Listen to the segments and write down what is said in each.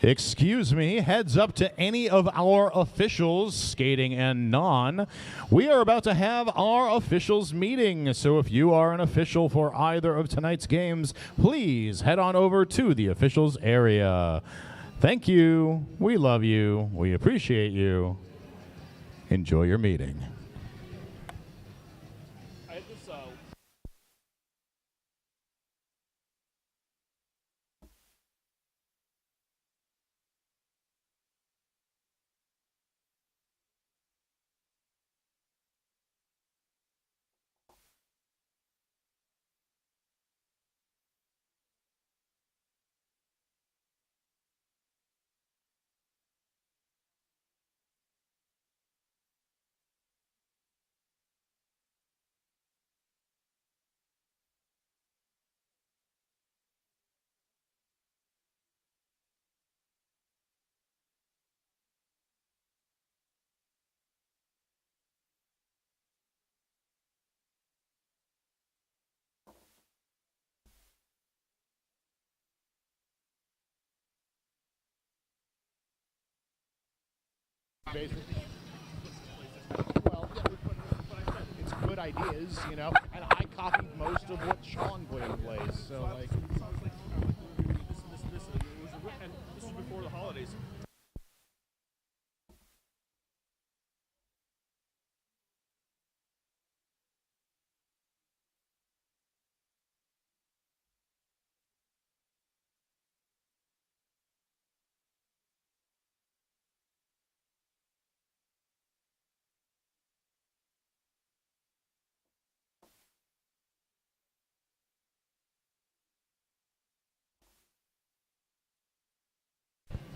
Excuse me, heads up to any of our officials, skating and non. We are about to have our officials meeting, so if you are an official for either of tonight's games, please head on over to the officials area. Thank you. We love you. We appreciate you. Enjoy your meeting. Basically. Well, it's good ideas, you know, and I copied most of what Sean put in place, so like. This was before the holidays.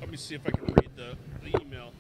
Let me see if I can read the email.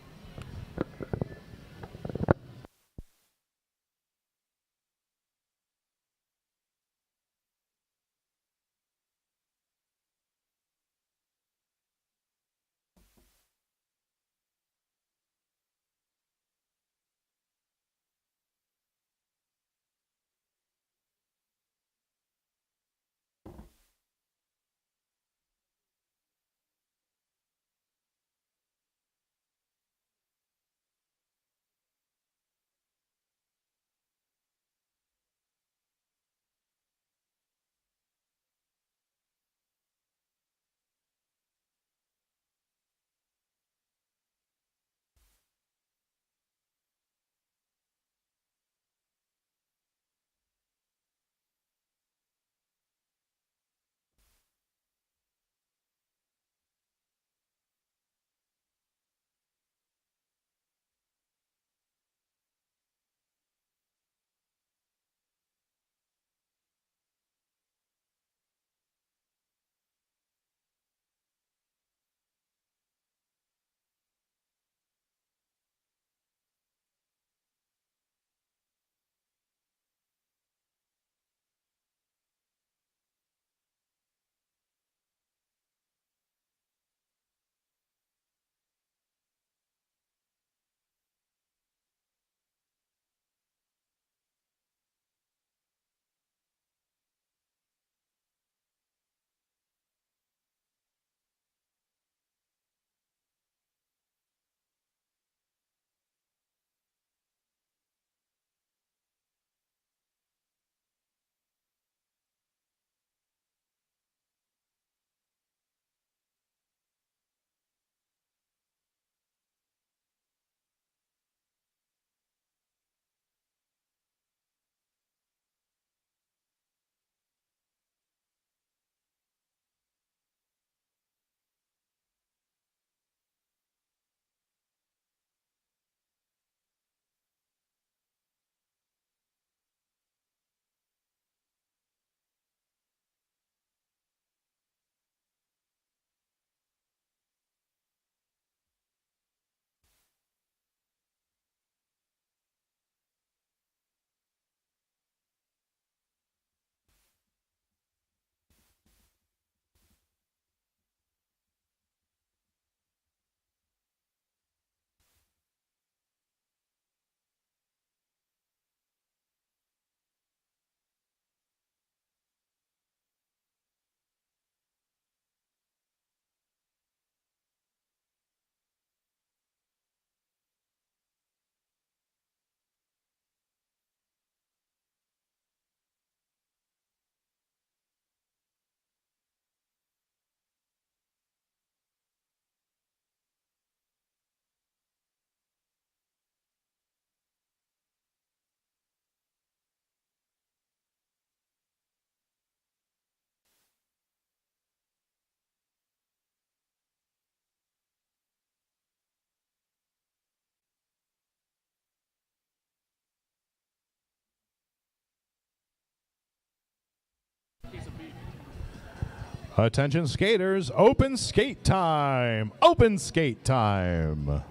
Attention skaters, open skate time. Open skate time. I'm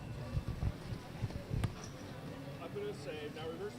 gonna save now. Reverse.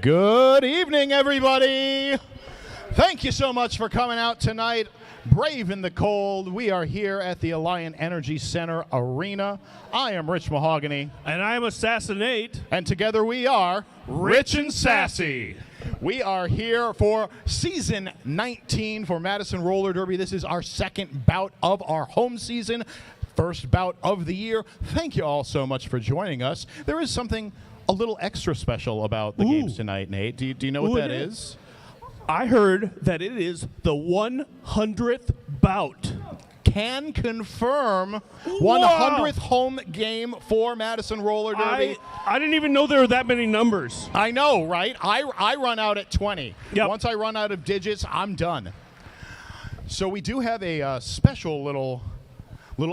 Good evening, everybody. Thank you so much for coming out tonight. Brave in the cold, we are here at the Alliant Energy Center Arena. I am Rich Mahogany. And I am Assassinate. And together we are Rich and Sassy. We are here for season 19 for Madison Roller Derby. This is our second bout of our home season, first bout of the year. Thank you all so much for joining us. There is something a little extra special about the games tonight, Nate. Do you know what that is? I heard that it is the 100th bout. Can confirm 100th home game for Madison Roller Derby. I didn't even know there were that many numbers. I know, right? I run out at 20. Yep. Once I run out of digits, I'm done. So we do have a special little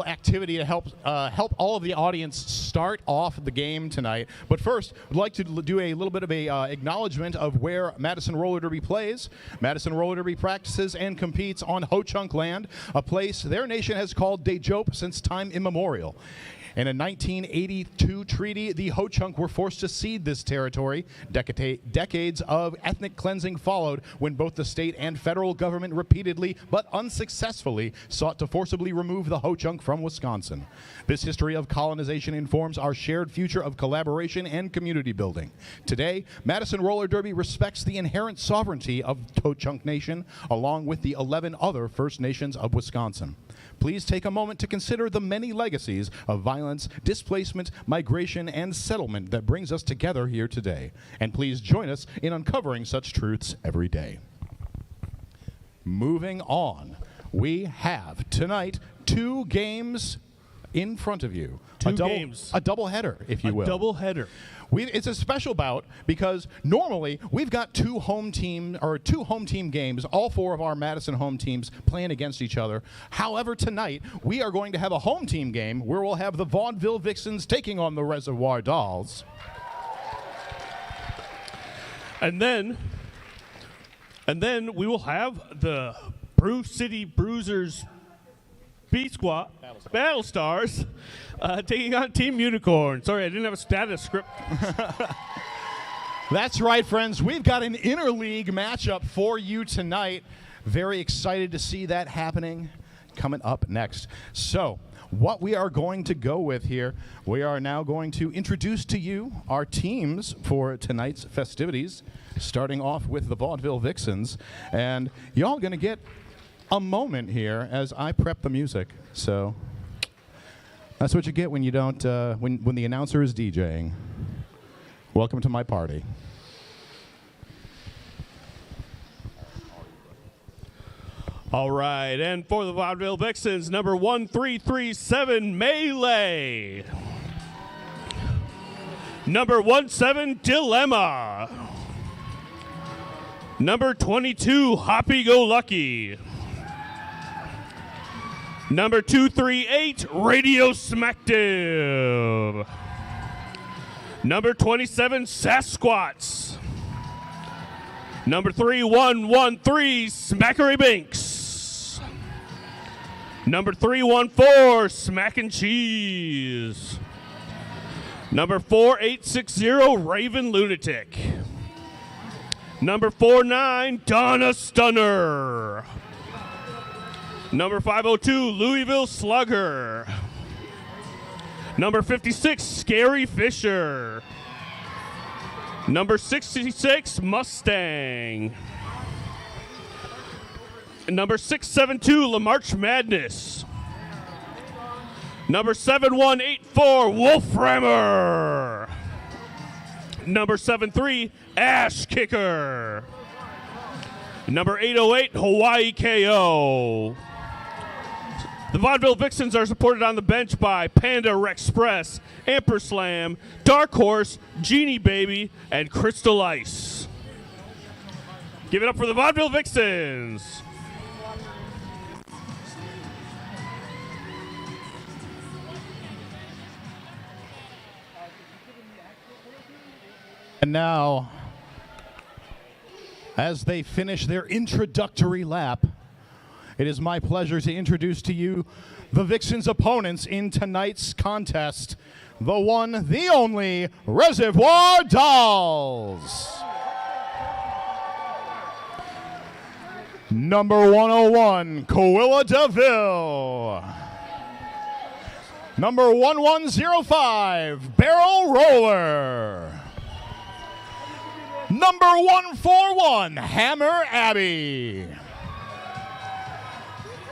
activity to help all of the audience start off the game tonight. But first, we'd like to do a little bit of a acknowledgement of where Madison Roller Derby plays. Madison Roller Derby practices and competes on Ho-Chunk land, a place their nation has called Daejeop since time immemorial. In a 1982 treaty, the Ho-Chunk were forced to cede this territory. Decades of ethnic cleansing followed when both the state and federal government repeatedly, but unsuccessfully, sought to forcibly remove the Ho-Chunk from Wisconsin. This history of colonization informs our shared future of collaboration and community building. Today, Madison Roller Derby respects the inherent sovereignty of Ho-Chunk Nation, along with the 11 other First Nations of Wisconsin. Please take a moment to consider the many legacies of violence, displacement, migration, and settlement that brings us together here today. And please join us in uncovering such truths every day. Moving on, we have tonight 2 games in front of you. Two games. A double header, if you will. A double header. It's a special bout because normally we've got two home team games, all 4 of our Madison home teams playing against each other. However, tonight we are going to have a home team game where we'll have the Vaudeville Vixens taking on the Reservoir Dolls. And then we will have the Brewcity Bruisers Battlestars taking on Team Unicorn. Sorry, I didn't have a status script. That's right, friends. We've got an interleague matchup for you tonight. Very excited to see that happening coming up next. So, what we are going to go with here, we are now going to introduce to you our teams for tonight's festivities, starting off with the Vaudeville Vixens. And y'all going to get a moment here as I prep the music. So that's what you get when you don't when the announcer is DJing. Welcome to my party. All right, and for the Vaudeville Vixens, number 1337 Melee. Number 17 Dilemma. Number 22 Hoppy Go Lucky. Number 238, Radio Smackdib. Number 27, Sasquatch. Number 3113, Smackery Binks. Number 314, Smack and Cheese. Number 4860, Raven Lunatic. Number 49, Donna Stunner. Number 502, Louisville Slugger. Number 56, Scary Fisher. Number 66, Mustang. Number 672, LaMarch Madness. Number 7184, Wolframmer. Number 73, Ash Kicker. Number 808, Hawaii KO. The Vaudeville Vixens are supported on the bench by Panda Rexpress, Amperslam, Dark Horse, Genie Baby, and Crystal Ice. Give it up for the Vaudeville Vixens. And now, as they finish their introductory lap, it is my pleasure to introduce to you the Vixens' opponents in tonight's contest, the one, the only, Reservoir Dolls. Number 101, Coilla DeVille. Number 1105, Barrel Roller. Number 141, Hammer Abbey.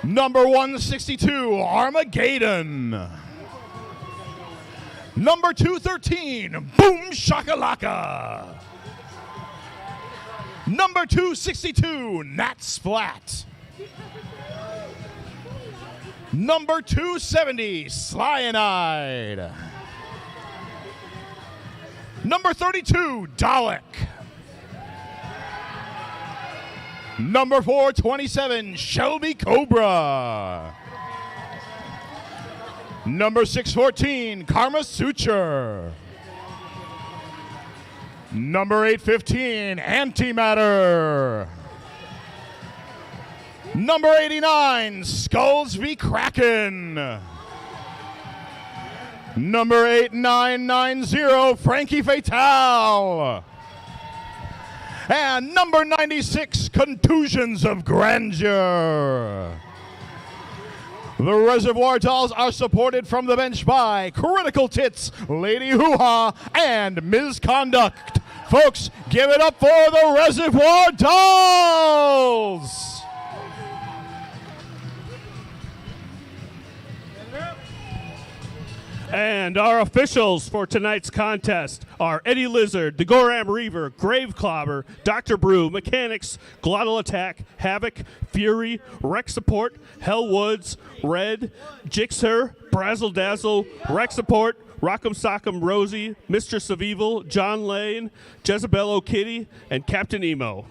Number 162, Armageddon. Number 213, Boom Shakalaka. Number 262, Nat Splat. Number 270, Cyanide. Number 32, Dalek. Number 427, Shelby Cobra. Number 614, Karma Suture. Number 815, Antimatter. Number 89, Skulls v. Kraken. Number 8990, Frankie Fatale. And number 96, Contusions of Grandeur. The Reservoir Dolls are supported from the bench by Critical Tits, Lady Hoo-Ha, and Misconduct. Folks, give it up for the Reservoir Dolls! And our officials for tonight's contest are Eddie Lizard, the Goram Reaver, Grave Clobber, Dr. Brew, Mechanics, Glottal Attack, Havoc, Fury, Rex Support, Hell Woods, Red, Jixer, Brazzle Dazzle, Rex Support, Rock'em Sock'em Rosie, Mistress of Evil, John Lane, Jezebel O'Kitty, and Captain Emo.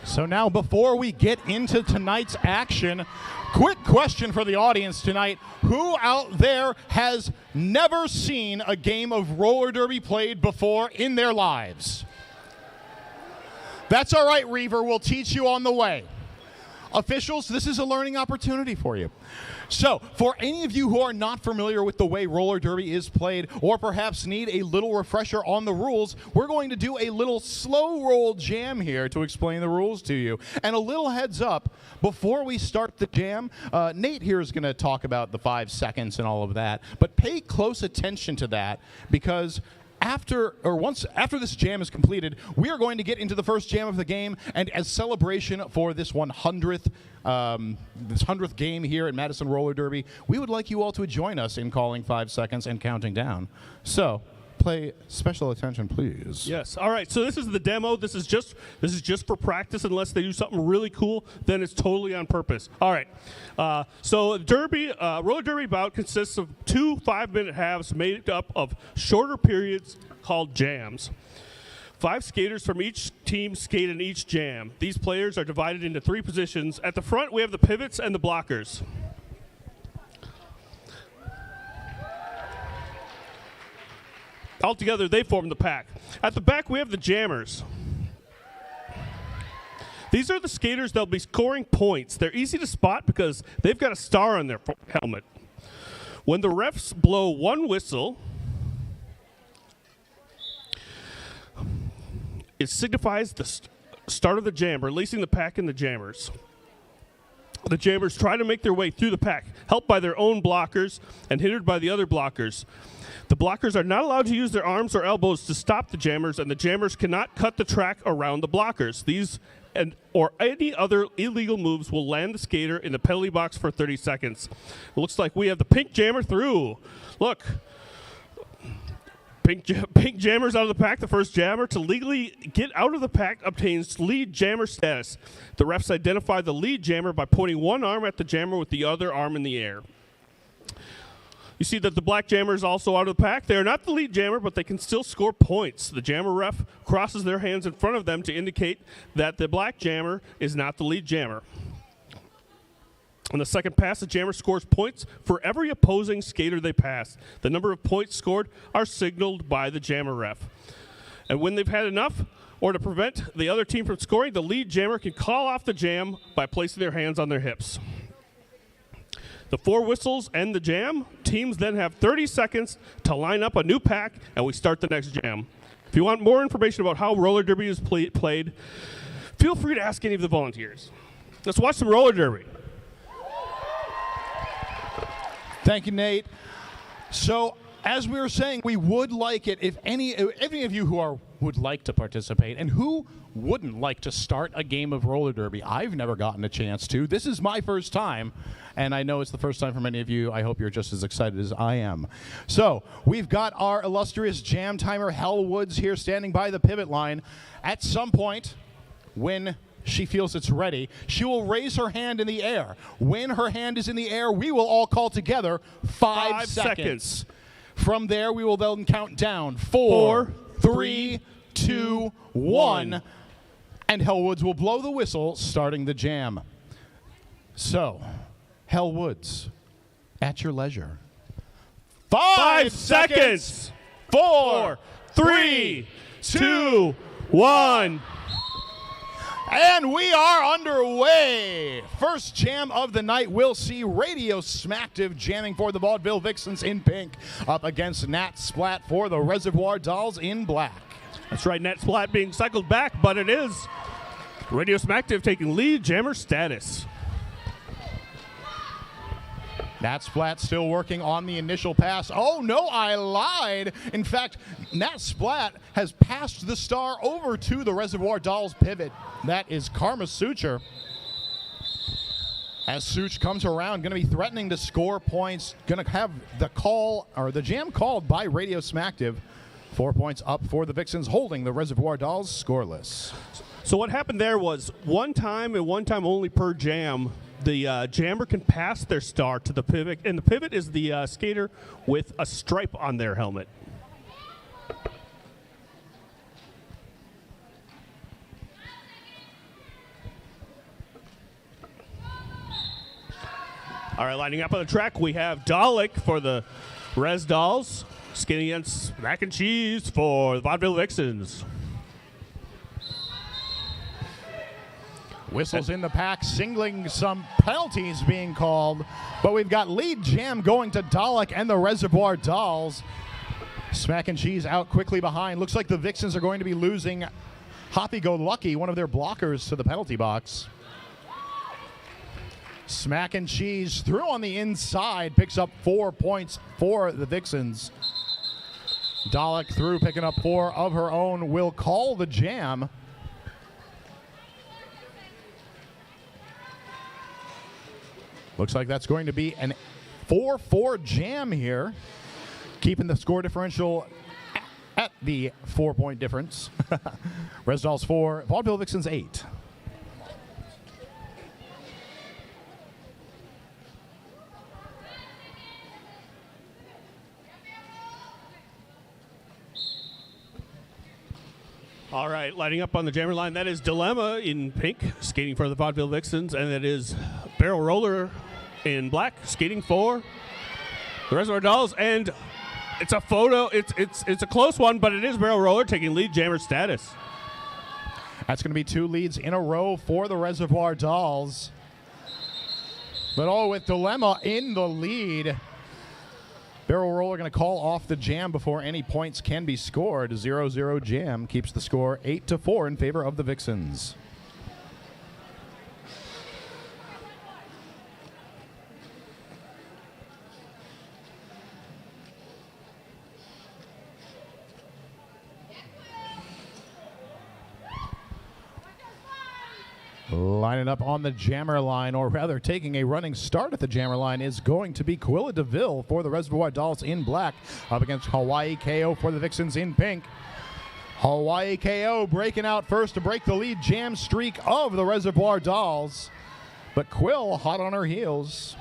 So now, before we get into tonight's action, quick question for the audience tonight. Who out there has never seen a game of roller derby played before in their lives? That's all right, Reaver. We'll teach you on the way. Officials, this is a learning opportunity for you. So, for any of you who are not familiar with the way roller derby is played, or perhaps need a little refresher on the rules, we're going to do a little slow roll jam here to explain the rules to you. And a little heads up, before we start the jam, Nate here is going to talk about the 5 seconds and all of that, but pay close attention to that, because after this jam is completed, we are going to get into the first jam of the game, and as celebration for this 100th game here at Madison Roller Derby, we would like you all to join us in calling 5 seconds and counting down. So, pay special attention, please. Yes. All right. So this is the demo. This is just for practice. Unless they do something really cool, then it's totally on purpose. All right. So roller derby bout consists of 2 5-minute halves made up of shorter periods called jams. 5 skaters from each team skate in each jam. These players are divided into 3 positions. At the front, we have the pivots and the blockers. Altogether, they form the pack. At the back, we have the jammers. These are the skaters that'll be scoring points. They're easy to spot because they've got a star on their helmet. When the refs blow one whistle, it signifies the start of the jam, releasing the pack and the jammers. The jammers try to make their way through the pack, helped by their own blockers and hindered by the other blockers. The blockers are not allowed to use their arms or elbows to stop the jammers, and the jammers cannot cut the track around the blockers. These or any other illegal moves will land the skater in the penalty box for 30 seconds. It looks like we have the pink jammer through. Look. Pink jammers out of the pack. The first jammer to legally get out of the pack obtains lead jammer status. The refs identify the lead jammer by pointing one arm at the jammer with the other arm in the air. You see that the black jammer is also out of the pack. They are not the lead jammer, but they can still score points. The jammer ref crosses their hands in front of them to indicate that the black jammer is not the lead jammer. On the second pass, the jammer scores points for every opposing skater they pass. The number of points scored are signaled by the jammer ref. And when they've had enough, or to prevent the other team from scoring, the lead jammer can call off the jam by placing their hands on their hips. The 4 whistles end the jam. Teams then have 30 seconds to line up a new pack, and we start the next jam. If you want more information about how roller derby is played, feel free to ask any of the volunteers. Let's watch some roller derby. Thank you, Nate. So, as we were saying, we would like it if any of you who would like to participate, and who wouldn't like to start a game of roller derby. I've never gotten a chance to. This is my first time, and I know it's the first time for many of you. I hope you're just as excited as I am. So, we've got our illustrious jam timer, Hell Woods, here standing by the pivot line. At some point, when she feels it's ready, she will raise her hand in the air. When her hand is in the air, we will all call together 5 seconds. From there, we will then count down 4, 3, 2, 1, and Hell Woods will blow the whistle, starting the jam. So, Hell Woods, at your leisure. 5 seconds. 4, 3, 2, 1. And we are underway. First jam of the night, we'll see Radio Smacktive jamming for the Vaudeville Vixens in pink up against Nat Splat for the Reservoir Dolls in black. That's right, Nat Splat being cycled back, but it is Radio Smacktive taking lead jammer status. Nat Splat still working on the initial pass. Oh, no, I lied. In fact, Nat Splat has passed the star over to the Reservoir Dolls pivot. That is Karma Suture. As Such comes around, going to be threatening to score points. Going to have the call, or the jam called by Radio Smacktive. 4 points up for the Vixens, holding the Reservoir Dolls scoreless. So what happened there was one time and one time only per jam, the jammer can pass their star to the pivot, and the pivot is the skater with a stripe on their helmet. All right, lining up on the track, we have Dalek for the Res Dolls, skating against Mac and Cheese for the Vaudeville Vixens. Whistles in the pack, singling some penalties being called, but we've got lead jam going to Dalek and the Reservoir Dolls. Smack and Cheese out quickly behind. Looks like the Vixens are going to be losing Hoppy Go Lucky, one of their blockers, to the penalty box. Smack and Cheese through on the inside, picks up 4 points for the Vixens. Dalek through, picking up 4 of her own, will call the jam. Looks like that's going to be an 4-4 jam here, keeping the score differential at the 4-point difference. Res Dolls 4, Vaudeville Vixens 8. All right, lighting up on the jammer line, that is Dilemma in pink, skating for the Vaudeville Vixens, and that is Barrel Roller in black, skating for the Reservoir Dolls. And it's a photo, it's a close one, but it is Barrel Roller taking lead jammer status. That's going to be 2 leads in a row for the Reservoir Dolls. But with Dilemma in the lead. Barrel Roller going to call off the jam before any points can be scored. 0-0 jam keeps the score 8-4 in favor of the Vixens. Lining up on the jammer line, or rather taking a running start at the jammer line, is going to be Quilla DeVille for the Reservoir Dolls in black, up against Hawaii KO for the Vixens in pink. Hawaii KO breaking out first to break the lead jam streak of the Reservoir Dolls, but Quill hot on her heels.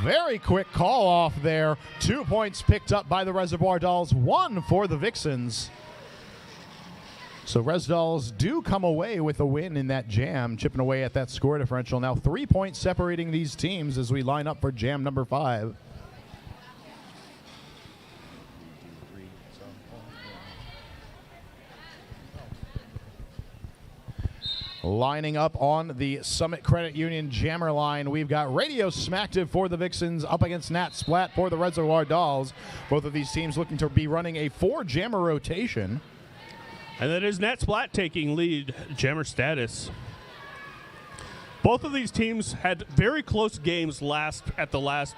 Very quick call off there. 2 points picked up by the Reservoir Dolls, 1 for the Vixens. So Res Dolls do come away with a win in that jam, chipping away at that score differential. Now 3 points separating these teams as we line up for jam number 5. Lining up on the Summit Credit Union Jammer line, we've got Radio Smacktive for the Vixens up against Nat Splat for the Reservoir Dolls. Both of these teams looking to be running a 4-jammer rotation. And that is Nat Splat taking lead jammer status. Both of these teams had very close games at the last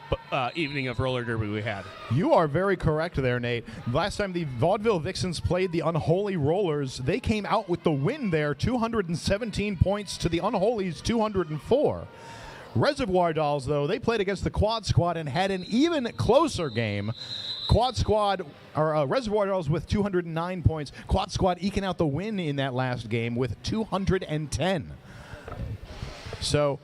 evening of roller derby we had. You are very correct there, Nate. Last time the Vaudeville Vixens played the Unholy Rollers, they came out with the win there, 217 points to the Unholy's 204. Reservoir Dolls, though, they played against the Quad Squad and had an even closer game. Reservoir Dolls with 209 points. Quad Squad eking out the win in that last game with 210. So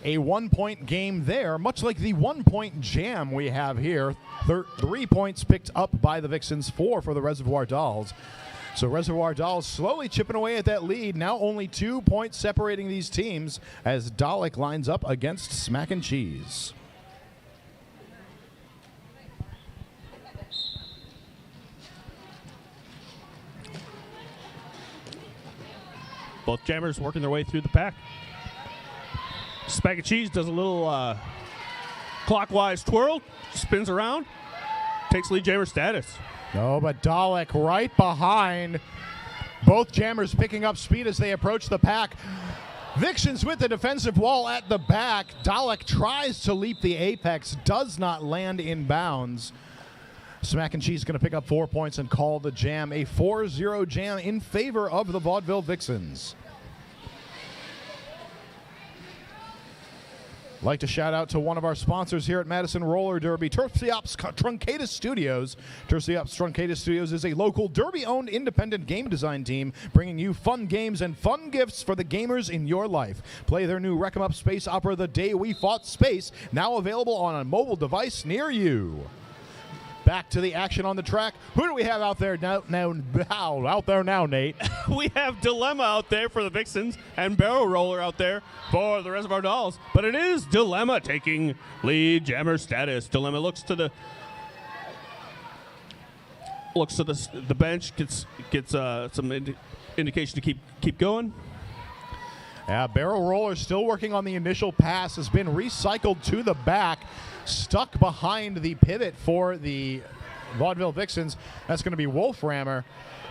a 1-point game there, much like the 1-point jam we have here. 3 points picked up by the Vixens, 4 for the Reservoir Dolls. So Reservoir Dolls slowly chipping away at that lead. Now only 2 points separating these teams as Dalek lines up against Smack and Cheese. Both jammers working their way through the pack. Smack and Cheese does a little clockwise twirl, spins around, takes lead jammer status. No, but Dalek right behind. Both jammers picking up speed as they approach the pack. Vixens with the defensive wall at the back. Dalek tries to leap the apex, does not land in bounds. Smack and Cheese going to pick up 4 points and call the jam. A 4-0 jam in favor of the Vaudeville Vixens. Like to shout out to one of our sponsors here at Madison Roller Derby, Terpsiops Truncatus Studios. Terpsiops Truncatus Studios is a local Derby-owned independent game design team bringing you fun games and fun gifts for the gamers in your life. Play their new Wreck 'em Up space opera, The Day We Fought Space, now available on a mobile device near you. Back to the action on the track. Who do we have out there now, Nate? We have Dilemma out there for the Vixens and Barrel Roller out there for the Reservoir Dolls. But it is Dilemma taking lead jammer status. Dilemma looks to the bench, gets some indication to keep going. Yeah, Barrel Roller still working on the initial pass, has been recycled to the back, stuck behind the pivot for the Vaudeville Vixens. That's going to be Wolframmer.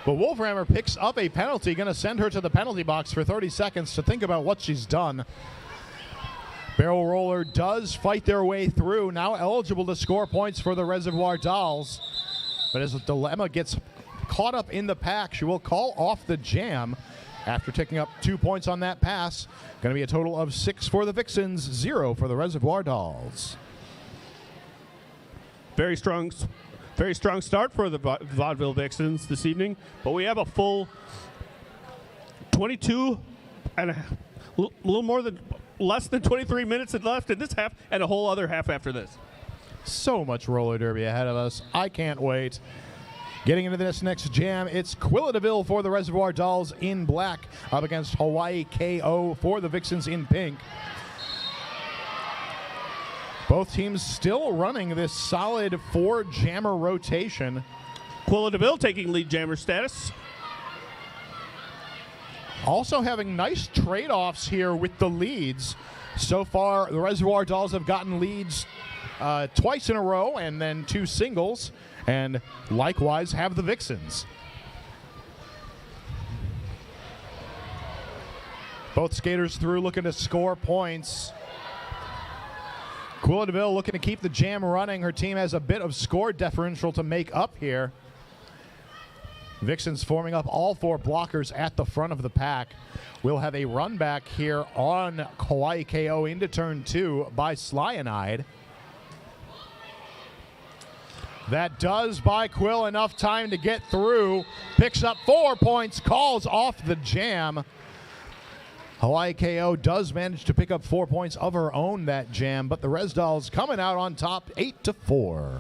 But Wolframmer picks up a penalty, going to send her to the penalty box for 30 seconds to think about what she's done. Barrel Roller does fight their way through, now eligible to score points for the Reservoir Dolls. But as the Dilemma gets caught up in the pack, she will call off the jam after taking up 2 points on that pass. Going to be a total of 6 for the Vixens, 0 for the Reservoir Dolls. Very strong start for the Vaudeville Vixens this evening, but we have a full 22 and less than 23 minutes left in this half, and a whole other half after this. So much roller derby ahead of us. I can't wait. Getting into this next jam, it's Quilladaville for the Reservoir Dolls in black up against Hawaii KO for the Vixens in pink. Both teams still running this solid 4-jammer rotation. Quilladaville taking lead jammer status. Also having nice trade-offs here with the leads. So far, the Reservoir Dolls have gotten leads twice in a row and then 2 singles, and likewise have the Vixens. Both skaters through looking to score points. Quilladaville looking to keep the jam running. Her team has a bit of score differential to make up here. Vixens forming up all 4 blockers at the front of the pack. We'll have a run back here on Hawaii KO into turn 2 by Slyanide. That does buy Quill enough time to get through. Picks up 4 points, calls off the jam. Hawaii KO does manage to pick up 4 points of her own that jam, but the Res Dolls coming out on top 8-4.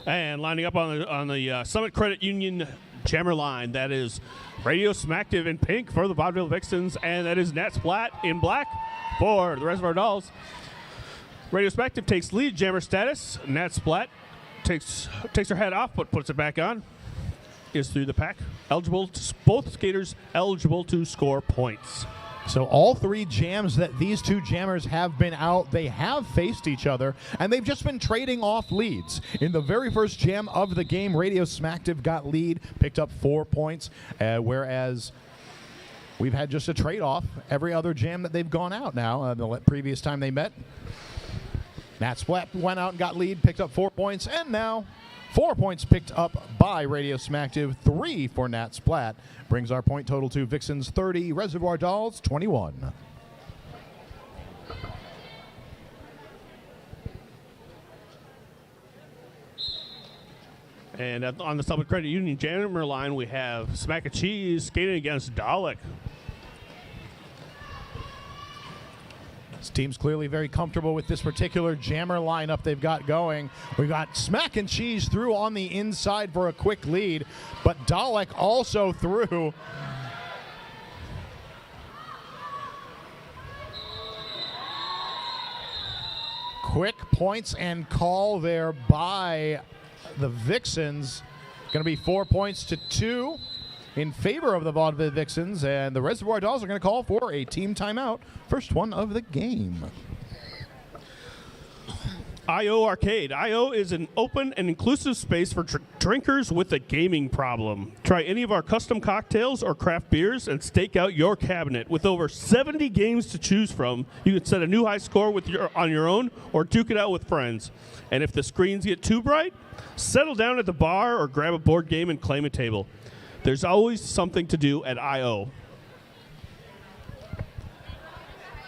And lining up on the Summit Credit Union jammer line. That is Radio Smacktive in pink for the Vaudeville Vixens, and that is Nat Splat in black for the Reservoir Dolls. Radio Smacktive takes lead jammer status. Nat Splat takes her head off but puts it back on. Is through the pack. Both skaters eligible to score points. So all three jams that these two jammers have been out, they have faced each other, and they've just been trading off leads. In the very first jam of the game, Radio Smacktive got lead, picked up 4 points, whereas we've had just a trade-off every other jam that they've gone out now. The previous time they met, Nat Splat went out and got lead, picked up 4 points, and now 4 points picked up by Radio Smacktive, 3 for Nat Splat. Brings our point total to Vixens 30, Reservoir Dolls 21. And on the Summit Credit Union jammer line, we have Smack a Cheese skating against Dalek. This team's clearly very comfortable with this particular jammer lineup they've got going. We've got Smack and Cheese through on the inside for a quick lead, but Dalek also through. Quick points and call there by the Vixens. Going to be 4 points to 2 in favor of the Vaudeville Vixens, and the Reservoir Dolls are going to call for a team timeout. First one of the game. I.O. Arcade. I.O. is an open and inclusive space for drinkers with a gaming problem. Try any of our custom cocktails or craft beers and stake out your cabinet. With over 70 games to choose from, you can set a new high score on your own or duke it out with friends. And if the screens get too bright, settle down at the bar or grab a board game and claim a table. There's always something to do at I.O.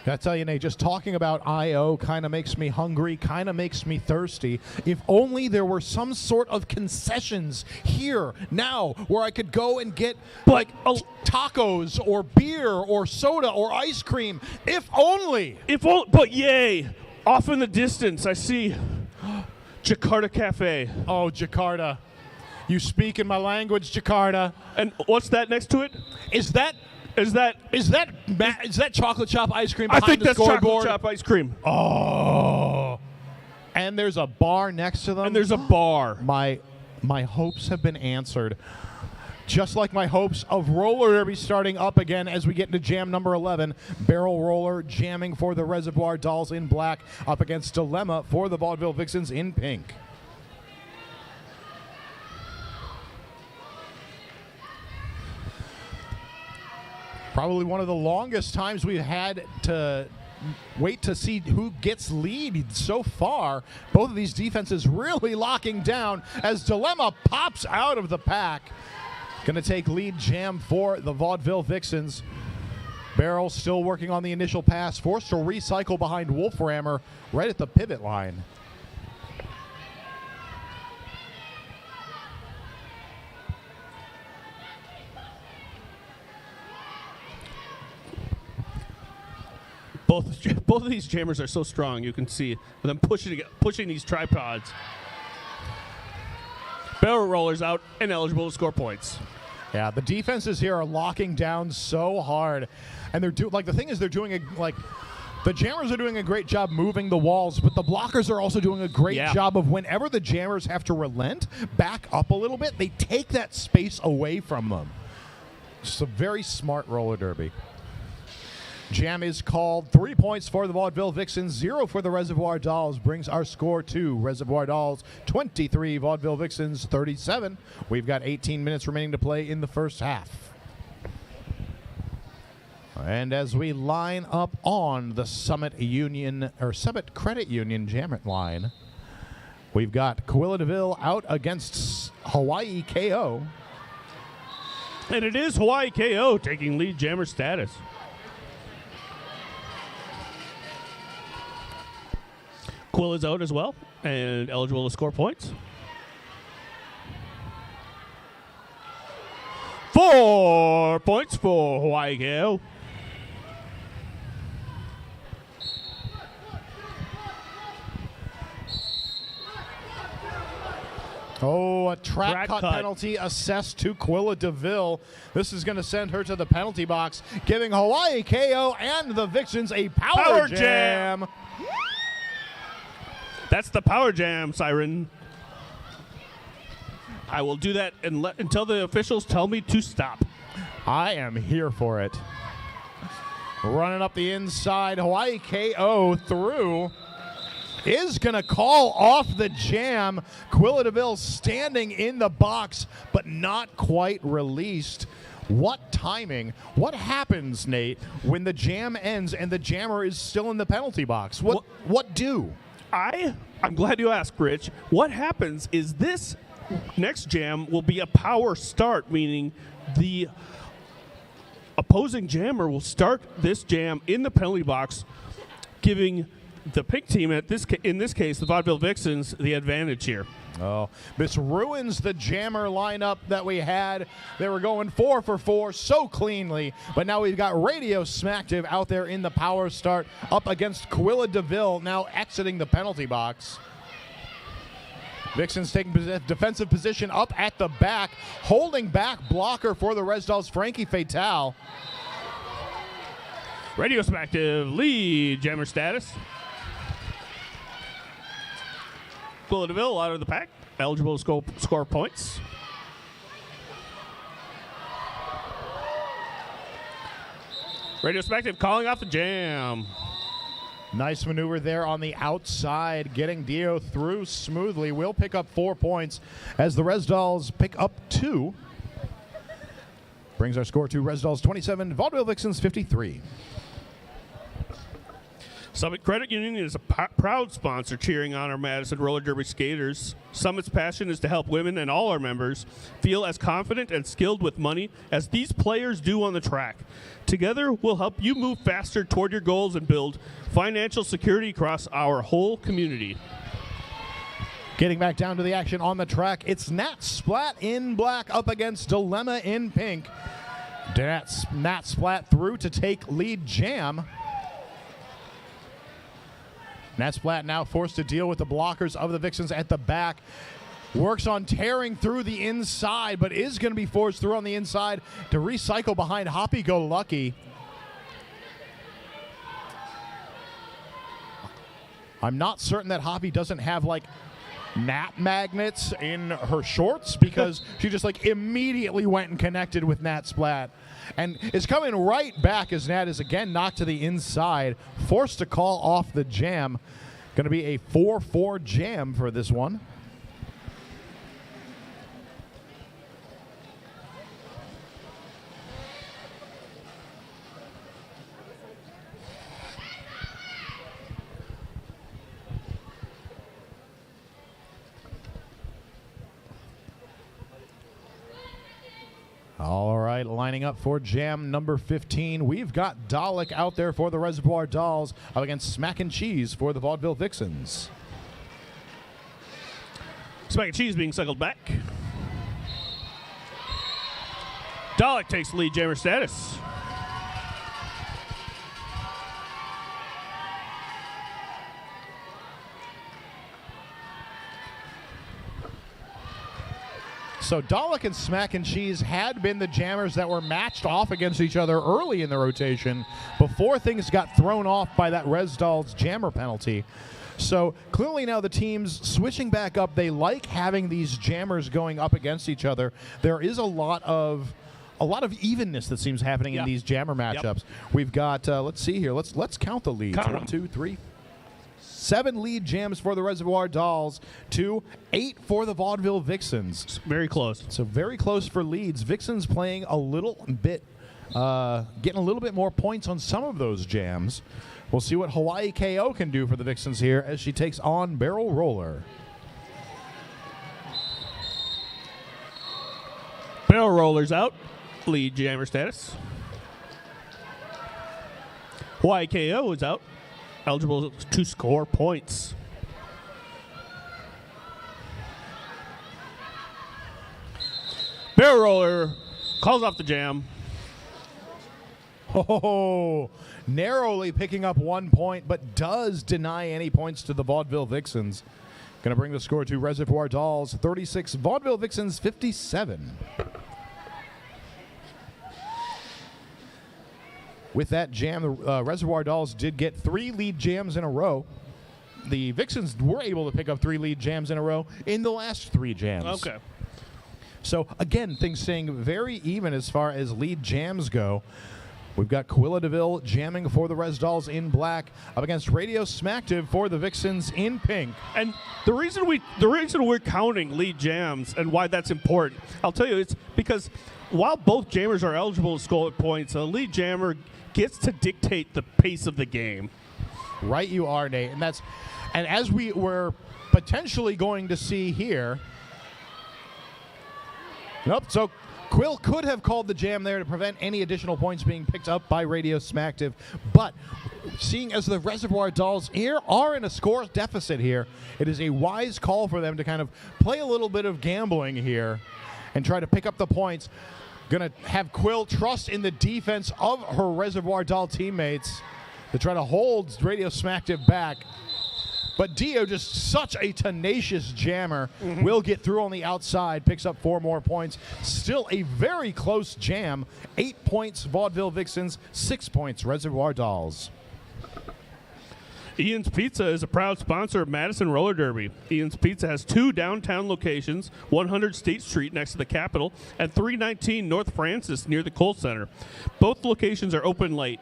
Gotta tell you, Nate, just talking about I.O. kind of makes me hungry, kind of makes me thirsty. If only there were some sort of concessions here, now, where I could go and get, like, tacos or beer or soda or ice cream. If only. But yay, off in the distance, I see Jakarta Cafe. Oh, Jakarta. You speak in my language, Jakarta. And what's that next to it? Is that chocolate chop ice cream I behind think the that's scoreboard? chocolate chop ice cream. Oh. And there's a bar next to them. And there's a bar. My hopes have been answered. Just like my hopes of roller derby starting up again as we get into jam number 11. Barrel roller jamming for the Reservoir Dolls in black up against Dilemma for the Vaudeville Vixens in pink. Probably one of the longest times we've had to wait to see who gets lead so far. Both of these defenses really locking down as Dilemma pops out of the pack. Going to take lead jam for the Vaudeville Vixens. Barrel still working on the initial pass, forced to recycle behind Wolframmer right at the pivot line. Both of these jammers are so strong. You can see them pushing these tripods. Barrel rollers out and eligible to score points. Yeah, the defenses here are locking down so hard, and they're the thing is they're doing the jammers are doing a great job moving the walls, but the blockers are also doing a great job of whenever the jammers have to relent, back up a little bit, they take that space away from them. It's a very smart roller derby. Jam is called. 3 points for the Vaudeville Vixens, 0 for the Reservoir Dolls. Brings our score to Reservoir Dolls 23, Vaudeville Vixens 37. We've got 18 minutes remaining to play in the first half. And as we line up on the Summit Credit Union Jammer line, we've got Coquitlam out against Hawaii KO. And it is Hawaii KO taking lead jammer status. Quill is out as well and eligible to score points. 4 points for Hawaii KO. Oh, a track cut penalty assessed to Quilla DeVille. This is going to send her to the penalty box, giving Hawaii KO and the Vixens a power jam. That's the power jam siren. I will do that until the officials tell me to stop. I am here for it. Running up the inside, Hawaii KO through. Is going to call off the jam. Quilla DeVille standing in the box, but not quite released. What timing? What happens, Nate, when the jam ends and the jammer is still in the penalty box? What do? I'm glad you asked, Rich. What happens is this next jam will be a power start, meaning the opposing jammer will start this jam in the penalty box, giving the pink team, in this case, the Vaudeville Vixens, the advantage here. Oh, this ruins the jammer lineup that we had. They were going 4 for 4 so cleanly, but now we've got Radio Smacktive out there in the power start up against Quilla DeVille, now exiting the penalty box. Vixens taking defensive position up at the back, holding back blocker for the Resdolls, Frankie Fatale. Radio Smacktive lead jammer status. Quilla DeVille out of the pack, eligible to score points. Radio Smacktive calling off the jam. Nice maneuver there on the outside, getting Dio through smoothly. Will pick up 4 points as the Resdolls pick up 2. Brings our score to Resdolls 27, Vaudeville Vixens 53. Summit Credit Union is a proud sponsor cheering on our Madison Roller Derby skaters. Summit's passion is to help women and all our members feel as confident and skilled with money as these players do on the track. Together, we'll help you move faster toward your goals and build financial security across our whole community. Getting back down to the action on the track, it's Nat Splat in black up against Dilemma in pink. Nat Splat through to take lead jam. Nat Splat now forced to deal with the blockers of the Vixens at the back. Works on tearing through the inside, but is going to be forced through on the inside to recycle behind Hoppy Go Lucky. I'm not certain that Hoppy doesn't have like Nat magnets in her shorts because she just like immediately went and connected with Nat Splat. And is coming right back as Nat is again knocked to the inside, forced to call off the jam. Going to be a 4-4 jam for this one. All right, lining up for jam number 15. We've got Dalek out there for the Reservoir Dolls up against Smack and Cheese for the Vaudeville Vixens. Smack and Cheese being cycled back. Dalek takes lead jammer status. So Dalek and Smack and Cheese had been the jammers that were matched off against each other early in the rotation before things got thrown off by that Resdolls jammer penalty. So clearly now the teams switching back up. They like having these jammers going up against each other. There is a lot of evenness that seems happening in these jammer matchups. We've got let's see here. Let's count the leads. 1, 2, 3. 7 lead jams for the Reservoir Dolls to 8 for the Vaudeville Vixens. Very close. So very close for leads. Vixens playing a little bit, getting a little bit more points on some of those jams. We'll see what Hawaii KO can do for the Vixens here as she takes on Barrel Roller. Barrel Roller's out. Lead jammer status. Hawaii KO is out. Eligible to score points. Barrel Roller calls off the jam. Oh, narrowly picking up 1 point, but does deny any points to the Vaudeville Vixens. Going to bring the score to Reservoir Dolls 36, Vaudeville Vixens 57. With that jam, the Reservoir Dolls did get 3 lead jams in a row. The Vixens were able to pick up 3 lead jams in a row in the last 3 jams. Okay. So, again, things staying very even as far as lead jams go. We've got Quilladeville jamming for the Res Dolls in black up against Radio Smacktive for the Vixens in pink. And the reason we're counting lead jams and why that's important, I'll tell you, it's because while both jammers are eligible to score points, a lead jammer gets to dictate the pace of the game. Right you are, Nate. And as we were potentially going to see here. Nope, so Quill could have called the jam there to prevent any additional points being picked up by Radio Smacktive, but seeing as the Reservoir Dolls here are in a score deficit here, it is a wise call for them to kind of play a little bit of gambling here and try to pick up the points. Going to have Quill trust in the defense of her Reservoir Doll teammates to try to hold Radio Smacktive back. But Dio, just such a tenacious jammer, will get through on the outside, picks up 4 more points. Still a very close jam. 8 points Vaudeville Vixens, 6 points Reservoir Dolls. Ian's Pizza is a proud sponsor of Madison Roller Derby. Ian's Pizza has 2 downtown locations, 100 State Street next to the Capitol, and 319 North Francis near the Kohl Center. Both locations are open late.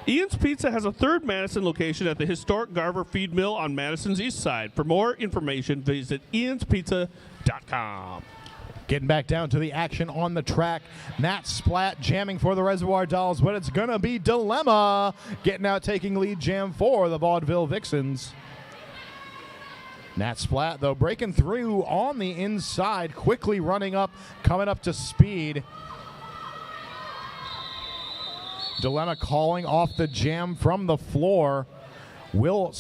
Ian's Pizza has a 3rd Madison location at the historic Garver Feed Mill on Madison's east side. For more information, visit ianspizza.com. Getting back down to the action on the track. Nat Splat jamming for the Reservoir Dolls, but it's going to be Dilemma getting out, taking lead jam for the Vaudeville Vixens. Nat Splat, though, breaking through on the inside, quickly running up, coming up to speed. Dilemma calling off the jam from the floor. Will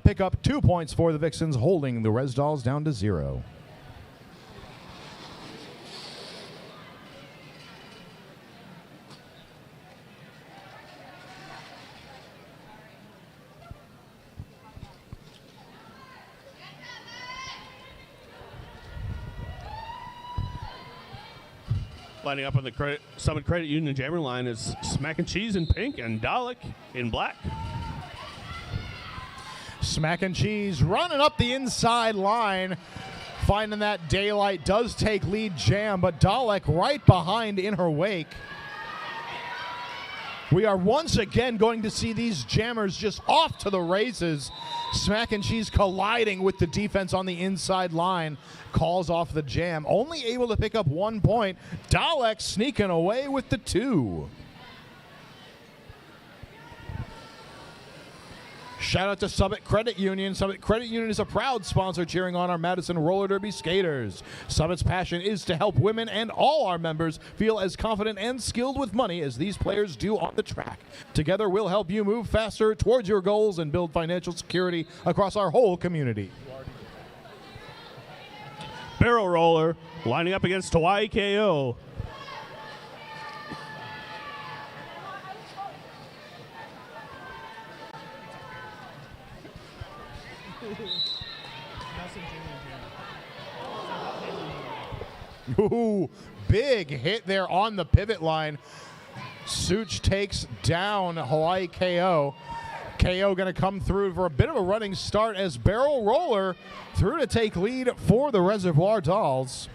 pick up 2 points for the Vixens, holding the Res Dolls down to 0. Lining up on the Summit Credit Union jammer line is Smack and Cheese in pink and Dalek in black. Smack and Cheese running up the inside line, finding that Daylight does take lead jam, but Dalek right behind in her wake. We are once again going to see these jammers just off to the races. Smack and Cheese colliding with the defense on the inside line. Calls off the jam. Only able to pick up 1 point. Dalek sneaking away with the 2. Shout out to Summit Credit Union. Summit Credit Union is a proud sponsor cheering on our Madison Roller Derby skaters. Summit's passion is to help women and all our members feel as confident and skilled with money as these players do on the track. Together, we'll help you move faster towards your goals and build financial security across our whole community. Barrel Roller lining up against Hawaii KO. Ooh, big hit there on the pivot line. Such takes down Hawaii KO. KO going to come through for a bit of a running start as Barrel Roller through to take lead for the Reservoir Dolls.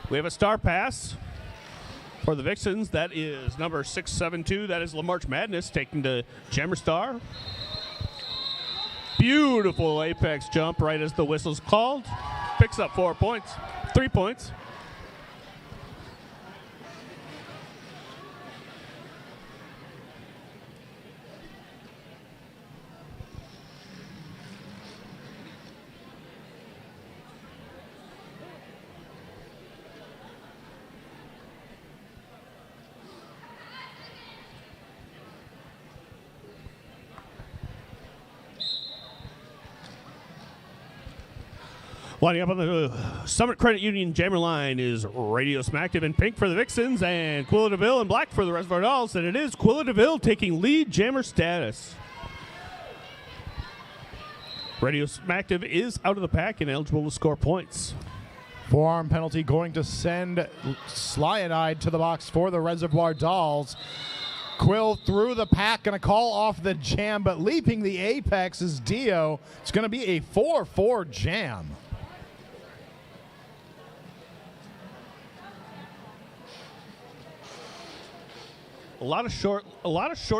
We have a star pass for the Vixens. That is number 672. That is LaMarch Madness taking the Jammer Star. Beautiful apex jump right as the whistle's called. Picks up 4 points. 3 points. Lining up on the Summit Credit Union jammer line is Radio Smacktive in pink for the Vixens and Quilladeville in black for the Reservoir Dolls. And it is Quilladeville taking lead jammer status. Radioactive is out of the pack and eligible to score points. Forearm penalty going to send Cyanide to the box for the Reservoir Dolls. Quill through the pack, going to call off the jam, but leaping the apex is Dio. It's going to be a 4-4 jam. A lot of short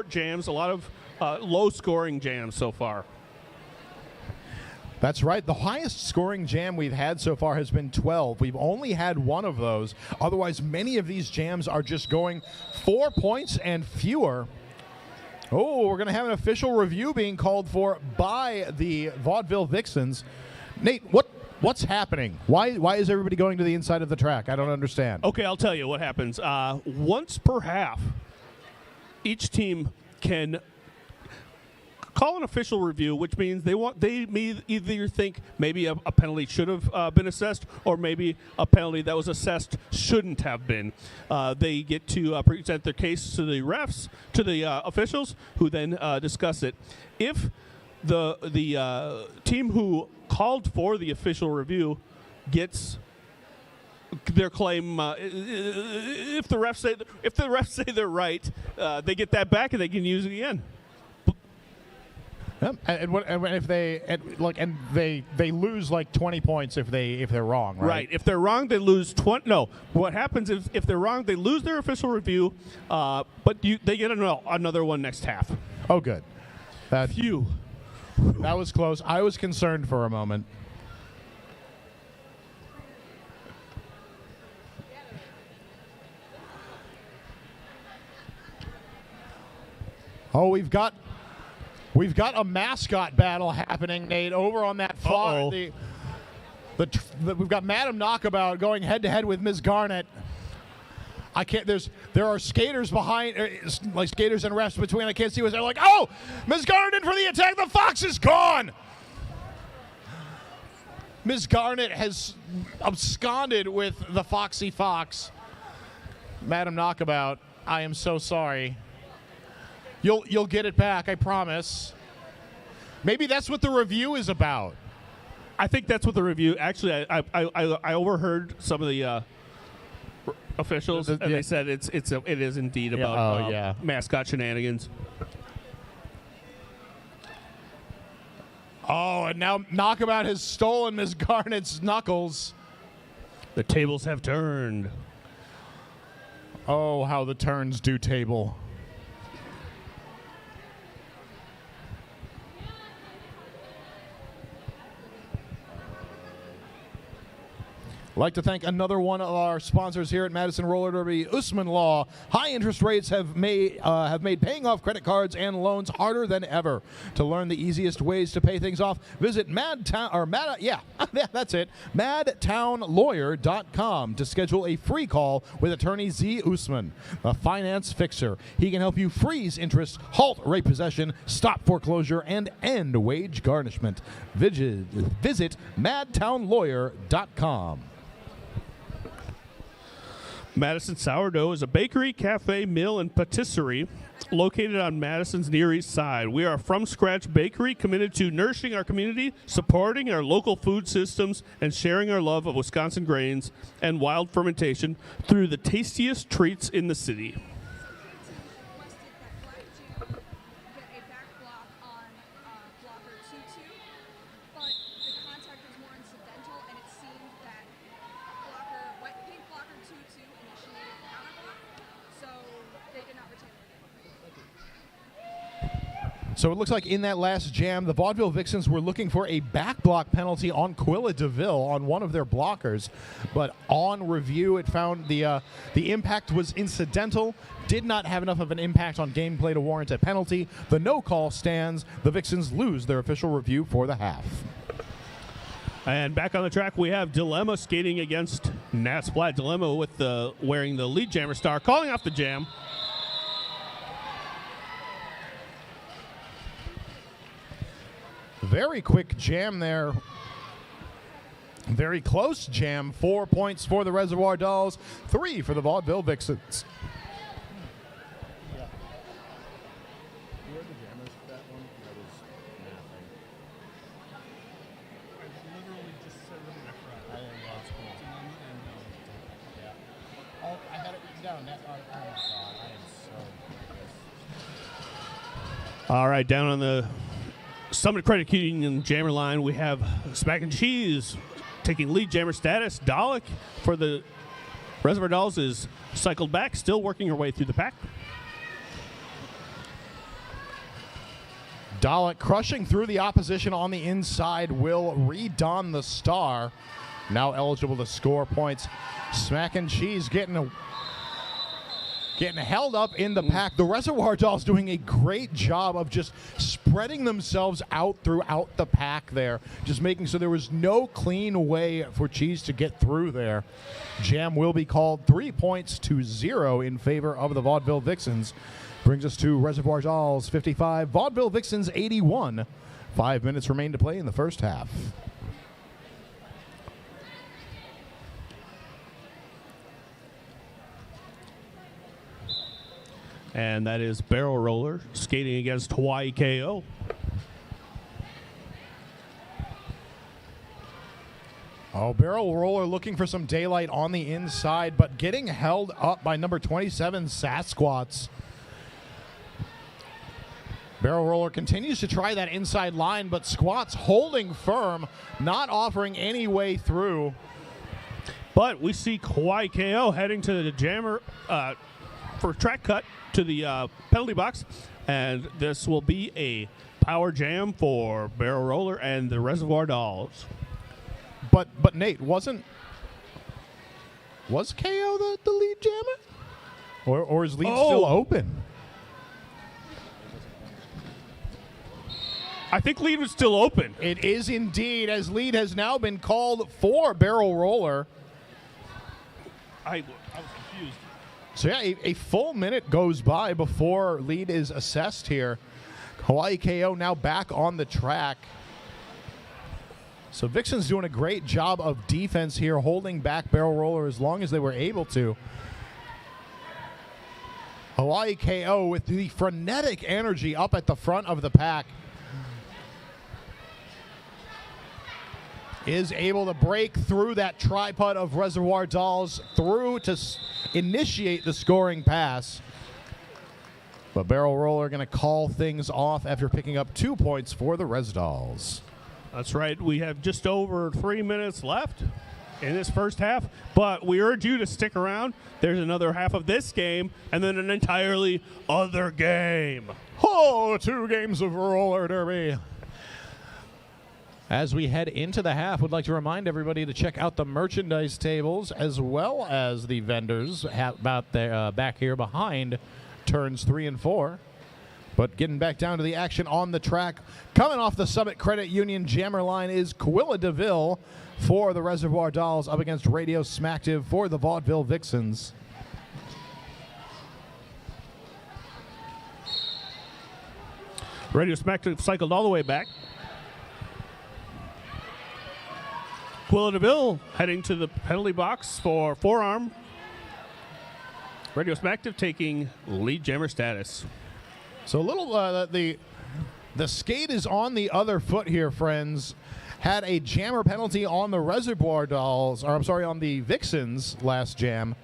jams, a lot of low-scoring jams so far. That's right. The highest scoring jam we've had so far has been 12. We've only had one of those. Otherwise, many of these jams are just going 4 points and fewer. Oh, we're going to have an official review being called for by the Vaudeville Vixens. Nate, what's happening? Why is everybody going to the inside of the track? I don't understand. Okay, I'll tell you what happens. Once per half, each team can call an official review, which means they may either think maybe a penalty should have been assessed, or maybe a penalty that was assessed shouldn't have been. They get to present their case to the refs, to the officials, who then discuss it. If the team who called for the official review gets their claim, if the refs say they're right, they get that back and they can use it again. Yep. And if they lose like 20 points if they're wrong, right? Right. If they're wrong, they lose 20. No. What happens is if they're wrong, they lose their official review, but they get another one next half. Oh, good. Phew. That was close. I was concerned for a moment. Oh, we've got a mascot battle happening, Nate, over on that far. We've got Madam Knockabout going head to head with Ms. Garnett. There are skaters behind, like skaters and refs between. I can't see what's. They're like, oh, Ms. Garnett in for the attack. The fox is gone. Ms. Garnett has absconded with the Foxy Fox. Madam Knockabout, I am so sorry. You'll get it back, I promise. Maybe that's what the review is about. I think that's what the review. Actually, I overheard some of the officials, and they said it is indeed about mascot shenanigans. Oh, and now Knockabout has stolen Ms. Garnett's knuckles. The tables have turned. Oh, how the turns do table. I'd like to thank another one of our sponsors here at Madison Roller Derby, Usman Law. High interest rates have made paying off credit cards and loans harder than ever. To learn the easiest ways to pay things off, visit madtownlawyer.com to schedule a free call with attorney Z. Usman, a finance fixer. He can help you freeze interest, halt rate possession, stop foreclosure, and end wage garnishment. Visit madtownlawyer.com. Madison Sourdough is a bakery, cafe, mill, and patisserie located on Madison's Near East Side. We are a from-scratch bakery committed to nourishing our community, supporting our local food systems, and sharing our love of Wisconsin grains and wild fermentation through the tastiest treats in the city. So it looks like in that last jam, the Vaudeville Vixens were looking for a back block penalty on Quilla DeVille on one of their blockers, but on review it found the impact was incidental, did not have enough of an impact on gameplay to warrant a penalty. The no call stands. The Vixens lose their official review for the half. And back on the track, we have Dilemma skating against Nat Splat. Dilemma with wearing the lead jammer star, calling off the jam. Very quick jam there. Very close jam. 4 points for the Reservoir Dolls, 3 for the Vaudeville Vixens. All right, down on the Summit Credit Union jammer line, we have Smack and Cheese taking lead jammer status. Dalek for the Reservoir Dolls is cycled back, still working her way through the pack. Dalek crushing through the opposition on the inside will redon the star. Now eligible to score points. Smack and Cheese getting held up in the pack. The Reservoir Dolls doing a great job of just spreading themselves out throughout the pack there, just making so there was no clean way for Cheese to get through there. Jam will be called 3-0 in favor of the Vaudeville Vixens. Brings us to Reservoir Dolls 55, Vaudeville Vixens 81. 5 minutes remain to play in the first half. And that is Barrel Roller skating against Hawaii KO. Oh, Barrel Roller looking for some daylight on the inside, but getting held up by number 27, Sasquatch. Barrel Roller continues to try that inside line, but Squat's holding firm, not offering any way through. But we see Hawaii KO heading to the jammer for track cut to the penalty box, and this will be a power jam for Barrel Roller and the Reservoir Dolls. But Nate, was KO the lead jammer? Or is lead still open? I think lead was still open. It is indeed, as lead has now been called for Barrel Roller. I was confused. So yeah, a full minute goes by before lead is assessed here. Hawaii KO now back on the track. So Vixen's doing a great job of defense here, holding back Barrel Roller as long as they were able to. Hawaii KO with the frenetic energy up at the front of the pack is able to break through that tripod of Reservoir Dolls through to initiate the scoring pass. But Barrel Roller going to call things off after picking up 2 points for the Res Dolls. That's right. We have just over 3 minutes left in this first half, but we urge you to stick around. There's another half of this game and then an entirely other game. Oh, 2 games of roller derby. As we head into the half, we'd like to remind everybody to check out the merchandise tables as well as the vendors about their, back here behind turns 3 and 4. But getting back down to the action on the track, coming off the Summit Credit Union jammer line is Quilla DeVille for the Reservoir Dolls up against Radio Smacktive for the Vaudeville Vixens. Radio Smacktive cycled all the way back. Quilla DeVille heading to the penalty box for forearm. Radio Smacktive taking lead jammer status. So a little, the skate is on the other foot here, friends. Had a jammer penalty on the Reservoir Dolls, or I'm sorry, on the Vixens last jam.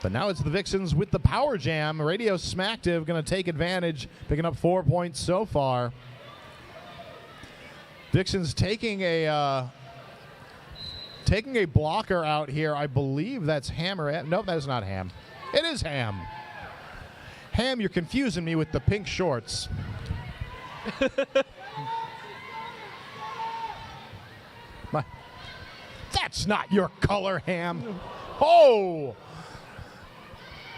But now it's the Vixens with the power jam. Radio Smacktive going to take advantage, picking up 4 points so far. Vixens taking a blocker out here. I believe that's Ham or no, that is not Ham. It is Ham. Ham, you're confusing me with the pink shorts. That's not your color, Ham. Oh!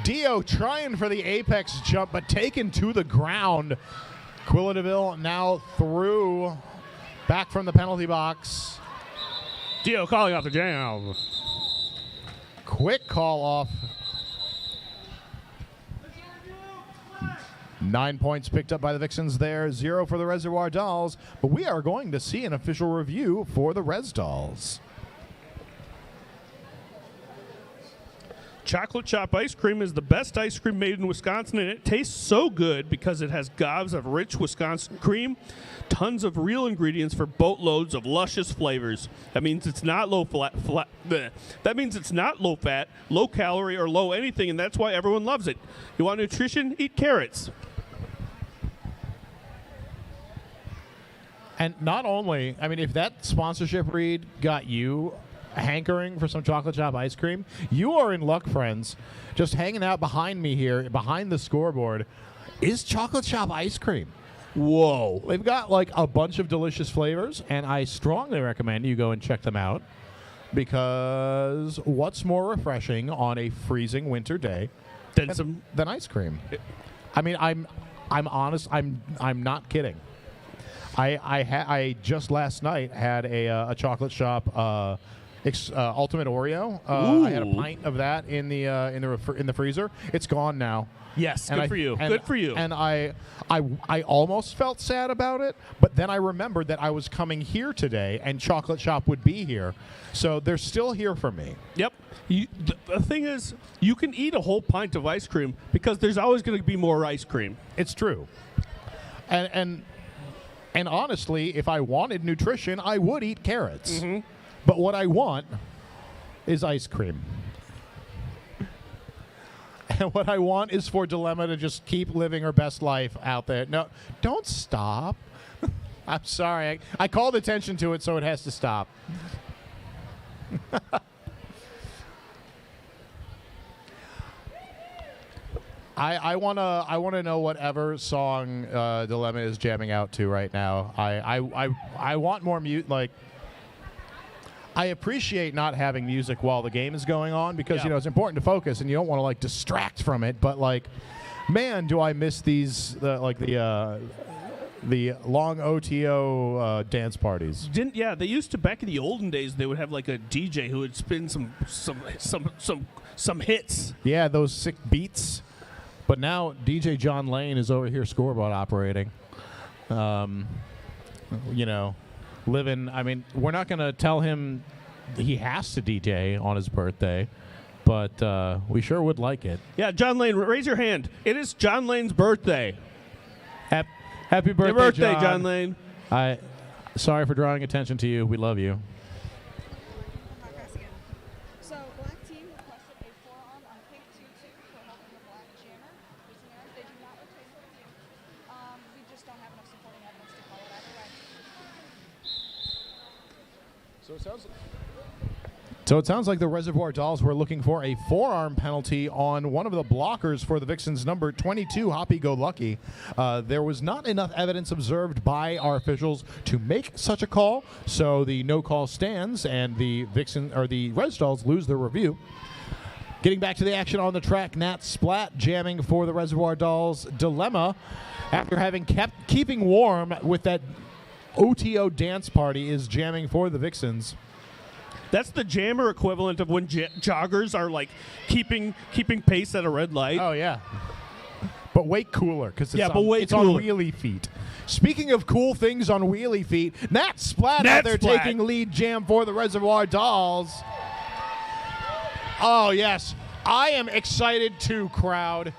Dio trying for the apex jump, but taken to the ground. Quilla DeVille now through, back from the penalty box. Dio calling off the jam. Quick call off. 9 points picked up by the Vixens there, 0 for the Reservoir Dolls. But we are going to see an official review for the Res Dolls. Chocolate Chop ice cream is the best ice cream made in Wisconsin, and it tastes so good because it has gobs of rich Wisconsin cream, tons of real ingredients for boatloads of luscious flavors. That means it's not that means it's not low fat, low calorie, or low anything, and that's why everyone loves it. You want nutrition? Eat carrots. And not only, I mean, if that sponsorship read got you hankering for some Chocolate Chop ice cream, you are in luck, friends. Just hanging out behind me here, behind the scoreboard, is Chocolate Chop ice cream. Whoa. They've got like a bunch of delicious flavors, and I strongly recommend you go and check them out, because what's more refreshing on a freezing winter day than ice cream? I mean, I'm honest. I'm not kidding. I just last night had a Chocolate Shop Ultimate Oreo. I had a pint of that in the freezer. It's gone now. Yes, good for you. Good for you. And I almost felt sad about it, but then I remembered that I was coming here today, and Chocolate Shop would be here, so they're still here for me. Yep. The thing is, you can eat a whole pint of ice cream because there's always going to be more ice cream. It's true. And honestly, if I wanted nutrition, I would eat carrots. Mm-hmm. But what I want is ice cream. And what I want is for Dilemma to just keep living her best life out there. No, don't stop. I'm sorry. I called attention to it, so it has to stop. I wanna know whatever song Dilemma is jamming out to right now. I want more I appreciate not having music while the game is going on, because it's important to focus and you don't want to like distract from it. But like, man, do I miss these the long OTO dance parties. They used to, back in the olden days, they would have like a DJ who would spin some hits. Yeah, those sick beats. But now DJ John Lane is over here scoreboard operating. Living, I mean, we're not going to tell him he has to DJ on his birthday, but we sure would like it. Yeah, John Lane, raise your hand. It is John Lane's birthday. Happy birthday, Happy birthday, John Lane. Sorry for drawing attention to you. We love you. So, black team requested a forearm on pink 2-2 for helping the black jammer. They do not retain the review. We just don't have enough supporting evidence to call it either way. So it sounds like the Reservoir Dolls were looking for a forearm penalty on one of the blockers for the Vixens, number 22, Hoppy Go Lucky. There was not enough evidence observed by our officials to make such a call, so the no call stands, and the Res Dolls lose their review. Getting back to the action on the track, Nat Splat jamming for the Reservoir Dolls. Dilemma, after having keeping warm with that OTO dance party, is jamming for the Vixens. That's the jammer equivalent of when joggers are like keeping pace at a red light. Oh yeah, but way cooler because it's on wheelie feet. Speaking of cool things on wheelie feet, Nat Splat out there taking lead jam for the Reservoir Dolls. Oh yes, I am excited too, crowd.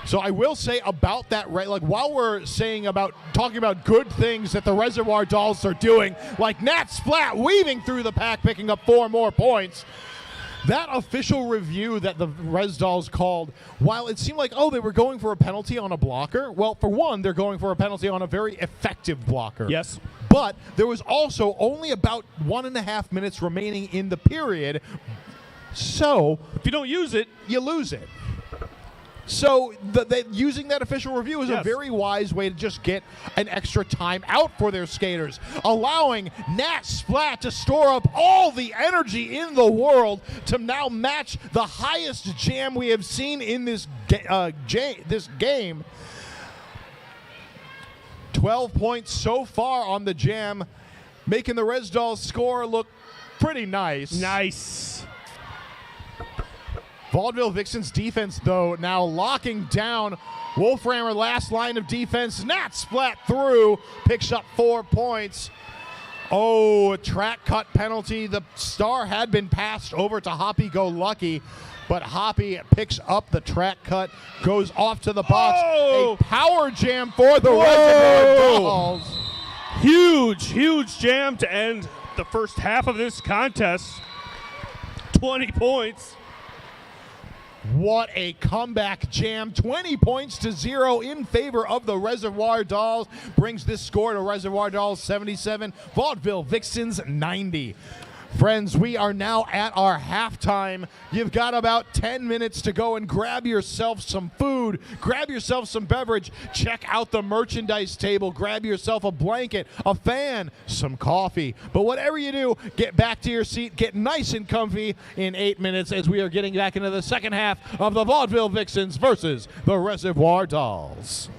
So I will say about that, right? Like while we're talking about good things that the Reservoir Dolls are doing, like Nat Splat weaving through the pack, picking up 4 more points. That official review that the Res Dolls called, while it seemed like, they were going for a penalty on a blocker, well, for one, they're going for a penalty on a very effective blocker. Yes. But there was also only about 1.5 minutes remaining in the period. So if you don't use it, you lose it. So using that official review is a very wise way to just get an extra time out for their skaters, allowing Nat Splat to store up all the energy in the world to now match the highest jam we have seen in this game. 12 points so far on the jam, making the Res Dolls score look pretty nice. Nice. Vaudeville Vixens defense, though, now locking down Wolframmer, last line of defense. Nat Splat through, picks up 4 points. Oh, a track cut penalty. The star had been passed over to Hoppy Go Lucky, but Hoppy picks up the track cut, goes off to the box. Oh! A power jam for the Reservoir Dolls. Huge jam to end the first half of this contest. 20 points. What a comeback jam. 20 points to 0 in favor of the Reservoir Dolls. Brings this score to Reservoir Dolls 77, Vaudeville Vixens 90. Friends, we are now at our halftime. You've got about 10 minutes to go and grab yourself some food, grab yourself some beverage, check out the merchandise table, grab yourself a blanket, a fan, some coffee. But whatever you do, get back to your seat, get nice and comfy in 8 minutes as we are getting back into the second half of the Vaudeville Vixens versus the Reservoir Dolls.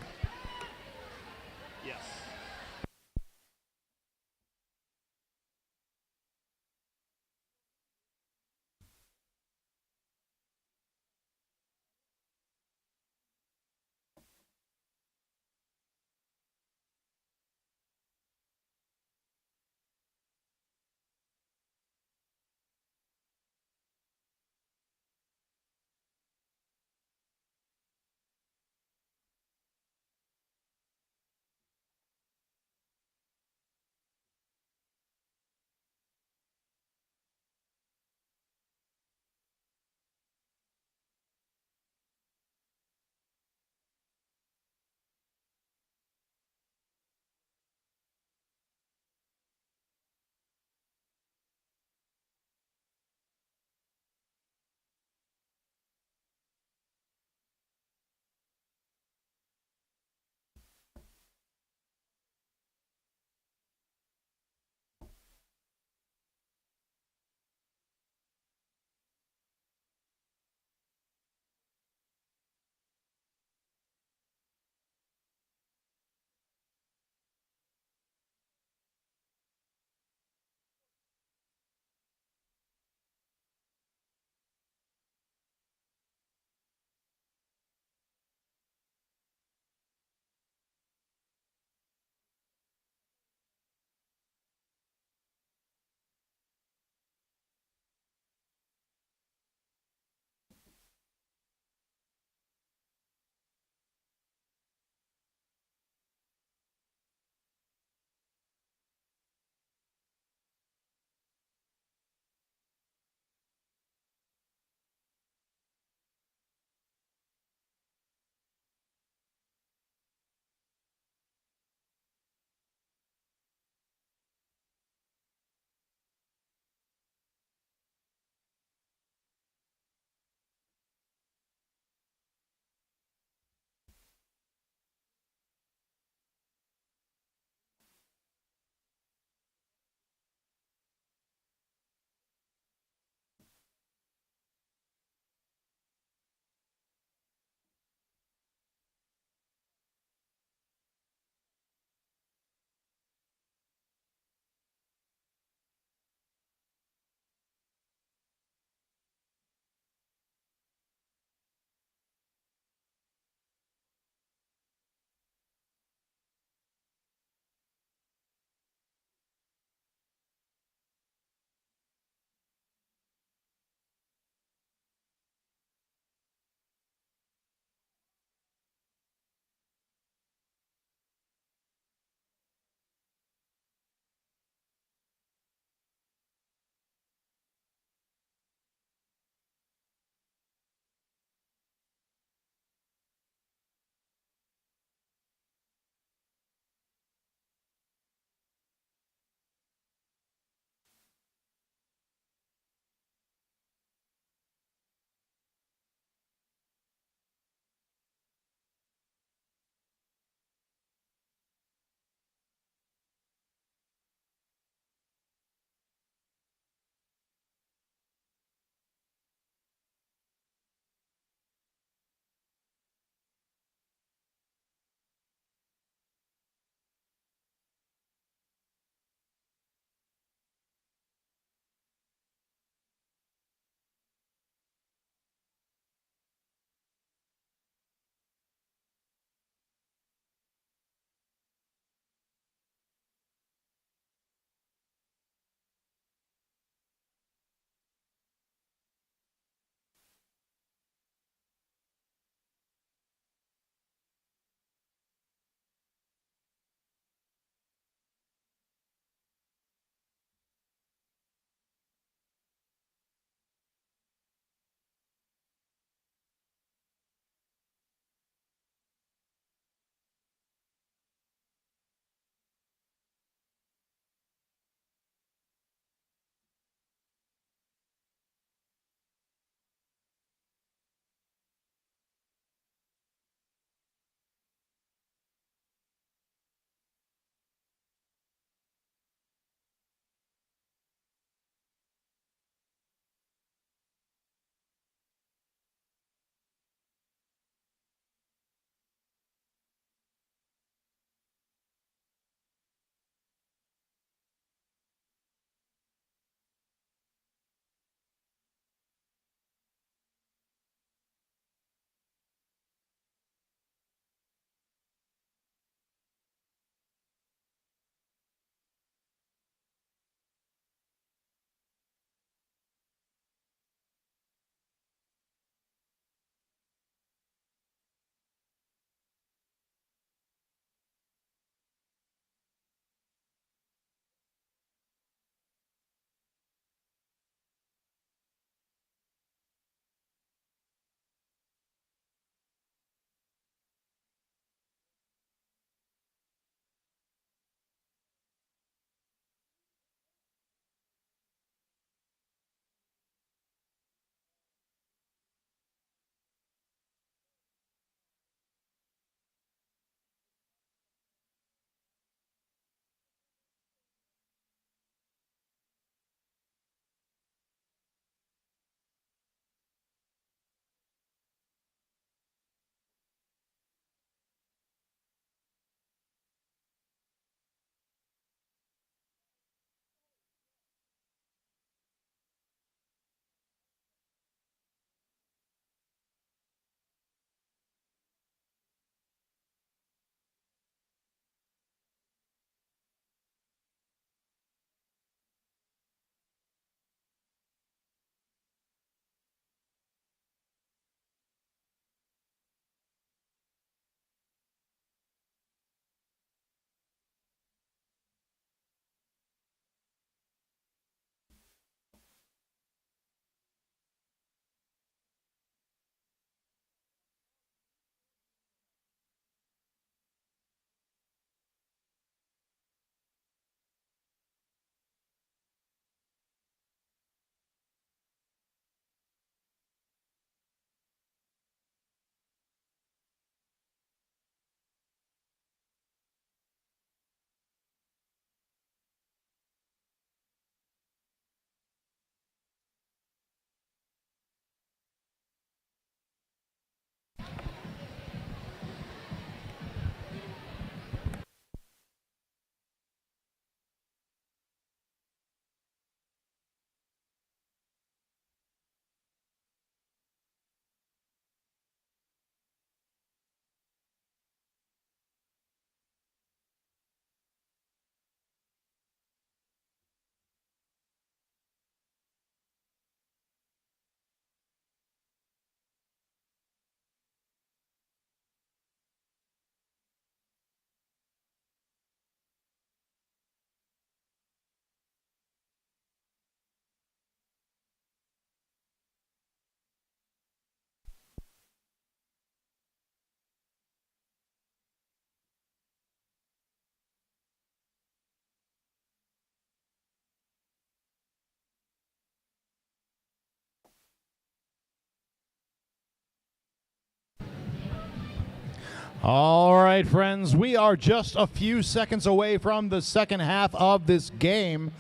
All right, friends, we are just a few seconds away from the second half of this game.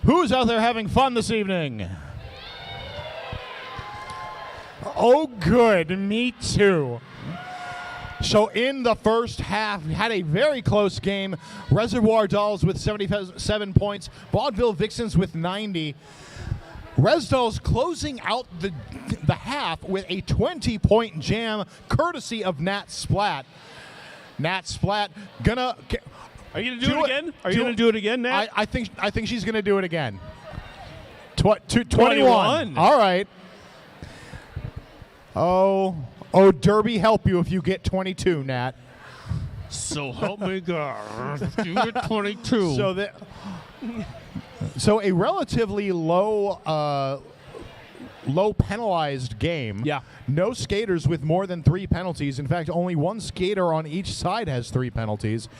Who's out there having fun this evening? Oh, good. Me too. So in the first half, we had a very close game. Reservoir Dolls with 77 points. Vaudeville Vixens with 90. Res Dolls closing out the half with a 20-point jam, courtesy of Nat Splat. Nat Splat gonna. Are you gonna do it again? Are you gonna do it again, Nat? I think she's gonna do it again. 21. All right. Oh, Derby, help you if you get 22, Nat. So help me God. You get 22. So a relatively low penalized game. Yeah. No skaters with more than 3 penalties. In fact, only one skater on each side has 3 penalties.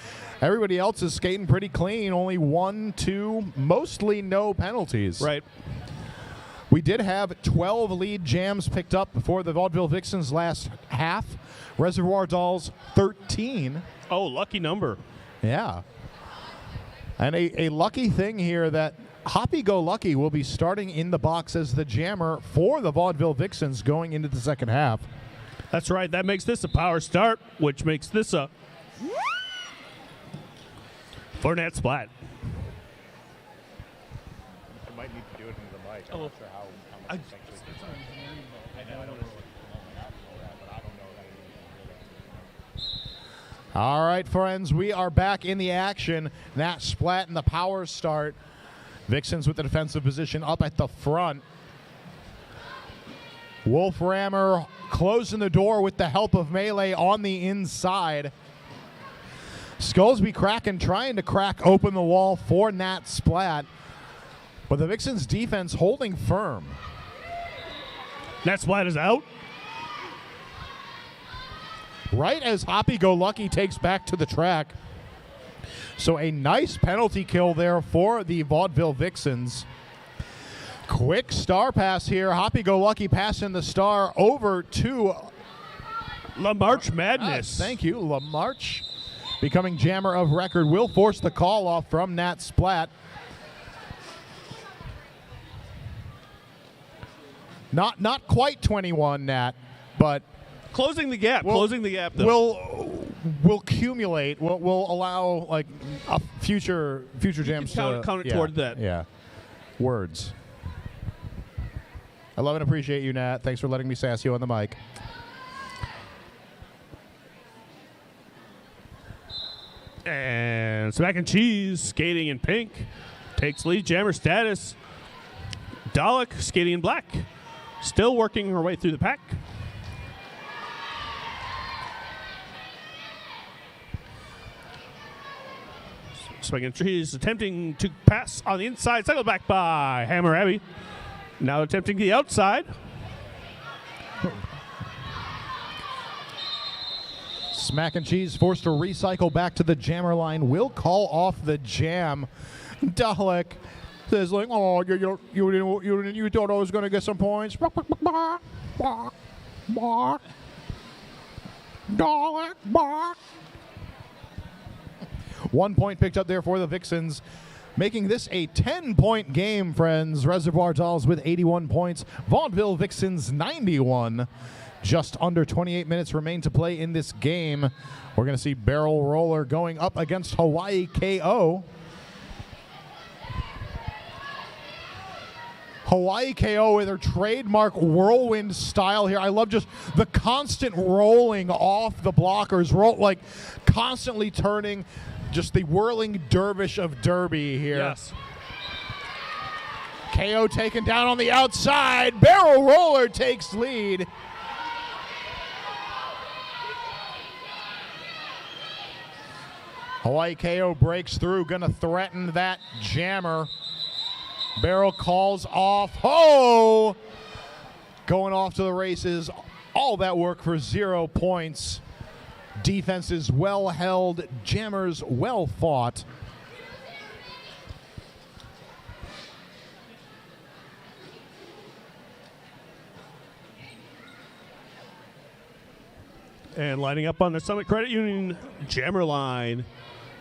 Everybody else is skating pretty clean. Only 1, 2, mostly no penalties. Right. We did have 12 lead jams picked up before the Vaudeville Vixens last half. Reservoir Dolls, 13. Oh, lucky number. Yeah. And a lucky thing here that Hoppy Go Lucky will be starting in the box as the jammer for the Vaudeville Vixens going into the second half. That's right. That makes this a power start, which makes this a for Nat Splat. I might need to do it into the mic. I'm not sure how much it's actually. I know I don't know but I don't know that. All right, friends, we are back in the action. Nat Splat and the power start. Vixens with the defensive position up at the front. Wolframmer closing the door with the help of Melee on the inside. Skulsby Kraken trying to crack open the wall for Nat Splat. But the Vixens defense holding firm. Nat Splat is out. Right as Hoppy Go Lucky takes back to the track. So a nice penalty kill there for the Vaudeville Vixens. Quick star pass here. Hoppy Go Lucky passing the star over to LaMarche Madness. Thank you, LaMarche. Becoming jammer of record will force the call off from Nat Splat. Not quite 21, Nat, but Closing the gap. Closing the gap, though. We'll accumulate. We'll allow like a future jams to count it toward that. Yeah. Words. I love and appreciate you, Nat. Thanks for letting me sass you on the mic. And Smack and Cheese skating in pink takes lead jammer status. Dalek skating in black, still working her way through the pack. Swinging Trees attempting to pass on the inside, cycled back by Hammer Abbey. Now attempting the outside. Smack and Cheese forced to recycle back to the jammer line. Will call off the jam. Dalek says like, "Oh, you thought I was going to get some points." Dalek. 1 point picked up there for the Vixens, making this a 10-point game, friends. Reservoir Dolls with 81 points. Vaudeville Vixens 91. Just under 28 minutes remain to play in this game. We're going to see Barrel Roller going up against Hawaii KO. Hawaii KO with her trademark whirlwind style here. I love just the constant rolling off the blockers, like constantly turning. Just the whirling dervish of Derby here. Yes. KO taken down on the outside. Barrel Roller takes lead. Hawaii KO breaks through, gonna threaten that jammer. Barrel calls off. Oh! Going off to the races. All that work for 0 points. Defense is well held. Jammers well fought. And lining up on the Summit Credit Union jammer line,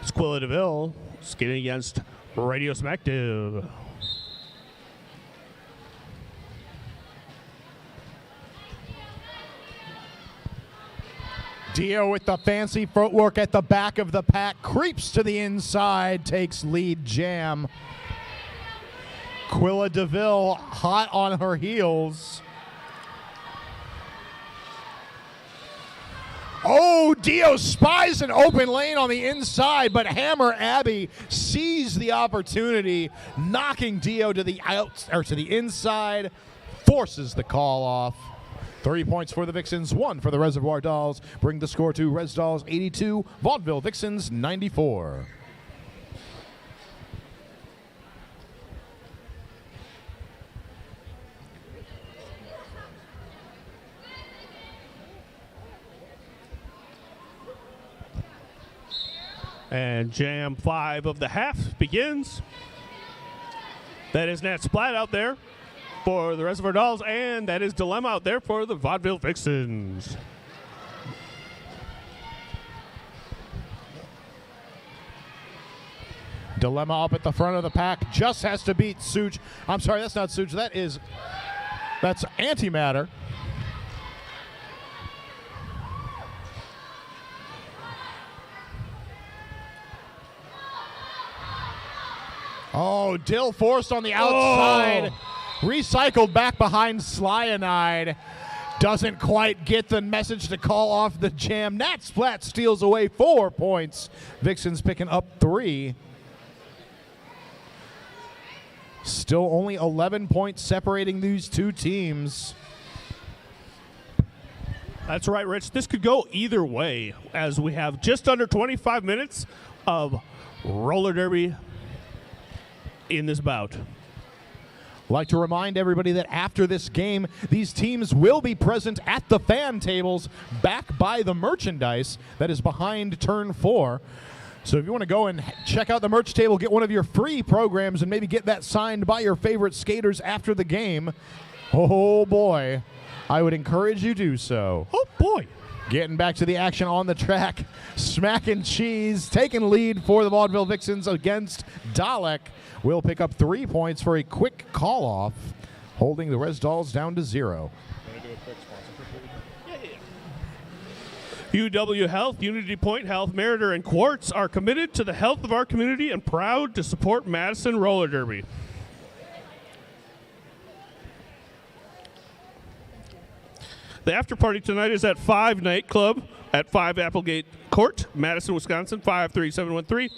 Squilla DeVille skating against Radio Smacktive. Dio with the fancy footwork at the back of the pack, creeps to the inside, takes lead jam. Squilla DeVille hot on her heels. Oh, Dio spies an open lane on the inside, but Hammer Abby sees the opportunity, knocking Dio to the inside, forces the call off. 3 points for the Vixens, 1 for the Reservoir Dolls. Bring the score to Res Dolls 82, Vaudeville Vixens 94. And Jam 5 of the half begins. That is Nat Splat out there for the Reservoir Dolls, and that is Dilemma out there for the Vaudeville Vixens. Dilemma up at the front of the pack, just has to beat Such. I'm sorry, that's not Such, that's Antimatter. Oh, Dill forced on the outside. Oh. Recycled back behind Slyanide. Doesn't quite get the message to call off the jam. Nat Splat steals away 4 points. Vixens picking up 3. Still only 11 points separating these two teams. That's right, Rich. This could go either way, as we have just under 25 minutes of roller derby in this bout. Like to remind everybody that after this game, these teams will be present at the fan tables back by the merchandise that is behind turn 4. So if you want to go and check out the merch table, get one of your free programs, and maybe get that signed by your favorite skaters after the game, oh boy, I would encourage you to do so. Oh boy. Getting back to the action on the track, Smack and Cheese taking lead for the Vaudeville Vixens against Dalek. Will pick up 3 points for a quick call-off, holding the Res Dolls down to 0. Want to do a quick sponsorship, please? UW Health, Unity Point Health, Meritor, and Quartz are committed to the health of our community and proud to support Madison Roller Derby. The after party tonight is at 5 Nightclub at 5 Applegate Court, Madison, Wisconsin, 53713.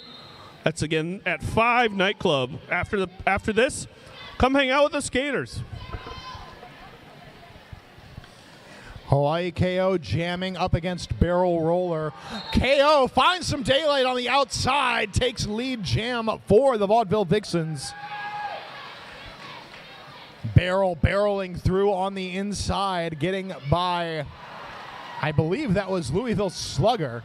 That's again at 5 Nightclub. After this, come hang out with the skaters. Hawaii KO jamming up against Barrel Roller. KO finds some daylight on the outside, takes lead jam for the Vaudeville Vixens. Barreling through on the inside, getting by, I believe that was Louisville Slugger.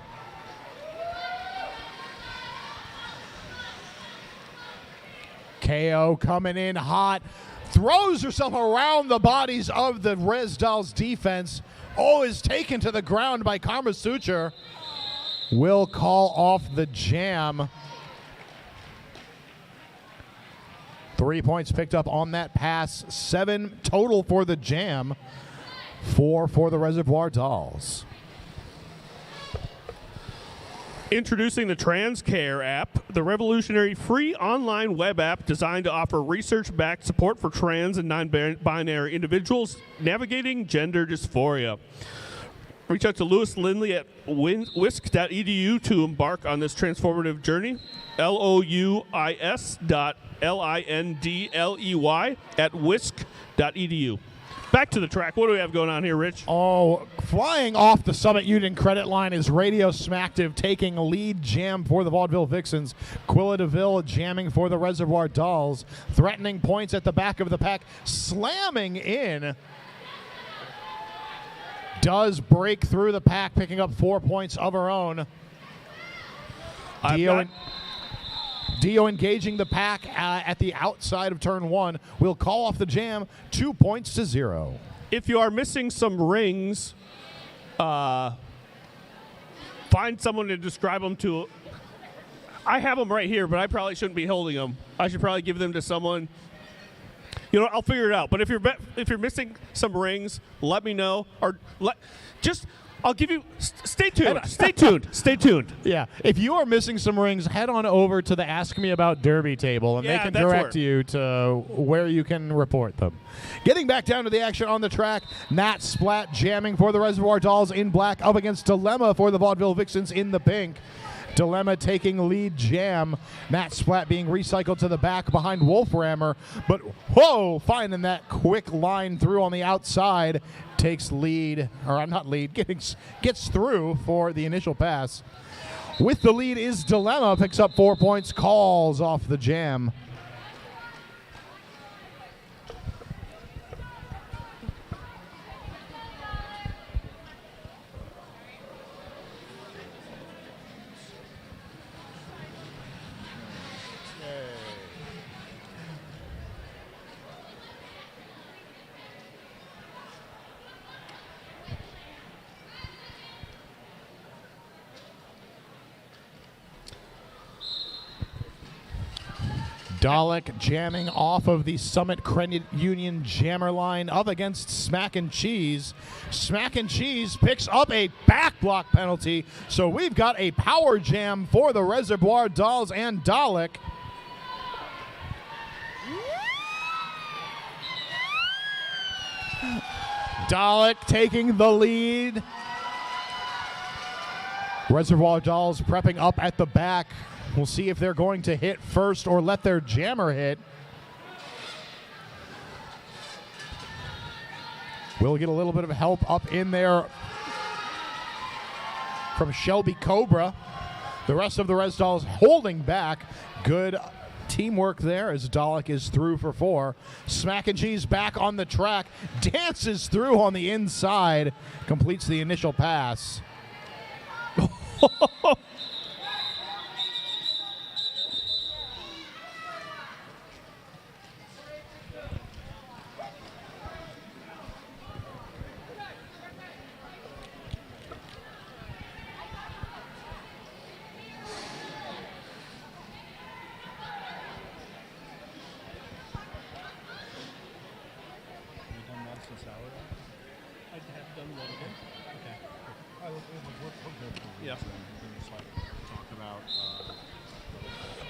KO coming in hot, throws herself around the bodies of the Res Dolls defense. Oh, is taken to the ground by Karma Suture. Will call off the jam. 3 points picked up on that pass. 7 total for the jam. 4 for the Reservoir Dolls. Introducing the TransCare app, the revolutionary free online web app designed to offer research-backed support for trans and non-binary individuals navigating gender dysphoria. Reach out to Lewis Lindley at wisc.edu to embark on this transformative journey. LOUIS.LINDLEY at wisc.edu. Back to the track. What do we have going on here, Rich? Oh, flying off the Summit Union credit line is Radio Smacktive taking lead jam for the Vaudeville Vixens. Squilla DeVille jamming for the Reservoir Dolls. Threatening points at the back of the pack. Slamming in. Does break through the pack, picking up 4 points of her own. Dio engaging the pack at the outside of turn 1 will call off the jam. 2 points to 0. If you are missing some rings, find someone to describe them to. I have them right here, but I probably shouldn't be holding them. I should probably give them to someone. You know, I'll figure it out. But if you're missing some rings, let me know. Or I'll give you. Stay tuned. Stay tuned. Stay tuned. Yeah. If you are missing some rings, head on over to the Ask Me About Derby table, and they can direct you to where you can report them. Getting back down to the action on the track, Nat Splat jamming for the Reservoir Dolls in black up against Dilemma for the Vaudeville Vixens in the pink. Dilemma taking lead jam. Nat Splat being recycled to the back behind Wolframmer. But, whoa, finding that quick line through on the outside. Takes lead, or not lead, gets through for the initial pass. With the lead is Dilemma, picks up 4 points, calls off the jam. Dalek jamming off of the Summit Credit Union jammer line up against Smack and Cheese. Smack and Cheese picks up a back block penalty, so we've got a power jam for the Reservoir Dolls and Dalek. Dalek taking the lead. Reservoir Dolls prepping up at the back. We'll see if they're going to hit first or let their jammer hit. We'll get a little bit of help up in there from Shelby Cobra. The rest of the Res Dolls holding back. Good teamwork there as Dalek is through for 4. Smack and Cheese back on the track. Dances through on the inside. Completes the initial pass.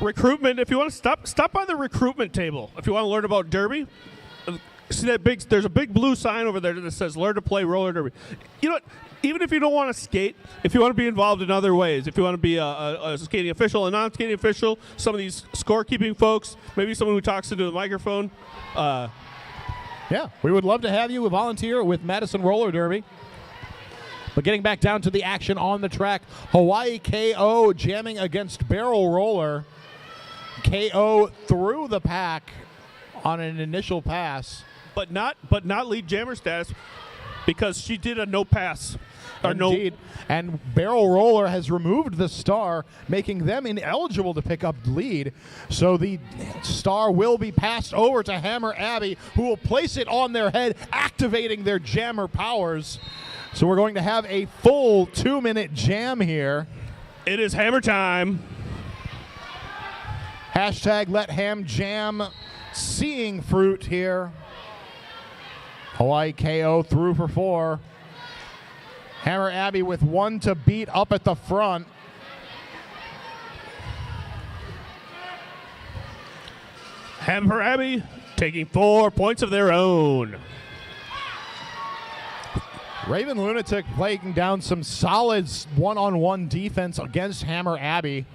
Recruitment. If you want to stop by the recruitment table. If you want to learn about Derby, see that there's a big blue sign over there that says "Learn to play roller derby." You know what? Even if you don't want to skate, if you want to be involved in other ways, if you want to be a skating official, a non-skating official, some of these scorekeeping folks, maybe someone who talks into the microphone. Yeah, we would love to have you volunteer with Madison Roller Derby. But getting back down to the action on the track, Hawaii KO jamming against Barrel Roller. KO through the pack on an initial pass. But not lead jammer status because she did a no pass. Indeed. And Barrel Roller has removed the star, making them ineligible to pick up lead. So the star will be passed over to Hammer Abbey, who will place it on their head, activating their jammer powers. So we're going to have a full 2-minute jam here. It is hammer time. Hashtag let ham jam, seeing fruit here. Hawaii KO through for 4. Hammer Abbey with 1 to beat up at the front. Hammer Abbey taking 4 points of their own. Raven Lunatic laying down some solid one-on-one defense against Hammer Abbey.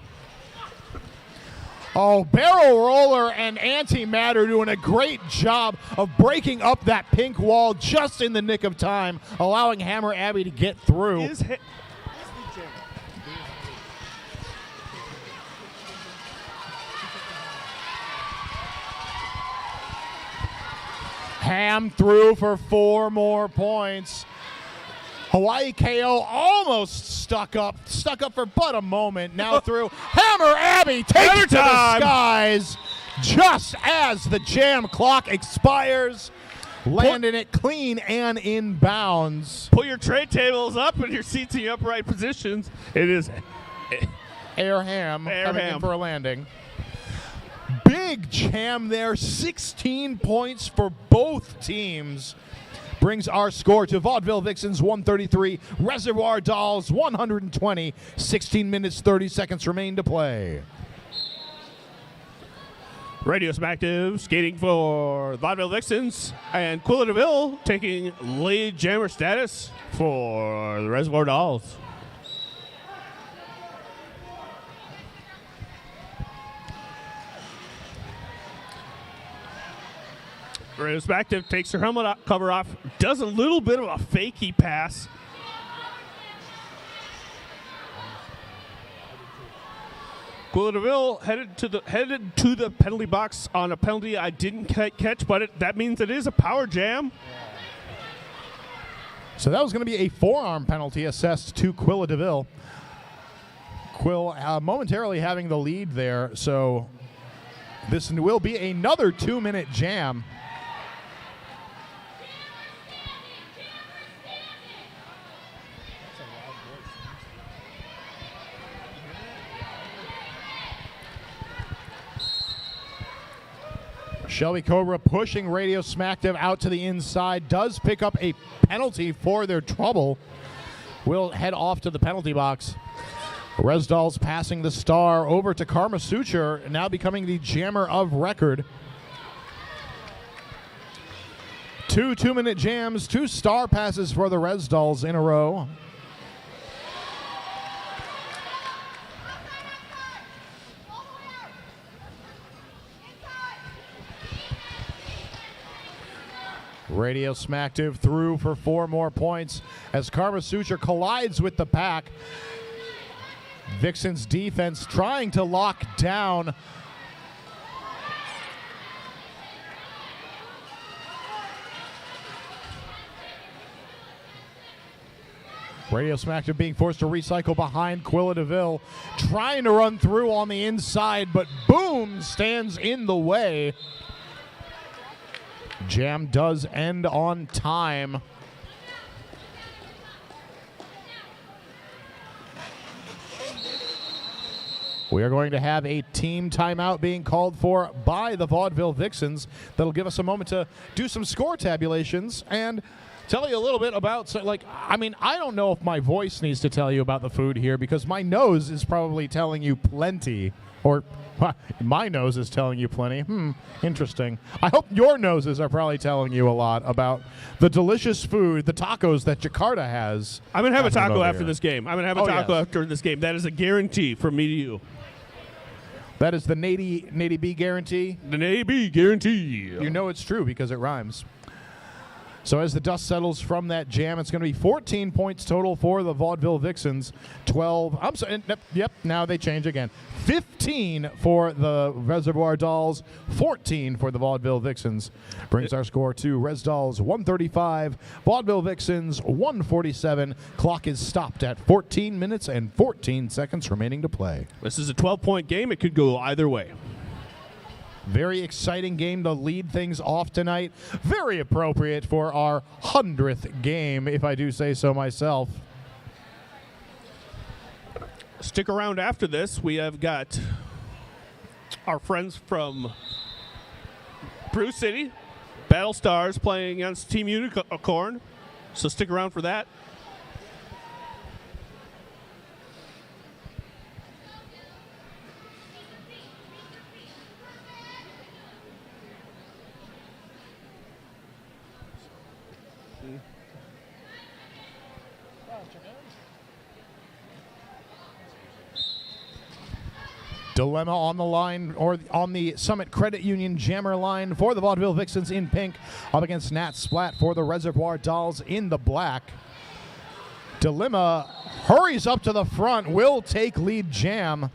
Oh, Barrel Roller and Antimatter doing a great job of breaking up that pink wall just in the nick of time, allowing Hammer Abbey to get through. Ham through for 4 more points. Hawaii KO almost stuck up for but a moment. Now through. Hammer Abbey takes it to the skies just as the jam clock expires. landing it clean and in bounds. Put your tray tables up and your seats in the upright positions. It is Air ham coming in ham. for a landing. Big jam there, 16 points for both teams. Brings our score to Vaudeville Vixens 133, Reservoir Dolls 120. 16 minutes, 30 seconds remain to play. Radio Smacktive skating for Vaudeville Vixens, and Quilladaville taking lead jammer status for the Reservoir Dolls. Radio Smacktive takes her helmet cover off, does a little bit of a fakey pass. Quilladaville headed to the penalty box on a penalty I didn't catch, but that means it is a power jam. So that was going to be a forearm penalty assessed to Quilladaville. Quill momentarily having the lead there, so this will be another 2-minute jam. Shelby Cobra pushing Radio Smacktive out to the inside, does pick up a penalty for their trouble. Will head off to the penalty box. Res Dolls passing the star over to Karma Suture, now becoming the jammer of record. 2 2-minute jams, 2 star passes for the Res Dolls in a row. Radio Smacktive through for 4 more points as Karma Suture collides with the pack. Vixen's defense trying to lock down. Radio Smacktive being forced to recycle behind Quilladaville, trying to run through on the inside, but boom, stands in the way. Jam does end on time. We are going to have a team timeout being called for by the Vaudeville Vixens. That'll give us a moment to do some score tabulations and tell you a little bit about, I don't know if my voice needs to tell you about the food here because my nose is probably telling you plenty. Or my nose is telling you plenty. Interesting. I hope your noses are probably telling you a lot about the delicious food, the tacos that Jakarta has. I'm going to have a taco after this game. I'm going to have a taco after this game. That is a guarantee from me to you. That is the Nady B guarantee? The Nady B guarantee. You know it's true because it rhymes. So as the dust settles from that jam, it's going to be 14 points total for the Vaudeville Vixens. 12. I'm sorry. Yep. Now they change again. 15 for the Reservoir Dolls. 14 for the Vaudeville Vixens. Brings our score to Res Dolls 135. Vaudeville Vixens 147. Clock is stopped at 14 minutes and 14 seconds remaining to play. This is a 12-point game. It could go either way. Very exciting game to lead things off tonight. Very appropriate for our 100th game, if I do say so myself. Stick around after this. We have got our friends from Brewcity, Battlestars, playing against Team Unicorn. So stick around for that. Dilemma on the line, or on the Summit Credit Union Jammer line for the Vaudeville Vixens in pink, up against Nat Splat for the Reservoir Dolls in the black. Dilemma hurries up to the front, will take lead jam.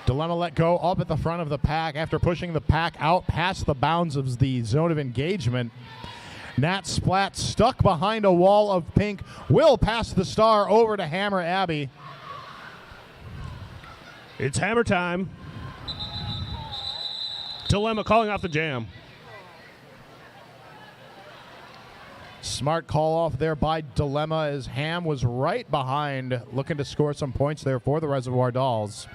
Dilemma let go up at the front of the pack after pushing the pack out past the bounds of the zone of engagement. Nat Splat stuck behind a wall of pink. Will pass the star over to Hammer Abbey. It's hammer time. Dilemma calling off the jam. Smart call off there by Dilemma as Ham was right behind, looking to score some points there for the Reservoir Dolls.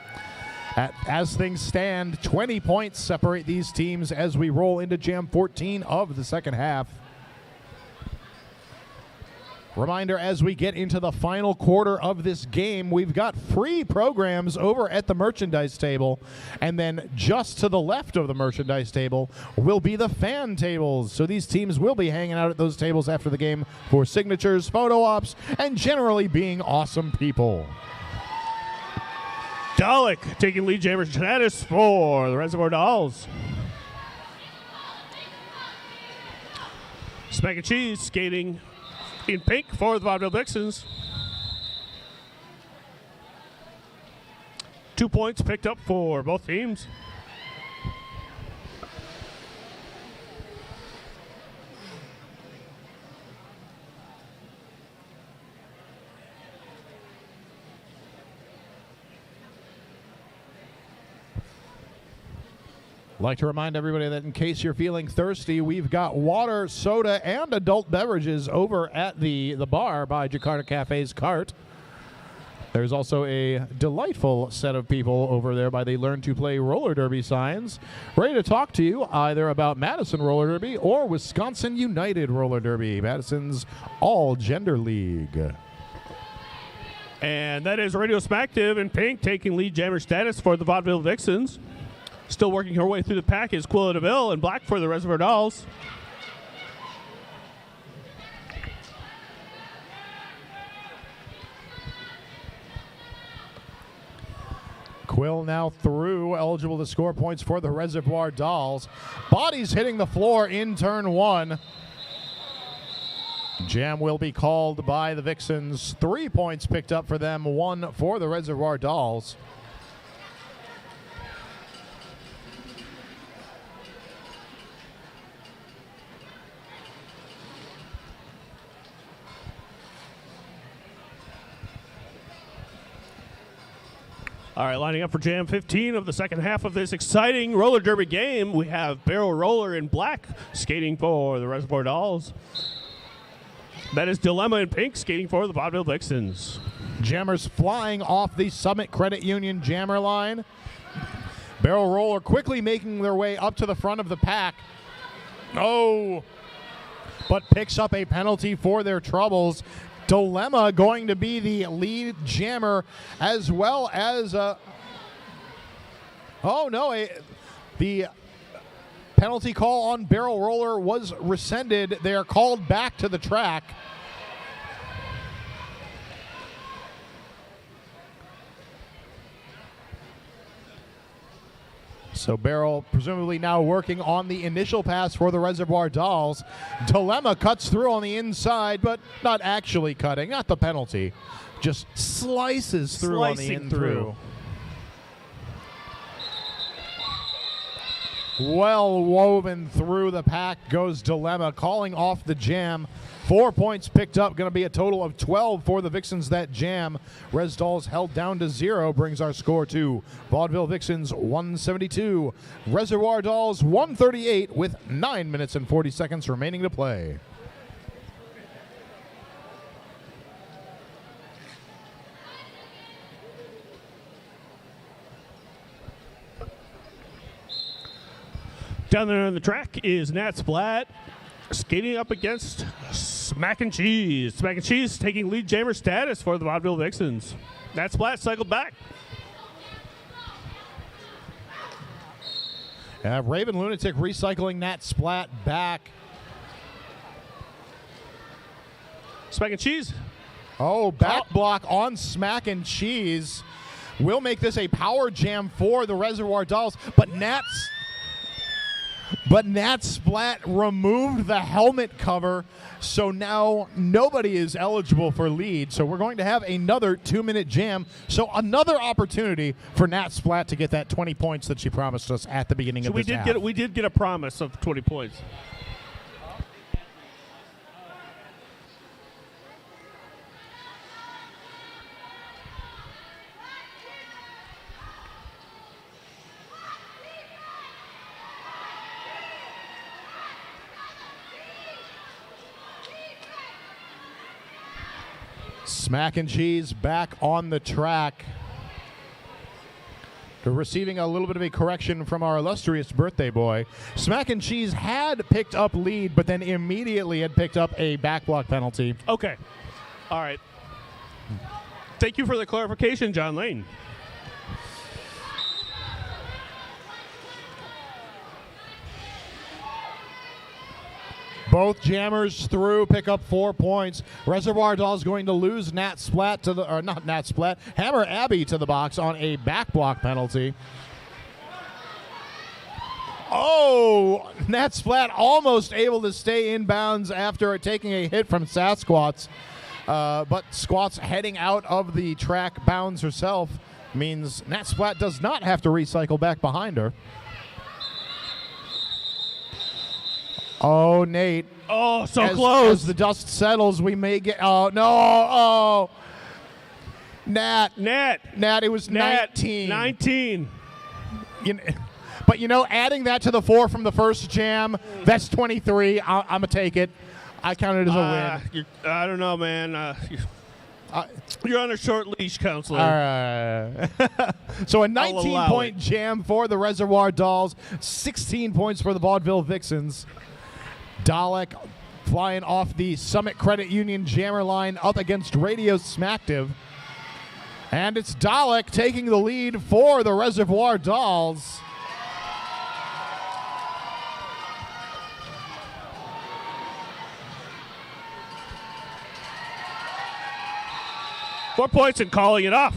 As things stand, 20 points separate these teams as we roll into Jam 14 of the second half. Reminder, as we get into the final quarter of this game, we've got free programs over at the merchandise table, and then just to the left of the merchandise table will be the fan tables. So these teams will be hanging out at those tables after the game for signatures, photo ops, and generally being awesome people. Dalek taking lead jammer status for the Reservoir Dolls. Smack and Cheese skating in pink for the Vaudeville Vixens. 2 points picked up for both teams. Like to remind everybody that in case you're feeling thirsty, we've got water, soda, and adult beverages over at the bar by Jakarta Cafe's cart. There's also a delightful set of people over there by the Learn to Play roller derby signs, ready to talk to you either about Madison roller derby or Wisconsin United roller derby, Madison's all-gender league. And that is Radio Smacktive in pink taking lead jammer status for the Vaudeville Vixens. Still working her way through the pack is Quilla DeVille in black for the Reservoir Dolls. Quill now through, eligible to score points for the Reservoir Dolls. Bodies hitting the floor in turn one. Jam will be called by the Vixens. 3 points picked up for them, 1 for the Reservoir Dolls. All right, lining up for Jam 15 of the second half of this exciting roller derby game, we have Barrel Roller in black skating for the Reservoir Dolls. That is Dilemma in pink skating for the Vaudeville Vixens. Jammers flying off the Summit Credit Union jammer line. Barrel Roller quickly making their way up to the front of the pack. Oh, but picks up a penalty for their troubles. Dilemma going to be the lead jammer, as well as the penalty call on Barrel Roller was rescinded. They are called back to the track. So Barrel presumably now working on the initial pass for the Reservoir Dolls. Dilemma cuts through on the inside, but not actually cutting, not the penalty. Just slices through on the in through. Well woven through the pack goes Dilemma, calling off the jam. 4 points picked up, going to be a total of 12 for the Vixens that jam. Res Dolls held down to 0, brings our score to Vaudeville Vixens 172, Reservoir Dolls 138 with 9 minutes and 40 seconds remaining to play. Down there on the track is Nat Splat skating up against Smack and Cheese. Smack and Cheese taking lead jammer status for the Vaudeville Vixens. Nat Splat cycled back. Raven Lunatic recycling Nat Splat back. Smack and Cheese. Oh, back block on Smack and Cheese. Will make this a power jam for the Reservoir Dolls, but Nat Splat removed the helmet cover, so now nobody is eligible for lead. So we're going to have another 2-minute jam. So another opportunity for Nat Splat to get that 20 points that she promised us at the beginning of this half. We did get a promise of 20 points. Smack and Cheese back on the track. They're receiving a little bit of a correction from our illustrious birthday boy. Smack and Cheese had picked up lead, but then immediately had picked up a back block penalty. Okay. All right. Thank you for the clarification, John Lane. Both jammers through, pick up 4 points. Reservoir Doll's going to lose Nat Splat to the, or not Nat Splat, Hammer Abbey to the box on a back block penalty. Oh, Nat Splat almost able to stay in bounds after taking a hit from Sasquatch. But Squat's heading out of the track bounds herself means Nat Splat does not have to recycle back behind her. Oh, Nate. Oh, so close. As the dust settles, we may get. Oh, no. Oh. Nat, it was 19. 19. But, adding that to the 4 from the first jam, that's 23. I'm going to take it. I count it as a win. I don't know, man. You're on a short leash, counselor. All right. So a 19-point jam for the Reservoir Dolls, 16 points for the Vaudeville Vixens. Dalek flying off the Summit Credit Union jammer line up against Radio Smacktive. And it's Dalek taking the lead for the Reservoir Dolls. Four points and calling it off.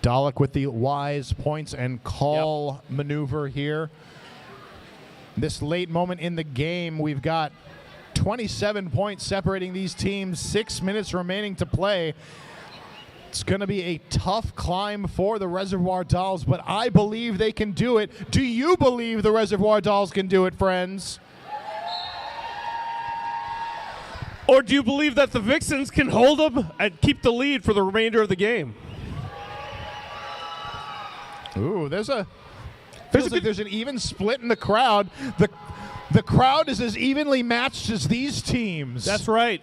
Dalek with the wise points and call maneuver here. This late moment in the game, we've got 27 points separating these teams, 6 minutes remaining to play. It's going to be a tough climb for the Reservoir Dolls, but I believe they can do it. Do you believe the Reservoir Dolls can do it, friends? Or do you believe that the Vixens can hold them and keep the lead for the remainder of the game? Ooh, there's an even split in the crowd. The crowd is as evenly matched as these teams. That's right.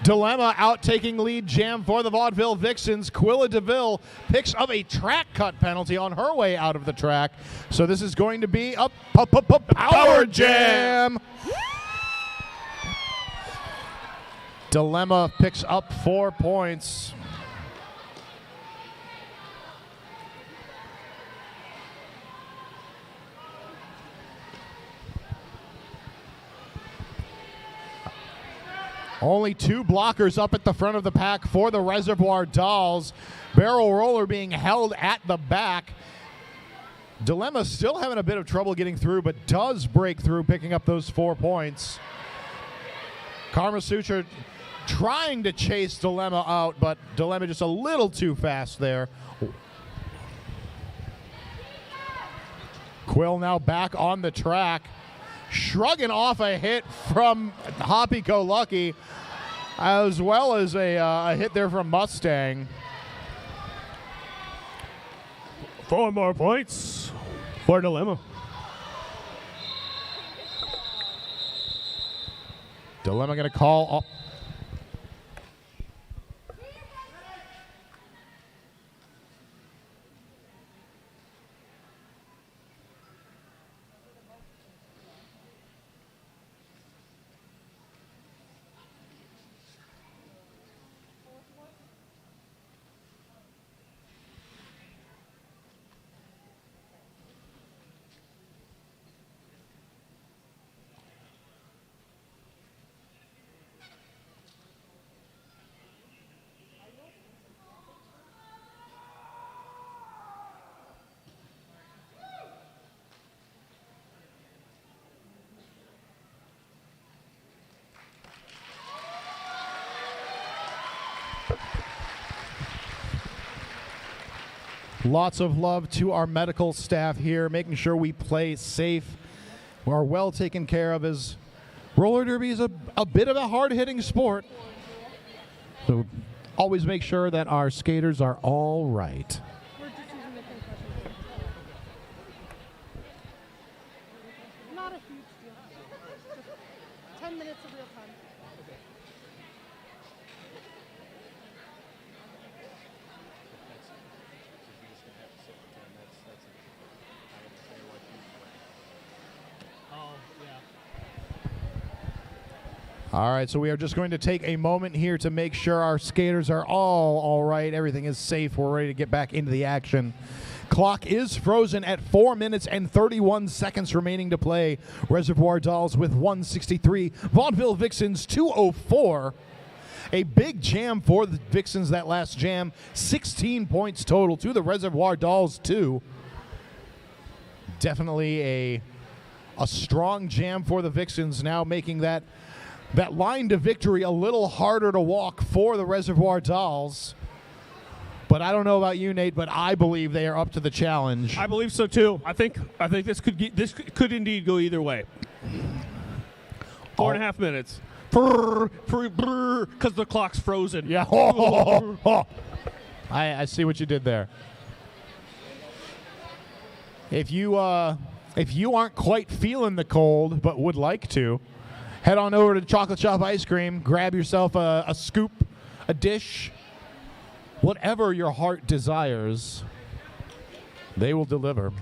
Dilemma out taking lead jam for the Vaudeville Vixens. Quilla DeVille picks up a track cut penalty on her way out of the track. So this is going to be a power jam. Dilemma picks up 4 points. Only 2 blockers up at the front of the pack for the Reservoir Dolls. Barrel Roller being held at the back. Dilemma still having a bit of trouble getting through, but does break through, picking up those 4 points. Karma Sutra trying to chase Dilemma out, but Dilemma just a little too fast there. Quill now back on the track, shrugging off a hit from Hoppy Go Lucky, as well as a hit there from Mustang. 4 more points for Dilemma. Dilemma going to call up. Lots of love to our medical staff here, making sure we play safe, we are well taken care of, as roller derby is a bit of a hard-hitting sport. So always make sure that our skaters are all right. We're just using the concussion. Not a huge it's a real time. All right, so we are just going to take a moment here to make sure our skaters are all right. Everything is safe. We're ready to get back into the action. Clock is frozen at 4 minutes and 31 seconds remaining to play. Reservoir Dolls with 163. Vaudeville Vixens 204. A big jam for the Vixens that last jam. 16 points total to the Reservoir Dolls 2. Definitely a strong jam for the Vixens, now making that line to victory a little harder to walk for the Reservoir Dolls. But I don't know about you, Nate, but I believe they are up to the challenge. I believe so too. I think this could indeed go either way. 4.5 minutes. Because the clock's frozen. Yeah. I see what you did there. If you aren't quite feeling the cold but would like to, head on over to Chocolate Shop Ice Cream, grab yourself a scoop, a dish, whatever your heart desires, they will deliver.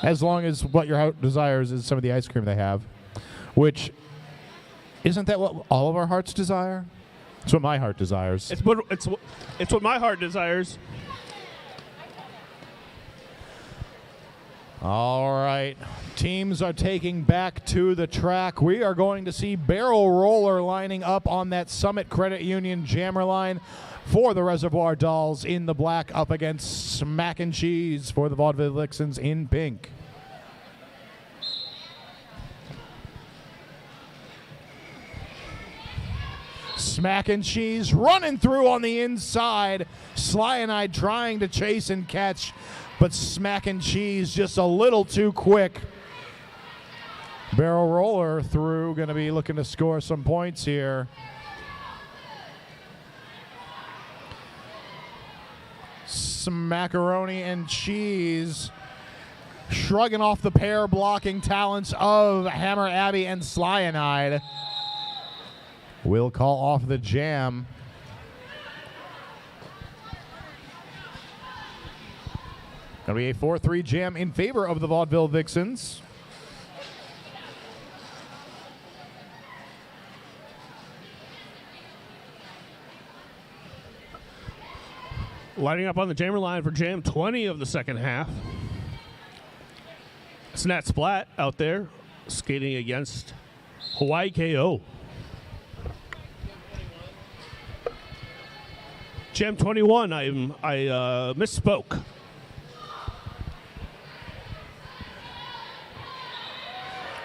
As long as what your heart desires is some of the ice cream they have, which isn't that what all of our hearts desire? It's what my heart desires. It's what my heart desires. All right, teams are taking back to the track. We are going to see Barrel Roller lining up on that Summit Credit Union jammer line for the Reservoir Dolls in the black, up against Smack and Cheese for the Vaudeville Vixens in pink. Smack and Cheese running through on the inside. Sly and I trying to chase and catch, but Smack and Cheese just a little too quick. Barrel Roller through, going to be looking to score some points here. Smackaroni and Cheese shrugging off the pair blocking talents of Hammer Abby and Slyanide. Will call off the jam. Going to be a 4-3 jam in favor of the Vaudeville Vixens. Lining up on the jammer line for jam 20 of the second half. Snat Splat out there skating against Hawaii KO. Jam 21, I misspoke.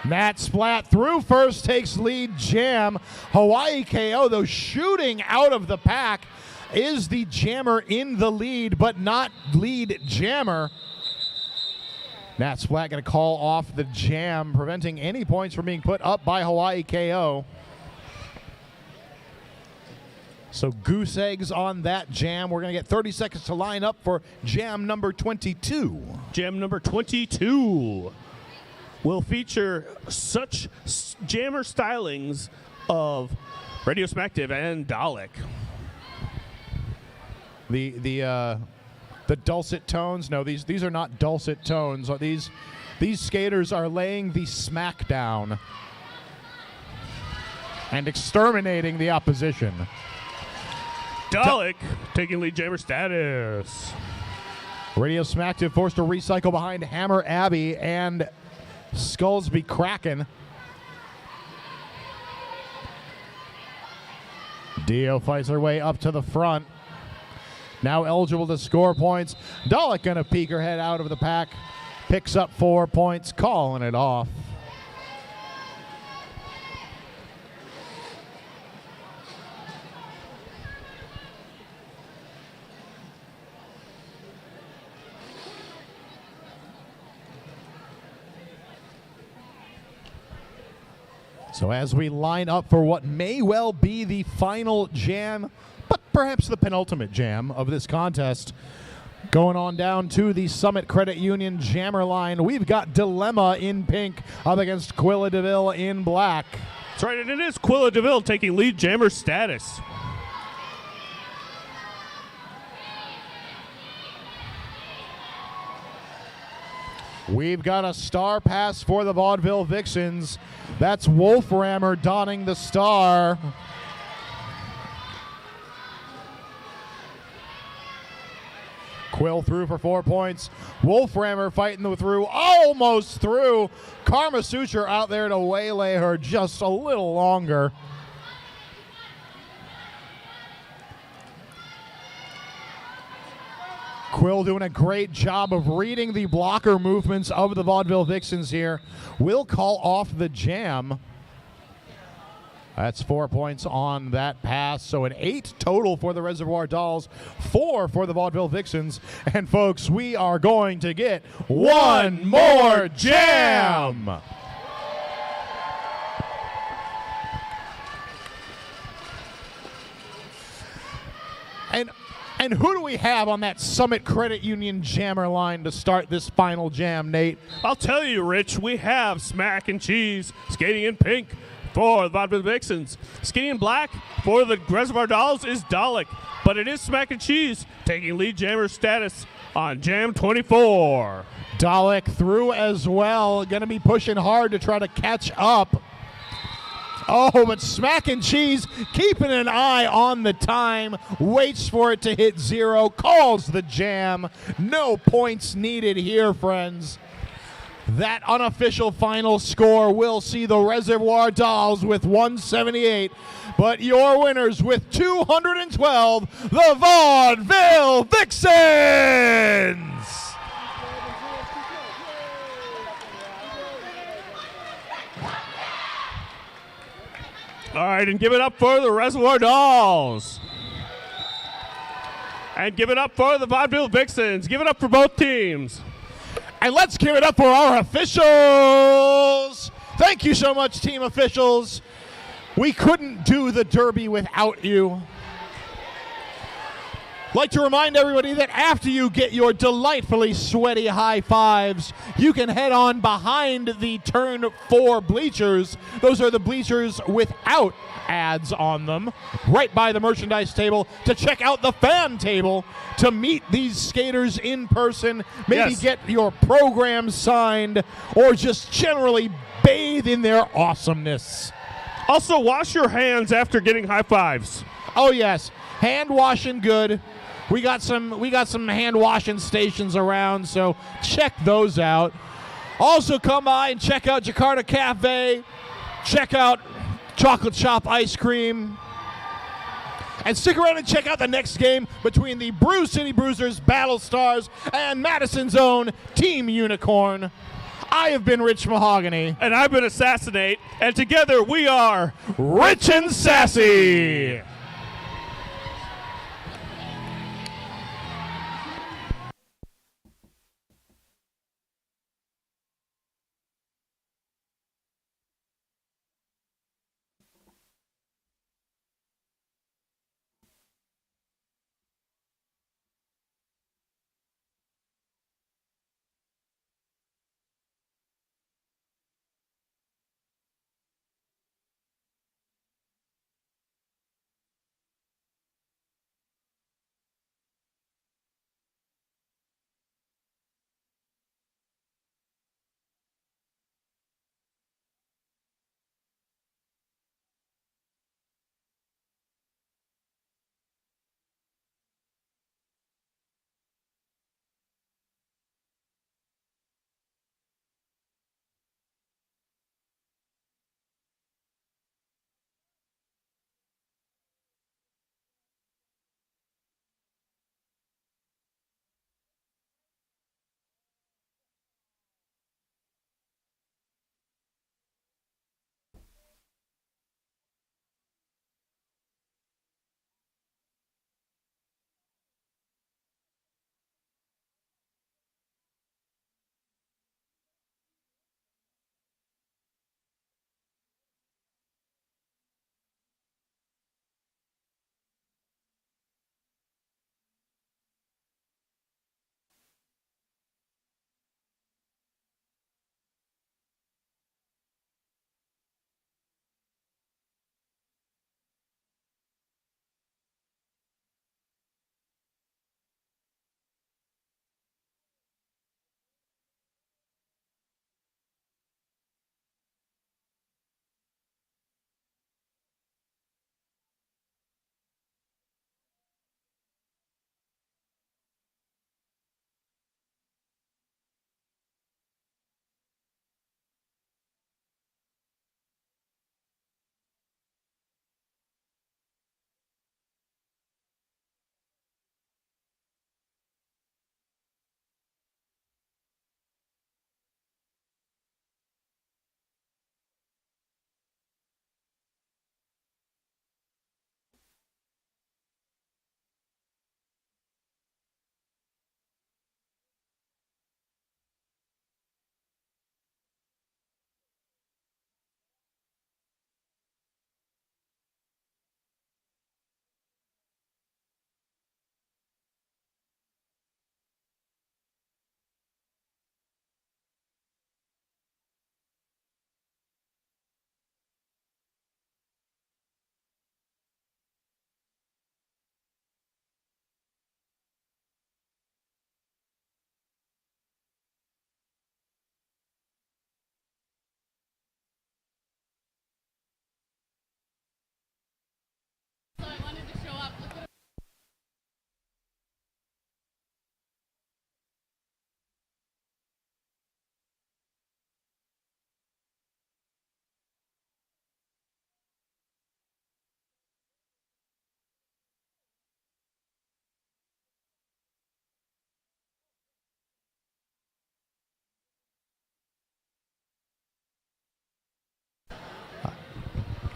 Matt Splat through first, takes lead jam. Hawaii KO, though, shooting out of the pack, is the jammer in the lead, but not lead jammer. Nat Splat going to call off the jam, preventing any points from being put up by Hawaii KO. So goose eggs on that jam. We're going to get 30 seconds to line up for jam number 22. Jam number 22 will feature such jammer stylings of Radioactive and Dalek. The dulcet tones. No, these are not dulcet tones. These skaters are laying the smack down and exterminating the opposition. Dalek taking lead jammer status. Radioactive forced to recycle behind Hammer Abbey and Skullsby Kraken. Dio fights her way up to the front. Now eligible to score points. Dalek gonna peek her head out of the pack. Picks up 4 points, calling it off. So as we line up for what may well be the final jam, but perhaps the penultimate jam of this contest, going on down to the Summit Credit Union jammer line, we've got Dilemma in pink up against Quilla DeVille in black. That's right, and it is Quilla DeVille taking lead jammer status. We've got a star pass for the Vaudeville Vixens. That's Wolframmer donning the star. Quill through for 4 points. Wolframmer fighting through, almost through. Karma Suture out there to waylay her just a little longer. Quill doing a great job of reading the blocker movements of the Vaudeville Vixens here. Will call off the jam. That's 4 points on that pass. So an 8 total for the Reservoir Dolls, 4 for the Vaudeville Vixens. And folks, we are going to get one more jam. And who do we have on that Summit Credit Union jammer line to start this final jam, Nate? I'll tell you, Rich, we have Smack and Cheese skating in pink for the Vaudeville Vixens. Skating in black for the Reservoir Dolls is Dalek, but it is Smack and Cheese taking lead jammer status on Jam 24. Dalek through as well, going to be pushing hard to try to catch up. Oh, but Smack and Cheese keeping an eye on the time, waits for it to hit 0, calls the jam. No points needed here, friends. That unofficial final score will see the Reservoir Dolls with 178, but your winners with 212, the Vaudeville Vixens! All right, and give it up for the Reservoir Dolls. And give it up for the Vaudeville Vixens. Give it up for both teams. And let's give it up for our officials. Thank you so much, team officials. We couldn't do the Derby without you. Like to remind everybody that after you get your delightfully sweaty high fives, you can head on behind the turn 4 bleachers. Those are the bleachers without ads on them, right by the merchandise table, to check out the fan table, to meet these skaters in person, maybe get your program signed, or just generally bathe in their awesomeness. Also, wash your hands after getting high fives. Oh yes, hand washing good. We got some hand washing stations around, so check those out. Also come by and check out Jakarta Cafe. Check out Chocolate Shop Ice Cream. And stick around and check out the next game between the Brewcity Bruisers, Battlestars, and Madison's own Team Unicorn. I have been Rich Mahogany. And I've been Assassinate. And together we are Rich and Sassy.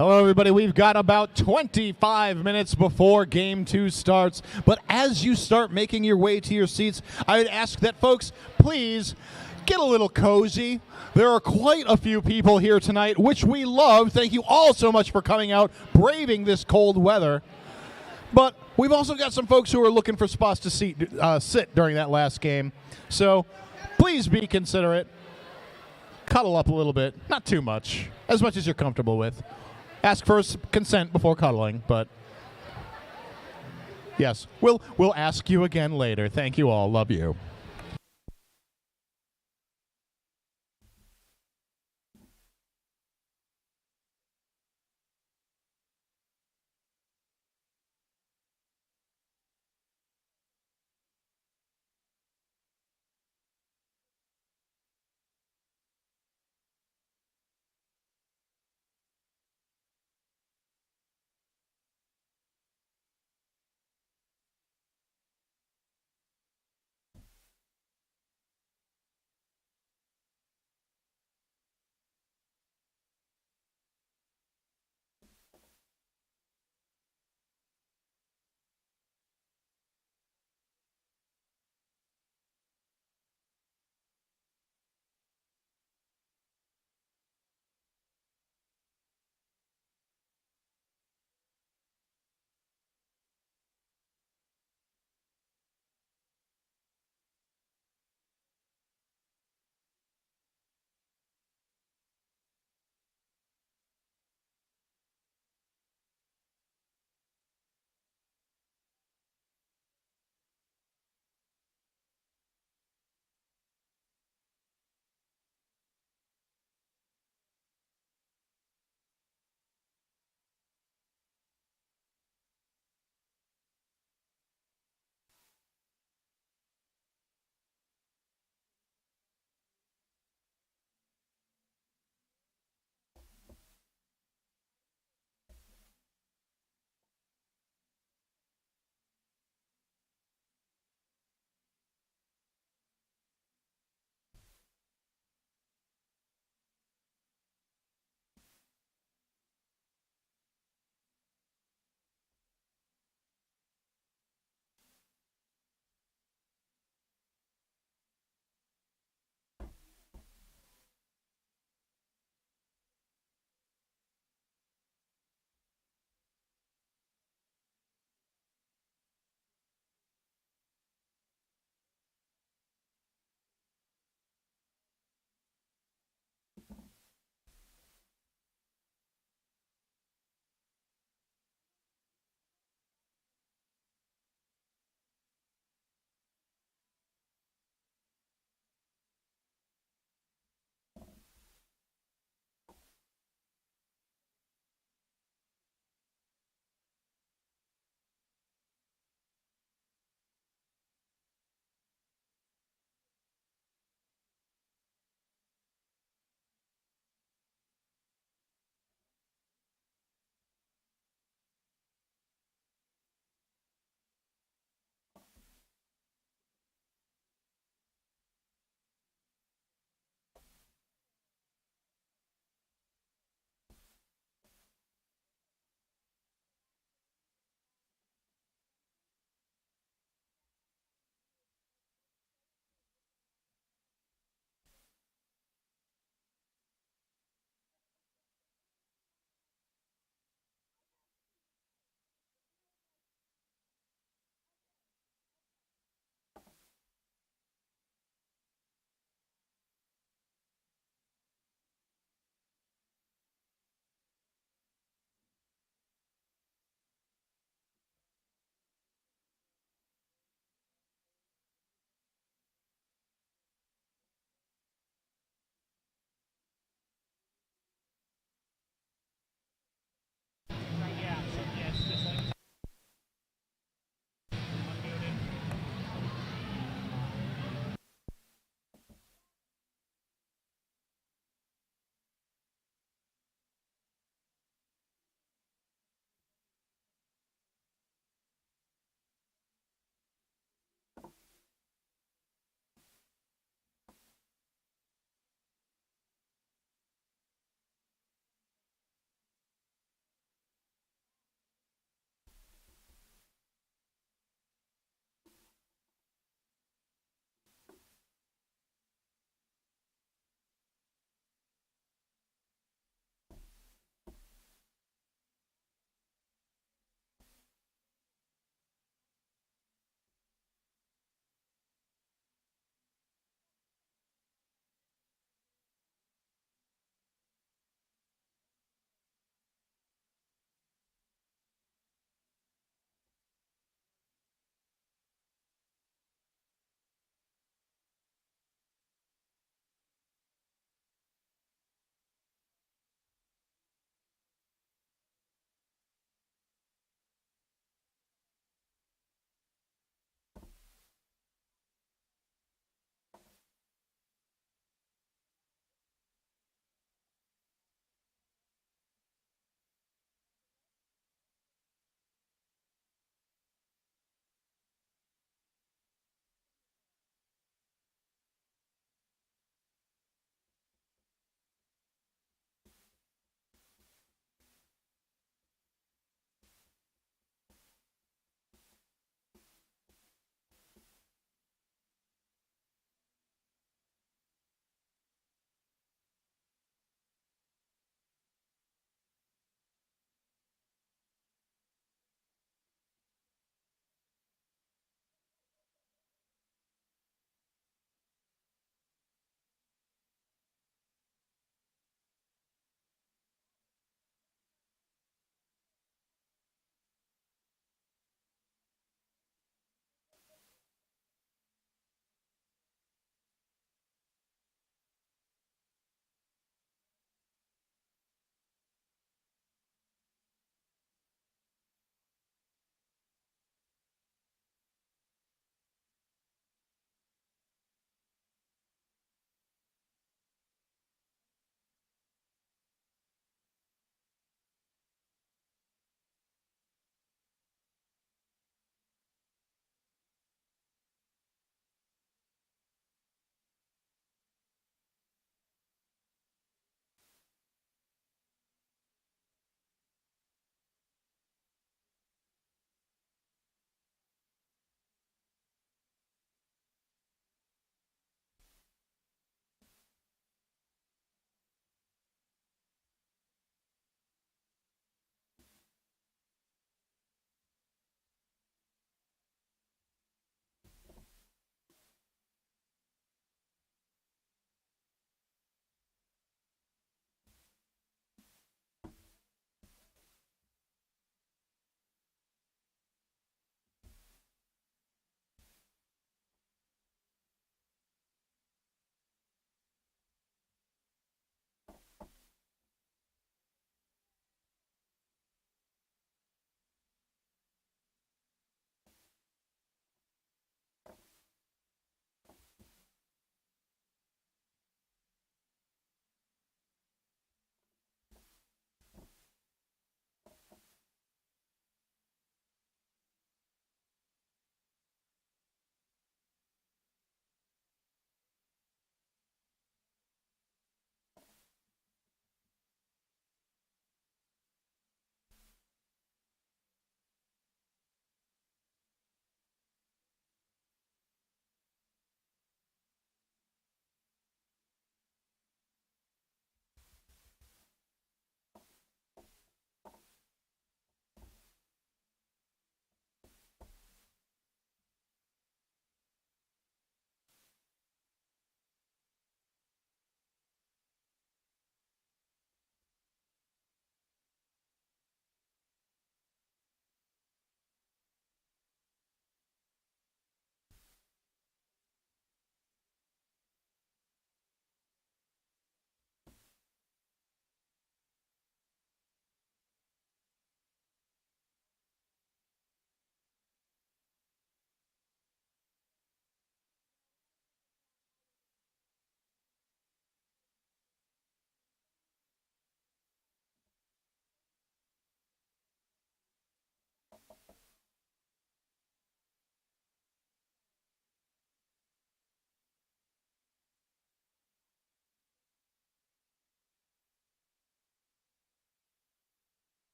Hello, everybody. We've got about 25 minutes before Game 2 starts. But as you start making your way to your seats, I would ask that folks, please get a little cozy. There are quite a few people here tonight, which we love. Thank you all so much for coming out, braving this cold weather. But we've also got some folks who are looking for spots to sit during that last game. So please be considerate. Cuddle up a little bit. Not too much. As much as you're comfortable with. Ask for consent before cuddling, but yes, we'll ask you again later. Thank you all. Love you.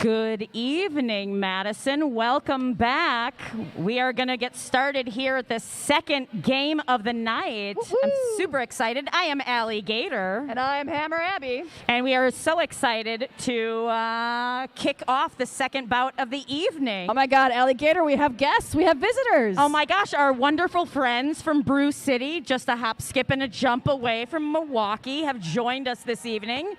Good evening, Madison. Welcome back. We are going to get started here at the second game of the night. Woo-hoo. I'm super excited. I am Allie Gator. And I'm Hammer Abby. And we are so excited to kick off the second bout of the evening. Oh my God, Alligator, we have guests, we have visitors. Oh my gosh, our wonderful friends from Brewcity, just a hop, skip, and a jump away from Milwaukee, have joined us this evening.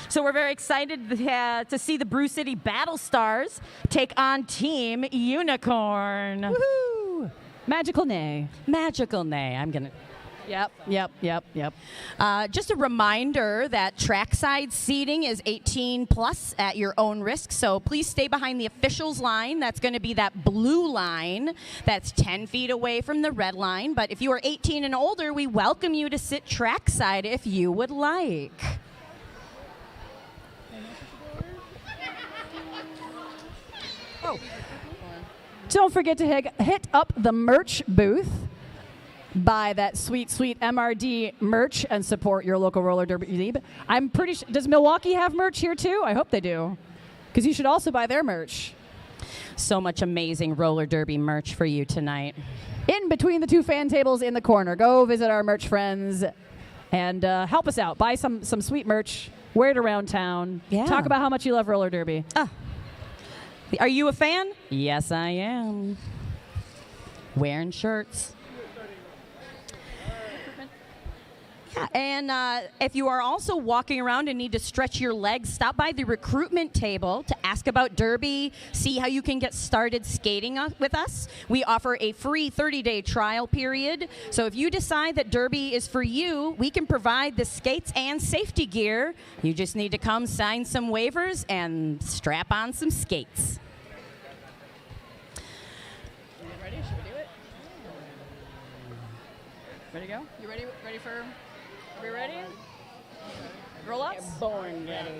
So we're very excited to see the Brewcity Battlestars take on Team Unicorn. Woohoo! Magical Nay. Magical Nay. I'm going to... Yep. Just a reminder that trackside seating is 18 plus at your own risk, so please stay behind the officials line. That's going to be that blue line that's 10 feet away from the red line. But if you are 18 and older, we welcome you to sit trackside if you would like. Oh. Don't forget to hit up the merch booth. Buy that sweet MRD merch and support your local roller derby league. I'm pretty sure, does Milwaukee have merch here too? I hope they do. Because you should also buy their merch. So much amazing roller derby merch for you tonight. In between the two fan tables in the corner. Go visit our merch friends and help us out. Buy some sweet merch. Wear it around town. Yeah. Talk about how much you love roller derby. Are you a fan? Yes, I am. Wearing shirts. Yeah, and if you are also walking around and need to stretch your legs, stop by the recruitment table to ask about derby, see how you can get started skating with us. We offer a free 30-day trial period. So if you decide that derby is for you, we can provide the skates and safety gear. You just need to come sign some waivers and strap on some skates. Ready? Should we do it? Ready to go? You ready? Ready for... Are we ready? Roll ups? Born ready.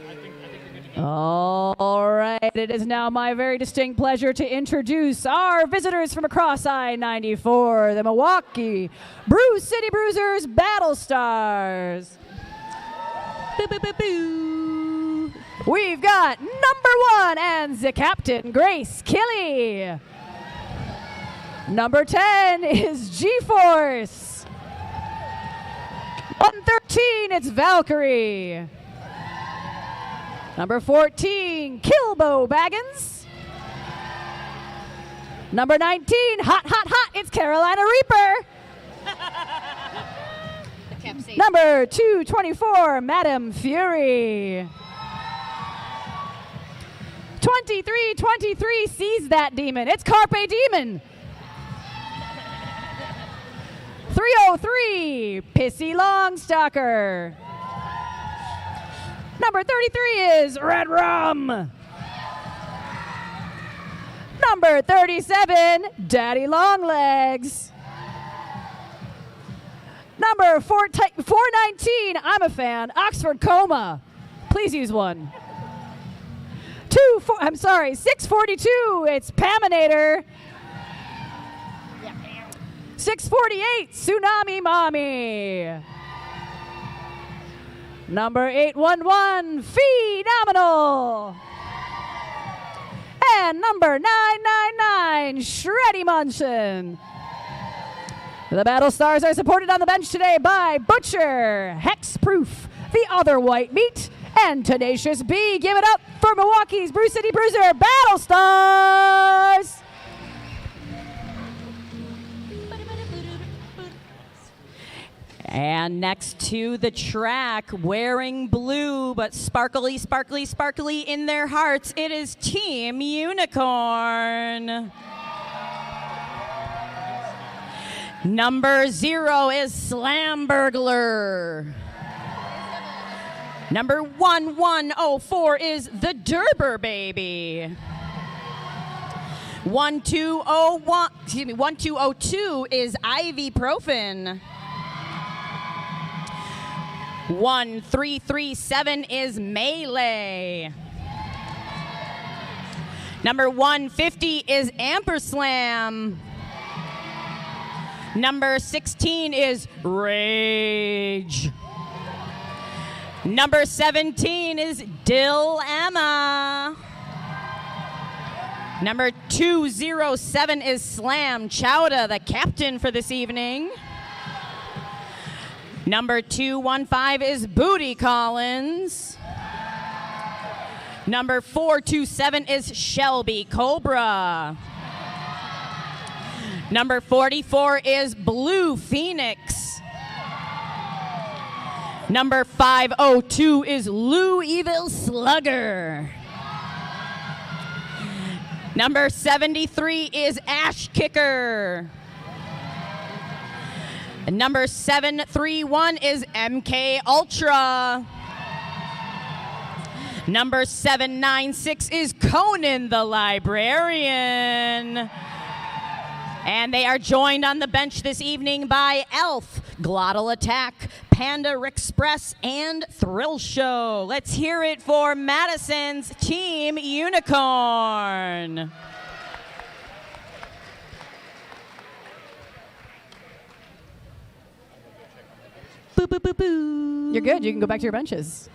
All right. It is now my very distinct pleasure to introduce our visitors from across I-94, the Milwaukee Brewcity Bruisers Battlestars. Boo, boo, boo, boo. We've got number 1 and the captain, Grace Killy. Number 10 is G-Force. 113, it's Valkyrie. Number 14, Kilbo Baggins. Number 19, hot, it's Carolina Reaper. Number 224, Madam Fury. 23, sees that demon. It's Carpe Demon. 303, Pissy Longstalker. Number 33 is Red Rum. Number 37, Daddy Longlegs. Number 419, I'm a fan, Oxford Coma. Please use one. 642, it's Paminator. 648, Tsunami Mommy. Number 811, Phenomenal. And number 999, Shreddy Munson. The Battlestars are supported on the bench today by Butcher, Hexproof, The Other White Meat, and Tenacious B. Give it up for Milwaukee's Brewcity Bruiser Battlestars. And next to the track, wearing blue, but sparkly in their hearts, it is Team Unicorn. Number 0 is Slam Burglar. Number 1104 is the Derber Baby. 1202 is Ibuprofen. 1337 is Melee. Number 150 is Amperslam. Number 16 is Rage. Number 17 is Dill Emma. Number 207 is Slam Chowda, the captain for this evening. Number 215 is Booty Collins. Number 427 is Shelby Cobra. Number 44 is Blue Phoenix. Number 502 is Louisville Slugger. Number 73 is Ash Kicker. And number 731 is MK Ultra. Number 796 is Conan the Librarian. And they are joined on the bench this evening by Elf, Glottal Attack, Panda Express, and Thrill Show. Let's hear it for Madison's Team Unicorn. Boo, boo, boo, boo. You're good. You can go back to your benches.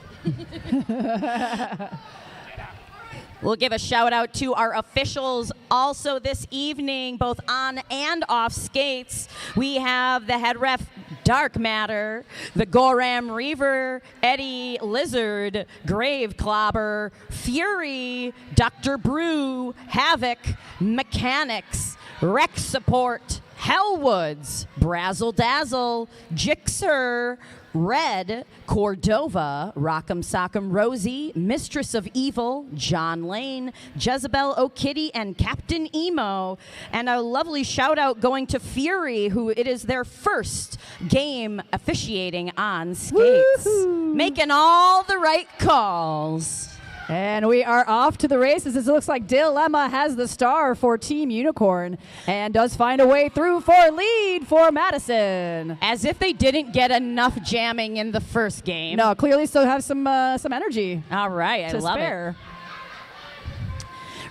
We'll give a shout out to our officials also this evening, both on and off skates. We have the head ref, Dark Matter, the Goram Reaver, Eddie Lizard, Grave Clobber, Fury, Dr. Brew, Havoc, Mechanics, Rec Support, Hellwoods, Brazzle Dazzle, Jixer, Red, Cordova, Rock'em Sock'em Rosie, Mistress of Evil, John Lane, Jezebel O'Kitty, and Captain Emo. And a lovely shout out going to Fury, who it is their first game officiating on skates. Woo-hoo. Making all the right calls. And we are off to the races. It looks like Dilemma has the star for Team Unicorn and does find a way through for lead for Madison. As if they didn't get enough jamming in the first game. No, clearly still have some energy. All right, I to love spare.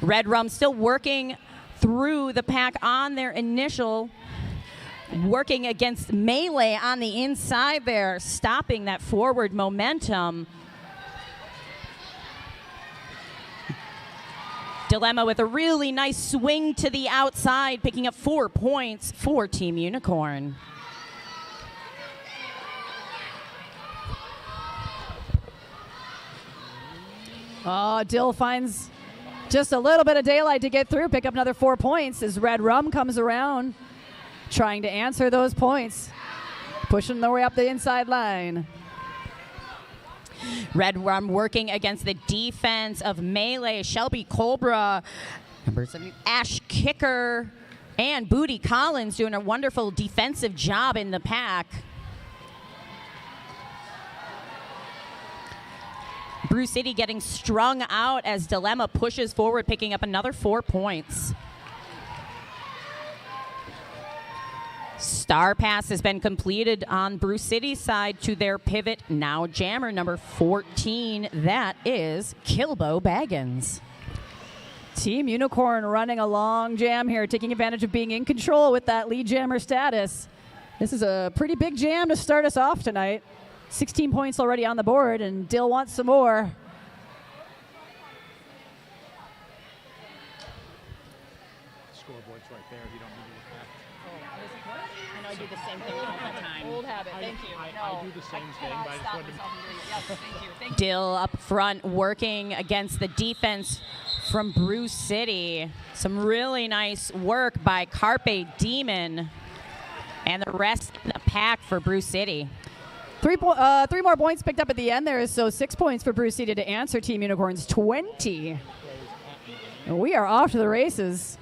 it. Red Rum still working through the pack on their initial, working against Melee on the inside there, stopping that forward momentum. Dilemma with a really nice swing to the outside, picking up 4 points for Team Unicorn. Oh, Dill finds just a little bit of daylight to get through, pick up another 4 points as Red Rum comes around, trying to answer those points, pushing their way up the inside line. Red Rum working against the defense of Melee, Shelby Cobra, number 7, Ash Kicker, and Booty Collins doing a wonderful defensive job in the pack. Brewcity getting strung out as Dilemma pushes forward, picking up another 4 points. Star Pass has been completed on Brewcity's side to their pivot, now jammer number 14. That is Kilbo Baggins. Team Unicorn running a long jam here, taking advantage of being in control with that lead jammer status. This is a pretty big jam to start us off tonight. 16 points already on the board, and Dill wants some more. Scoreboard's right there. You don't need to look back. I know I do the same thing all the time. Old habit, thank you. I do the same thing, but I just wanted to... Thank you. Dill up front working against the defense from Brewcity. Some really nice work by Carpe Demon and the rest in the pack for Brewcity. 3 more points picked up at the end there, so 6 points for Brewcity to answer Team Unicorn's 20. And we are off to the races.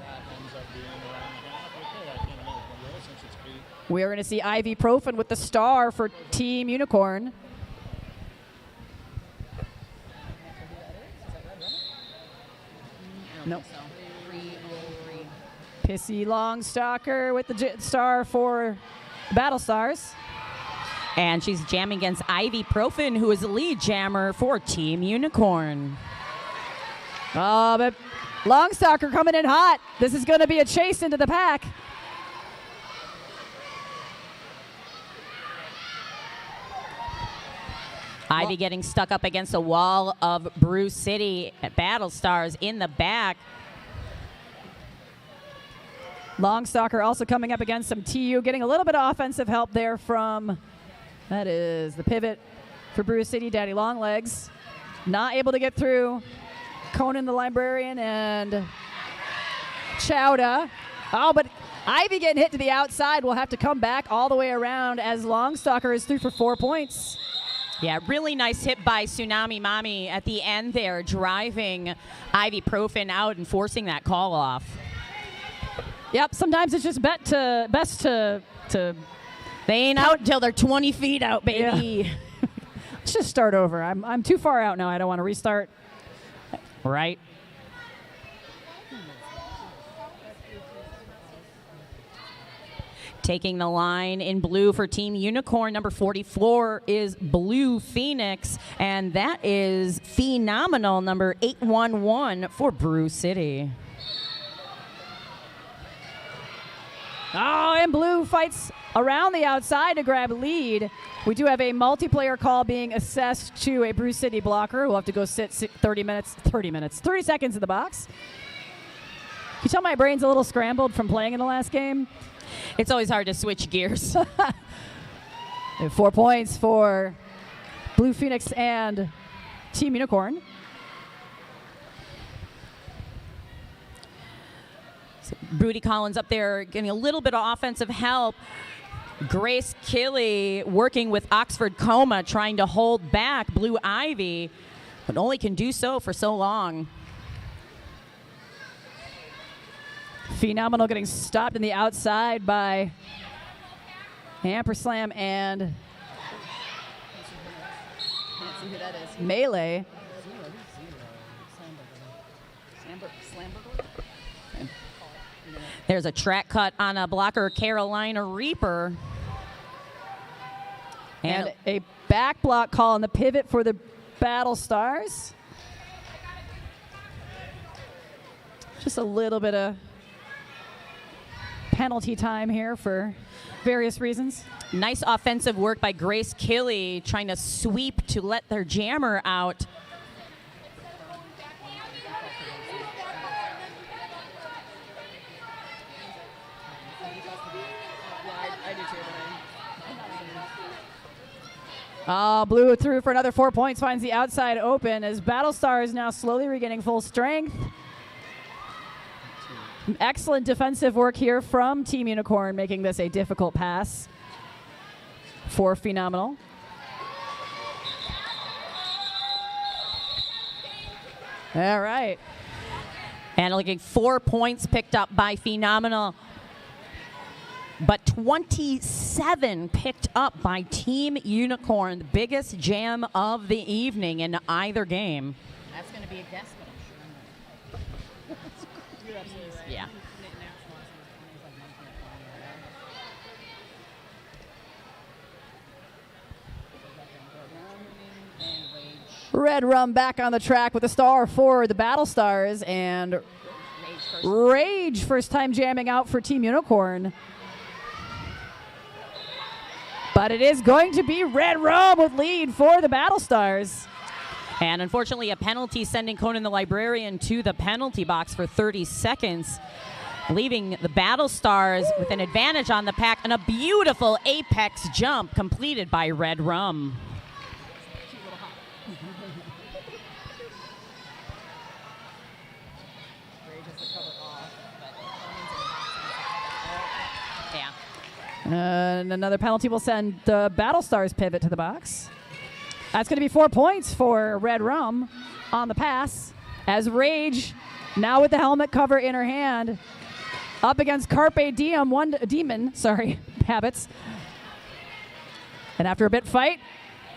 We are going to see Ibuprofen with the star for Team Unicorn. Nope. Pissy Longstalker with the star for Battlestars. And she's jamming against Ibuprofen, who is the lead jammer for Team Unicorn. Oh, but Longstalker coming in hot. This is going to be a chase into the pack. Ivy getting stuck up against a wall of Brewcity at Battlestars in the back. Longstalker also coming up against some TU, getting a little bit of offensive help there from, that is the pivot for Brewcity, Daddy Longlegs. Not able to get through Conan the Librarian and Chowda. Oh, but Ivy getting hit to the outside will have to come back all the way around as Longstalker is through for 4 points. Yeah, really nice hit by Tsunami Mommy at the end there, driving Ivy Profin out and forcing that call off. Yep, sometimes it's just best to They ain't out until they're 20 feet out, baby. Yeah. Let's just start over. I'm too far out now. I don't want to restart. Right. Taking the line in blue for Team Unicorn, number 44 is Blue Phoenix, and that is phenomenal, number 811 for Brewcity. Oh, and Blue fights around the outside to grab lead. We do have a multiplayer call being assessed to a Brewcity blocker. We'll have to go sit 30 seconds in the box. Can you tell my brain's a little scrambled from playing in the last game? It's always hard to switch gears. 4 points for Blue Phoenix and Team Unicorn. So Broody Collins up there getting a little bit of offensive help. Grace Killey working with Oxford Coma, trying to hold back Blue Ivy, but only can do so for so long. Phenomenal getting stopped in the outside by Amperslam and can't see who that is. Melee. There's a track cut on a blocker, Carolina Reaper. And a back block call on the pivot for the Battlestars. Just a little bit of penalty time here for various reasons. Nice offensive work by Grace Killey, trying to sweep to let their jammer out. Blue through for another 4 points, finds the outside open as Battlestar is now slowly regaining full strength. Excellent defensive work here from Team Unicorn, making this a difficult pass for Phenomenal. All right. And looking 4 points picked up by Phenomenal, but 27 picked up by Team Unicorn, the biggest jam of the evening in either game. That's going to be a guess, but I'm sure. You're absolutely right. Yeah. Red Rum back on the track with a star for the Battlestars, and Rage first time jamming out for Team Unicorn. But it is going to be Red Rum with lead for the Battlestars. And unfortunately, a penalty sending Conan the Librarian to the penalty box for 30 seconds, leaving the Battlestars with an advantage on the pack, and a beautiful apex jump completed by Red Rum. And another penalty will send the Battlestars pivot to the box. That's going to be 4 points for Red Rum on the pass, as Rage, now with the helmet cover in her hand, up against Carpe Diem, habits. And after a bit fight,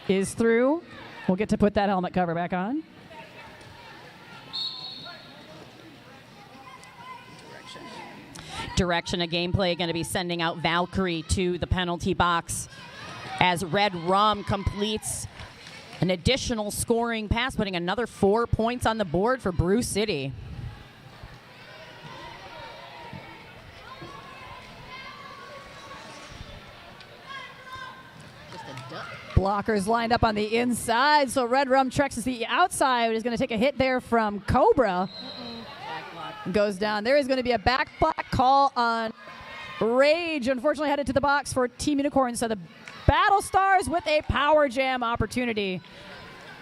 is through. We'll get to put that helmet cover back on. Direction of gameplay going to be sending out Valkyrie to the penalty box as Red Rum completes an additional scoring pass, putting another 4 points on the board for Brewcity. Blockers lined up on the inside, so Red Rum treks to the outside. Is going to take a hit there from Cobra. Goes down. There is going to be a back block call on Rage, unfortunately headed to the box for Team Unicorn. So the Battlestars with a power jam opportunity.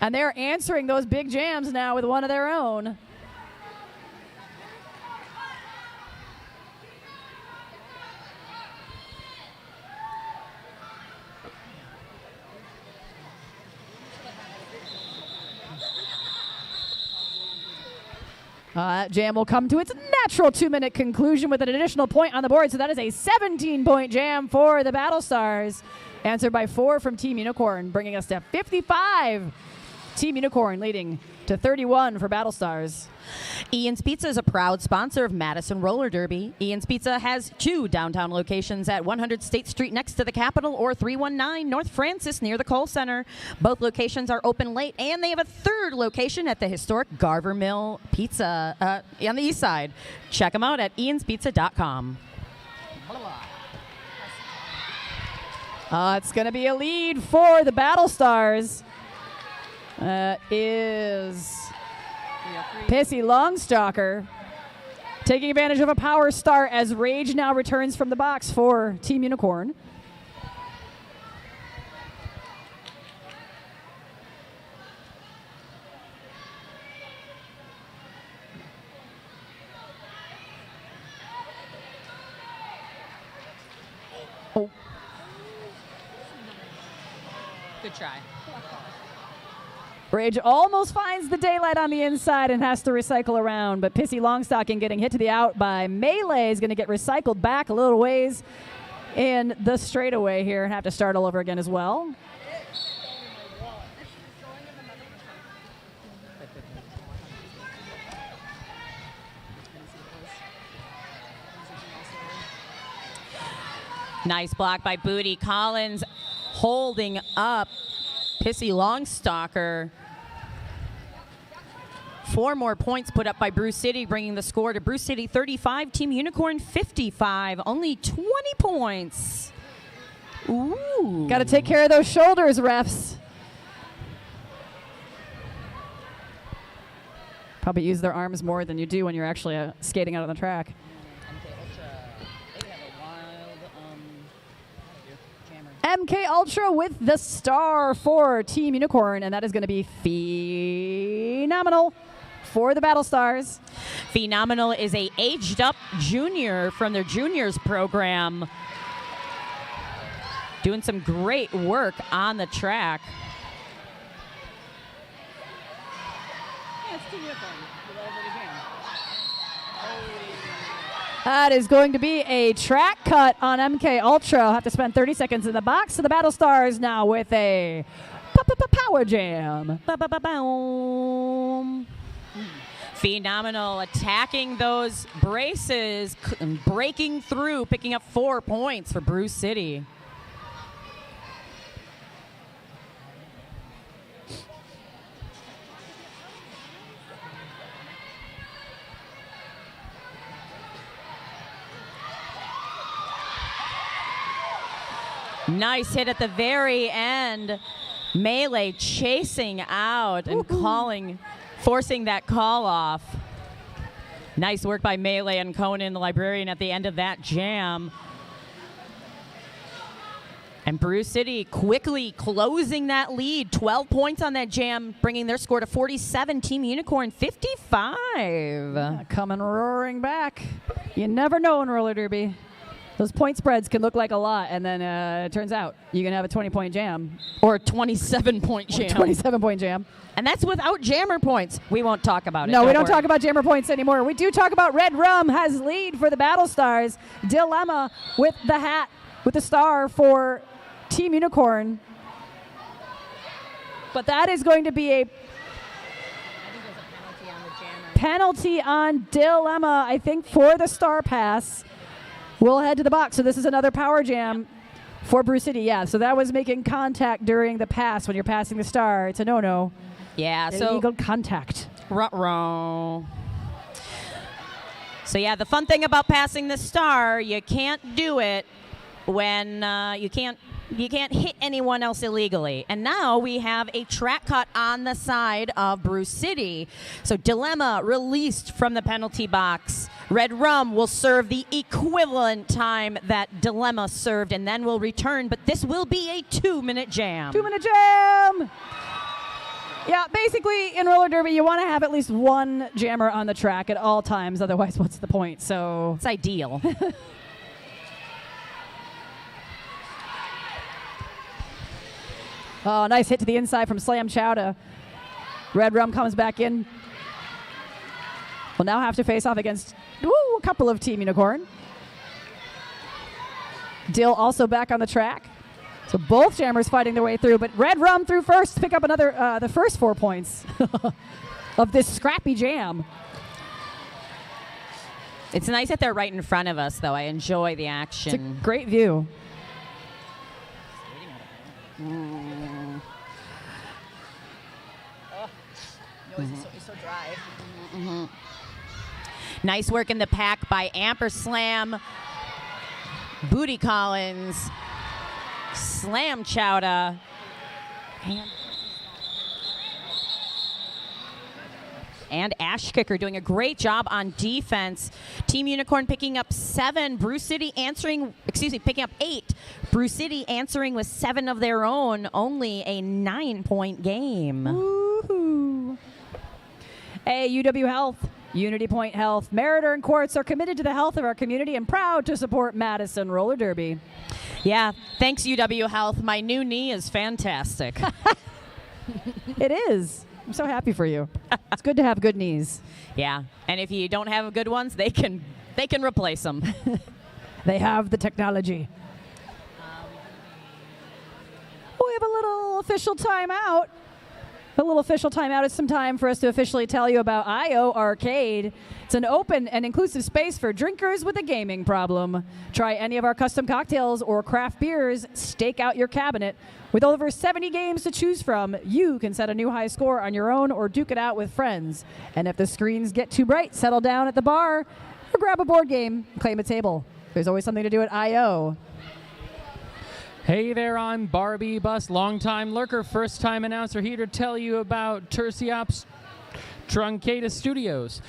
And they're answering those big jams now with one of their own. That jam will come to its natural 2-minute conclusion with an additional point on the board. So that is a 17-point jam for the Battlestars. Answered by 4 from Team Unicorn, bringing us to 55. Team Unicorn leading to 31 for Battlestars. Ian's Pizza is a proud sponsor of Madison Roller Derby. Ian's Pizza has 2 downtown locations at 100 State Street next to the Capitol or 319 North Francis near the Cole Center. Both locations are open late, and they have a 3rd location at the historic Garver Mill Pizza on the east side. Check them out at ianspizza.com. It's going to be a lead for the Battlestars. Is Pissy Longstalker taking advantage of a power start as Rage now returns from the box for Team Unicorn. Oh. Good try. Rage almost finds the daylight on the inside and has to recycle around, but Pissy Longstocking getting hit to the out by Melee is going to get recycled back a little ways in the straightaway here and have to start all over again as well. Nice block by Booty Collins, holding up Pissy Longstalker. 4 more points put up by Brewcity, bringing the score to Brewcity 35, Team Unicorn 55. Only 20 points. Ooh. Got to take care of those shoulders, refs. Probably use their arms more than you do when you're actually skating out on the track. MK Ultra with the star for Team Unicorn, and that is going to be Phenomenal for the Battlestars. Phenomenal is a aged-up junior from their juniors program, doing some great work on the track. That is going to be a track cut on MK Ultra. I'll have to spend 30 seconds in the box. So the Battlestars now with a power jam. Phenomenal attacking those braces, breaking through, picking up 4 points for Brewcity. Nice hit at the very end. Melee chasing out and forcing that call off. Nice work by Melee and Conan, the librarian, at the end of that jam. And Brewcity quickly closing that lead. 12 points on that jam, bringing their score to 47. Team Unicorn 55. Coming roaring back. You never know in roller derby. Those point spreads can look like a lot, and then it turns out you can have a 20-point jam. Or a 27-point jam. 27-point jam. And that's without jammer points. We won't talk about it. No, we don't talk about jammer points anymore. We do talk about Red Rum has lead for the Battlestars. Dilemma with the hat, with the star for Team Unicorn. But that is going to be a penalty on Dilemma, I think, for the star pass. We'll head to the box. So this is another power jam for Brewcity. Yeah, so that was making contact during the pass when you're passing the star. It's a no-no. Yeah, so illegal contact. Ruh-roh. So yeah, the fun thing about passing the star, you can't do it when you can't You can't hit anyone else illegally. And now we have a track cut on the side of Brewcity. So Dilemma released from the penalty box. Red Rum will serve the equivalent time that Dilemma served and then will return. But this will be a 2-minute jam. 2-minute jam! Yeah, basically in roller derby, you want to have at least one jammer on the track at all times. Otherwise, what's the point? So it's ideal. Oh, nice hit to the inside from Slam Chowda. Red Rum comes back in. Will now have to face off against a couple of Team Unicorn. Dill also back on the track. So both jammers fighting their way through, but Red Rum through first to pick up another, the first 4 points of this scrappy jam. It's nice that they're right in front of us, though. I enjoy the action. It's a great view. It's so dry. Nice work in the pack by Amperslam, Booty Collins, Slam Chowda, and Ash Kicker doing a great job on defense. Team Unicorn picking up 7. Brewcity picking up 8. Brewcity answering with 7 of their own. Only a 9-point game. Woohoo! UW Health, Unity Point Health, Meritor and Quartz are committed to the health of our community and proud to support Madison Roller Derby. Yeah, thanks UW Health. My new knee is fantastic. It is. I'm so happy for you. It's good to have good knees. Yeah, and if you don't have good ones, they can replace them. They have the technology. We have a little official timeout. A little official timeout is some time for us to officially tell you about IO Arcade. It's an open and inclusive space for drinkers with a gaming problem. Try any of our custom cocktails or craft beers. Stake out your cabinet. With over 70 games to choose from, you can set a new high score on your own or duke it out with friends. And if the screens get too bright, settle down at the bar or grab a board game and claim a table. There's always something to do at IO. Hey there, I'm Barbie Bus, longtime lurker, first-time announcer, here to tell you about Terciops Truncatus Studios.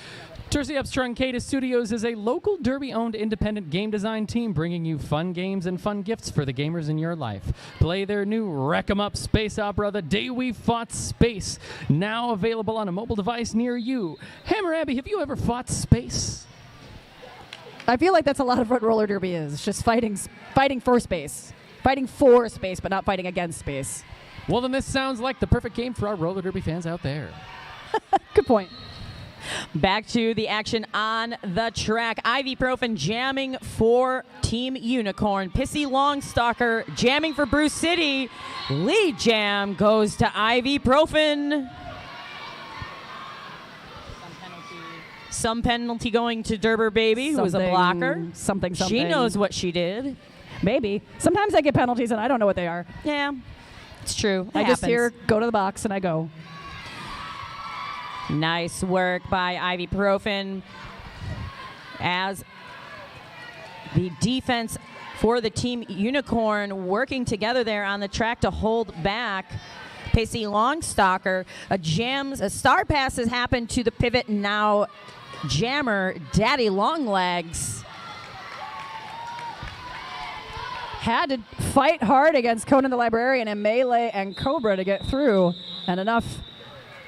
Terciops Truncatus Studios is a local Derby-owned independent game design team bringing you fun games and fun gifts for the gamers in your life. Play their new Wreck 'em Up space opera, The Day We Fought Space, now available on a mobile device near you. Hammer Abbey, have you ever fought space? I feel like that's a lot of what roller derby is. It's just fighting for space. Fighting for space, but not fighting against space. Well, then this sounds like the perfect game for our roller derby fans out there. Good point. Back to the action on the track. Ibuprofen jamming for Team Unicorn. Pissy Longstalker jamming for Brewcity. Lead jam goes to Ibuprofen. Some penalty going to Derber Baby, who was a blocker. Something. She knows what she did. Maybe. Sometimes I get penalties and I don't know what they are. Yeah, it's true. I just hear, go to the box, and I go. Nice work by Ibuprofen as the defense for the Team Unicorn working together there on the track to hold back Pacey Longstalker. A star pass has happened to the pivot, and now jammer Daddy Longlegs had to fight hard against Conan the Librarian and Melee and Cobra to get through, and enough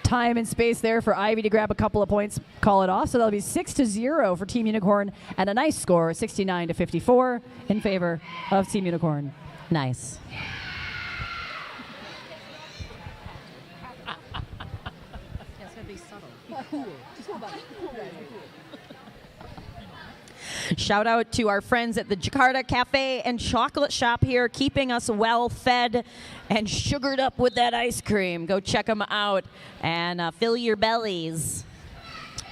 time and space there for Ivy to grab a couple of points, call it off. So that'll be 6-0 for Team Unicorn, and a nice score, 69-54 in favor of Team Unicorn. Nice. Shout out to our friends at the Jakarta Cafe and Chocolate Shop here, keeping us well fed and sugared up with that ice cream. Go check them out and fill your bellies.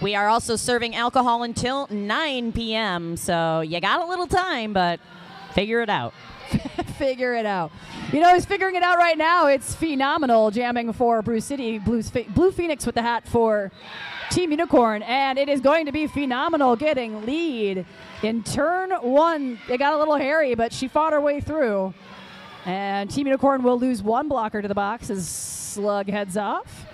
We are also serving alcohol until 9 p.m., so you got a little time, but figure it out. Figure it out. You know who's figuring it out right now? It's Phenomenal jamming for Brewcity. Blue Phoenix with the hat for Team Unicorn, and it is going to be Phenomenal getting lead in turn 1. It got a little hairy, but she fought her way through. And Team Unicorn will lose one blocker to the box as Slug heads off.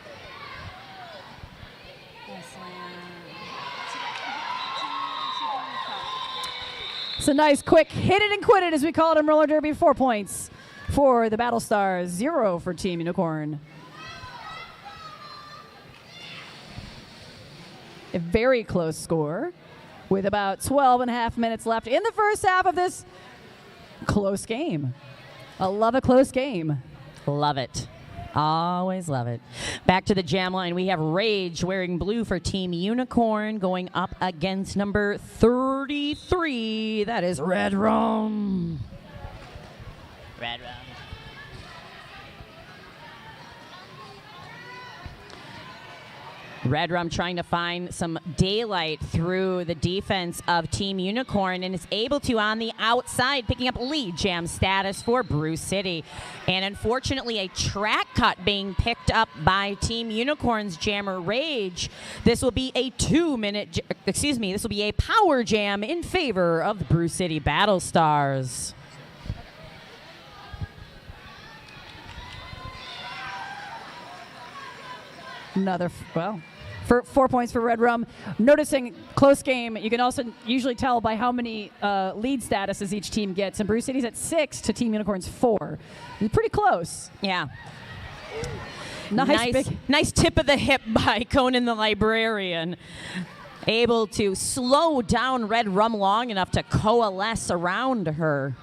It's a nice quick hit it and quit it, as we call it in roller derby. 4 points for the Battlestars, 0 for Team Unicorn. A very close score with about 12 and a half minutes left in the first half of this close game. I love a close game. Love it. Always love it. Back to the jam line. We have Rage wearing blue for Team Unicorn going up against number 33. That is Red Rum. Red Rum. Red Rum trying to find some daylight through the defense of Team Unicorn and is able to on the outside, picking up lead jam status for Brewcity. And unfortunately, a track cut being picked up by Team Unicorn's jammer Rage. This will be a this will be a power jam in favor of the Brewcity Battlestars. Another, for 4 points for Red Rum. Noticing close game, you can also usually tell by how many lead statuses each team gets. And Brewcity's at 6 to Team Unicorn's 4. It's pretty close. Yeah. Nice tip of the hip by Conan the Librarian. Able to slow down Red Rum long enough to coalesce around her.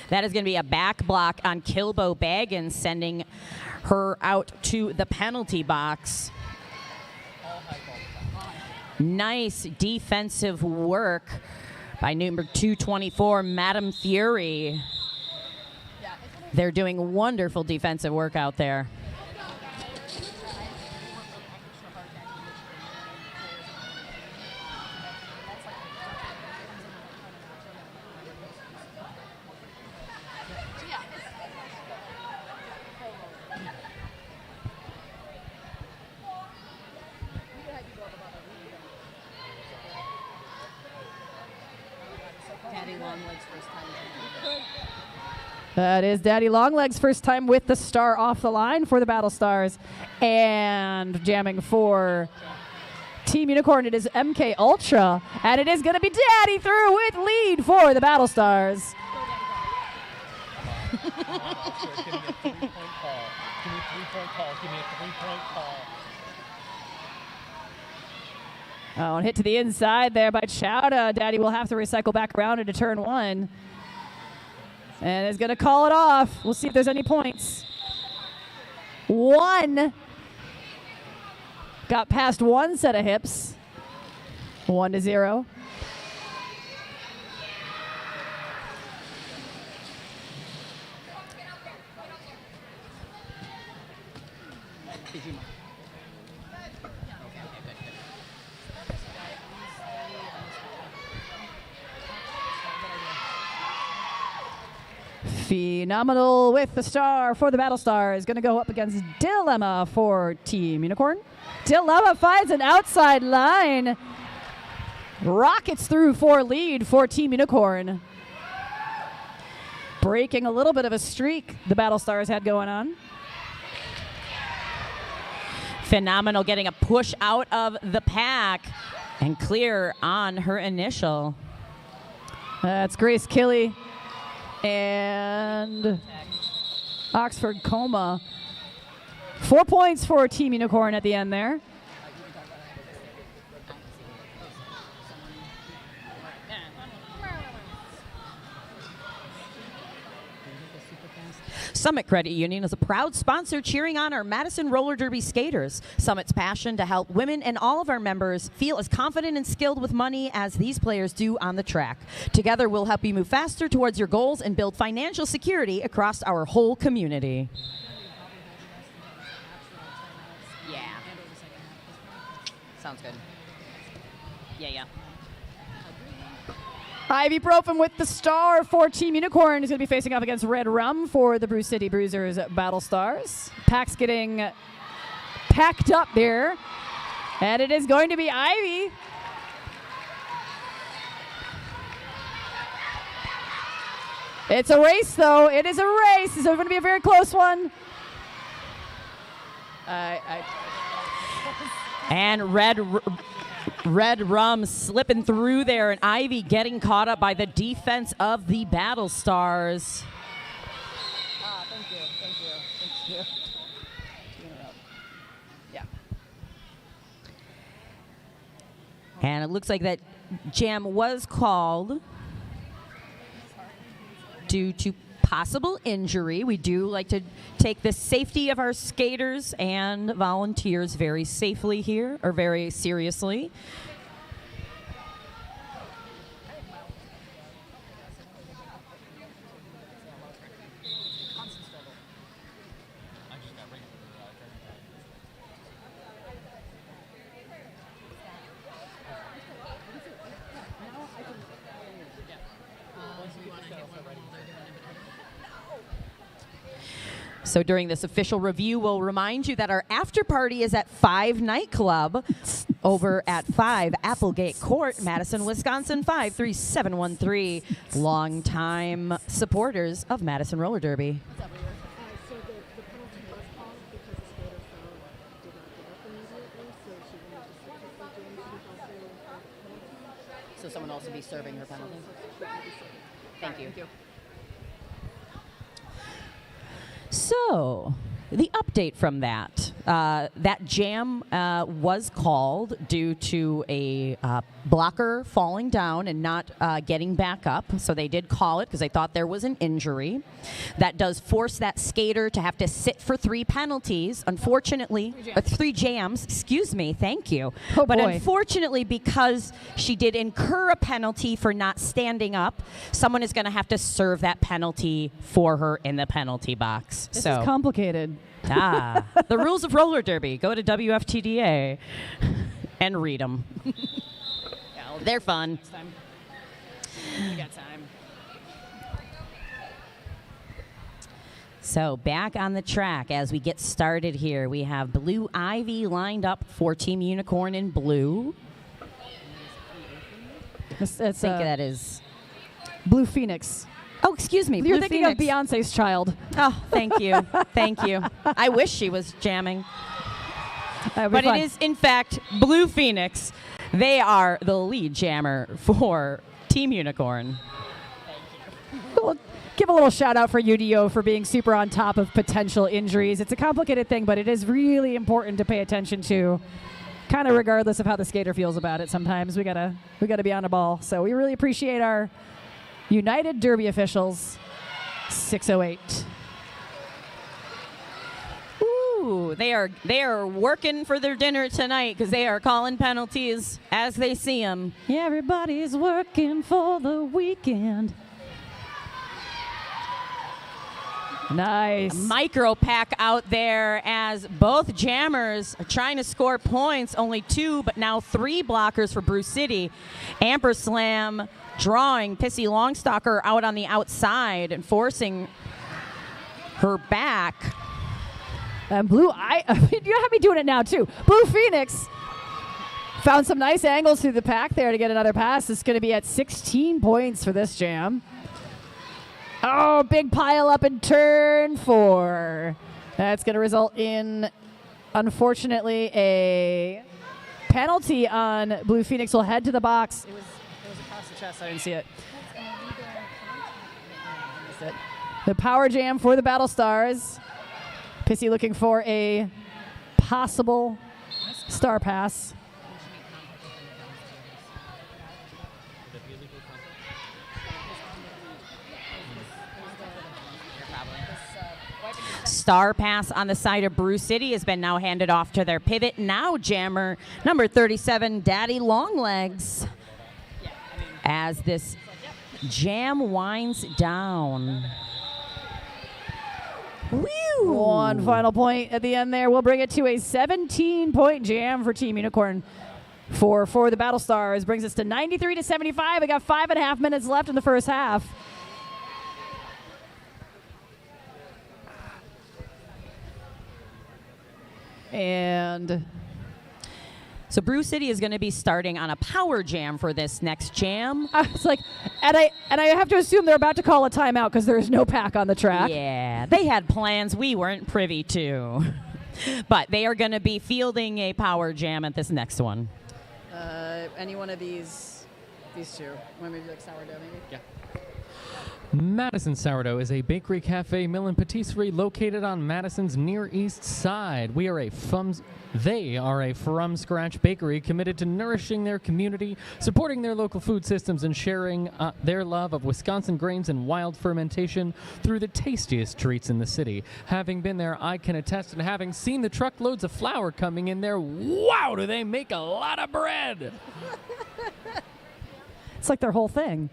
That is going to be a back block on Kilbo Baggins, sending her out to the penalty box. Nice defensive work by number 224, Madam Fury. They're doing wonderful defensive work out there. That is Daddy Longlegs' first time with the star off the line for the Battlestars. And jamming for Team Unicorn, it is MK Ultra. And it is going to be Daddy through with lead for the Battlestars. Give me a 3-point call. Give me a 3-point call. Give me a 3-point call. Oh, and hit to the inside there by Chowda. Daddy will have to recycle back around into turn 1. And is going to call it off. We'll see if there's any points. 1. Got past 1 set of hips. 1-0. Phenomenal with the star for the Battlestars. Going to go up against Dilemma for Team Unicorn. Dilemma finds an outside line. Rockets through for lead for Team Unicorn. Breaking a little bit of a streak the Battlestars had going on. Phenomenal getting a push out of the pack and clear on her initial. That's Grace Killy and Oxford Coma. 4 points for Team Unicorn at the end there. Summit Credit Union is a proud sponsor cheering on our Madison roller derby skaters. Summit's passion to help women and all of our members feel as confident and skilled with money as these players do on the track. Together, we'll help you move faster towards your goals and build financial security across our whole community. Yeah. Sounds good. Yeah. Ibuprofen with the star for Team Unicorn is going to be facing off against Red Rum for the Brewcity Bruisers Battlestars. Pack's getting packed up there. And it is going to be Ivy. It's a race, though. It is a race. It's going to be a very close one. And Red Rum slipping through there, and Ivy getting caught up by the defense of the Battlestars. Thank you. Yeah. And it looks like that jam was called due to possible injury. We do like to take the safety of our skaters and volunteers very safely here, or very seriously. So during this official review, we'll remind you that our after party is at 5 Nightclub over at 5 Applegate Court, Madison, Wisconsin, 53713. Longtime supporters of Madison Roller Derby. So the penalty was called because the skater fell, did not get up immediately, so she wanted to sit with the jam to also penalty. So someone else will be serving her penalty. Thank you. So, the update from that. That jam was called due to a blocker falling down and not getting back up. So they did call it because they thought there was an injury. That does force that skater to have to sit for 3 penalties. Unfortunately, 3 jams, excuse me, thank you. Oh, but boy. unfortunately, because she did incur a penalty for not standing up, someone is going to have to serve that penalty for her in the penalty box. This is complicated. The rules of roller derby. Go to WFTDA and read them. They're fun. We got time. So back on the track as we get started here, we have Blue Ivy lined up for Team Unicorn in blue. It's I think that is. Blue Phoenix. Oh, excuse me. You're Blue thinking Phoenix. of Beyonce's child. Oh, thank you. Thank you. I wish she was jamming. That would be But fun. it is, in fact, Blue Phoenix. They are the lead jammer for Team Unicorn. We'll give a little shout out for UDO for being super on top of potential injuries. It's a complicated thing, but it is really important to pay attention to, kind of regardless of how the skater feels about it. Sometimes we gotta be on the ball. So we really appreciate our United Derby officials. 608. Ooh, they are working for their dinner tonight because they are calling penalties as they see them. Yeah, everybody's working for the weekend. Nice. Micro pack out there as both jammers are trying to score points. Only 2, but now 3 blockers for Brewcity. Amber Slam drawing Pissy Longstalker out on the outside and forcing her back. And you have me doing it now too. Blue Phoenix found some nice angles through the pack there to get another pass. It's going to be at 16 points for this jam. Oh, big pile up in turn 4. That's going to result in, unfortunately, a penalty on Blue Phoenix. Will head to the box. It was across the chest. I didn't see it. The power jam for the Battlestars. Pissy looking for a possible star pass. Star pass on the side of Brewcity has been now handed off to their pivot. Now jammer number 37, Daddy Longlegs. As this jam winds down. Woo! One final point at the end there. We'll bring it to a 17-point jam for Team Unicorn. For the Battlestars brings us to 93-75. We got 5.5 minutes left in the first half. And So Brewcity is going to be starting on a power jam for this next jam. It's like, and I have to assume they're about to call a timeout because there is no pack on the track. Yeah, they had plans we weren't privy to. But they are going to be fielding a power jam at this next one. Any one of these two. Maybe like sourdough, maybe? Yeah. Madison Sourdough is a bakery, cafe, mill, and patisserie located on Madison's Near East Side. They are a from-scratch bakery committed to nourishing their community, supporting their local food systems, and sharing their love of Wisconsin grains and wild fermentation through the tastiest treats in the city. Having been there, I can attest, and having seen the truckloads of flour coming in there, wow, do they make a lot of bread! It's like their whole thing.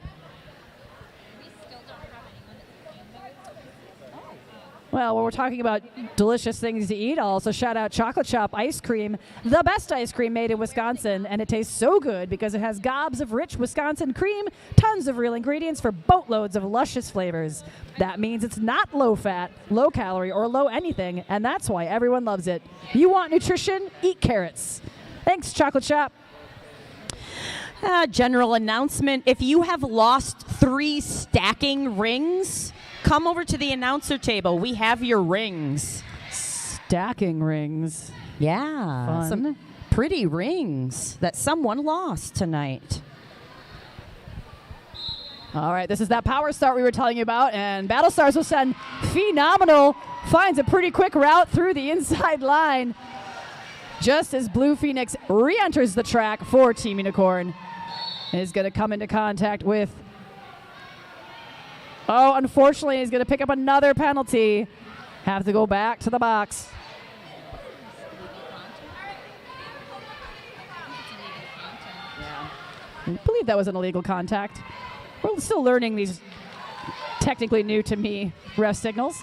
Well, when we're talking about delicious things to eat, I'll also shout out Chocolate Shop ice cream, the best ice cream made in Wisconsin, and it tastes so good because it has gobs of rich Wisconsin cream, tons of real ingredients for boatloads of luscious flavors. That means it's not low fat, low calorie, or low anything, and that's why everyone loves it. You want nutrition? Eat carrots. Thanks, Chocolate Shop. General announcement, if you have lost 3 stacking rings, come over to the announcer table. We have your rings. Stacking rings. Yeah. Fun. Some pretty rings that someone lost tonight. All right, this is that power start we were telling you about, and Battlestars will send Phenomenal, finds a pretty quick route through the inside line just as Blue Phoenix re-enters the track for Team Unicorn. Is going to come into contact with... Oh, unfortunately, he's going to pick up another penalty. Have to go back to the box. I believe that was an illegal contact. We're still learning these technically new to me ref signals.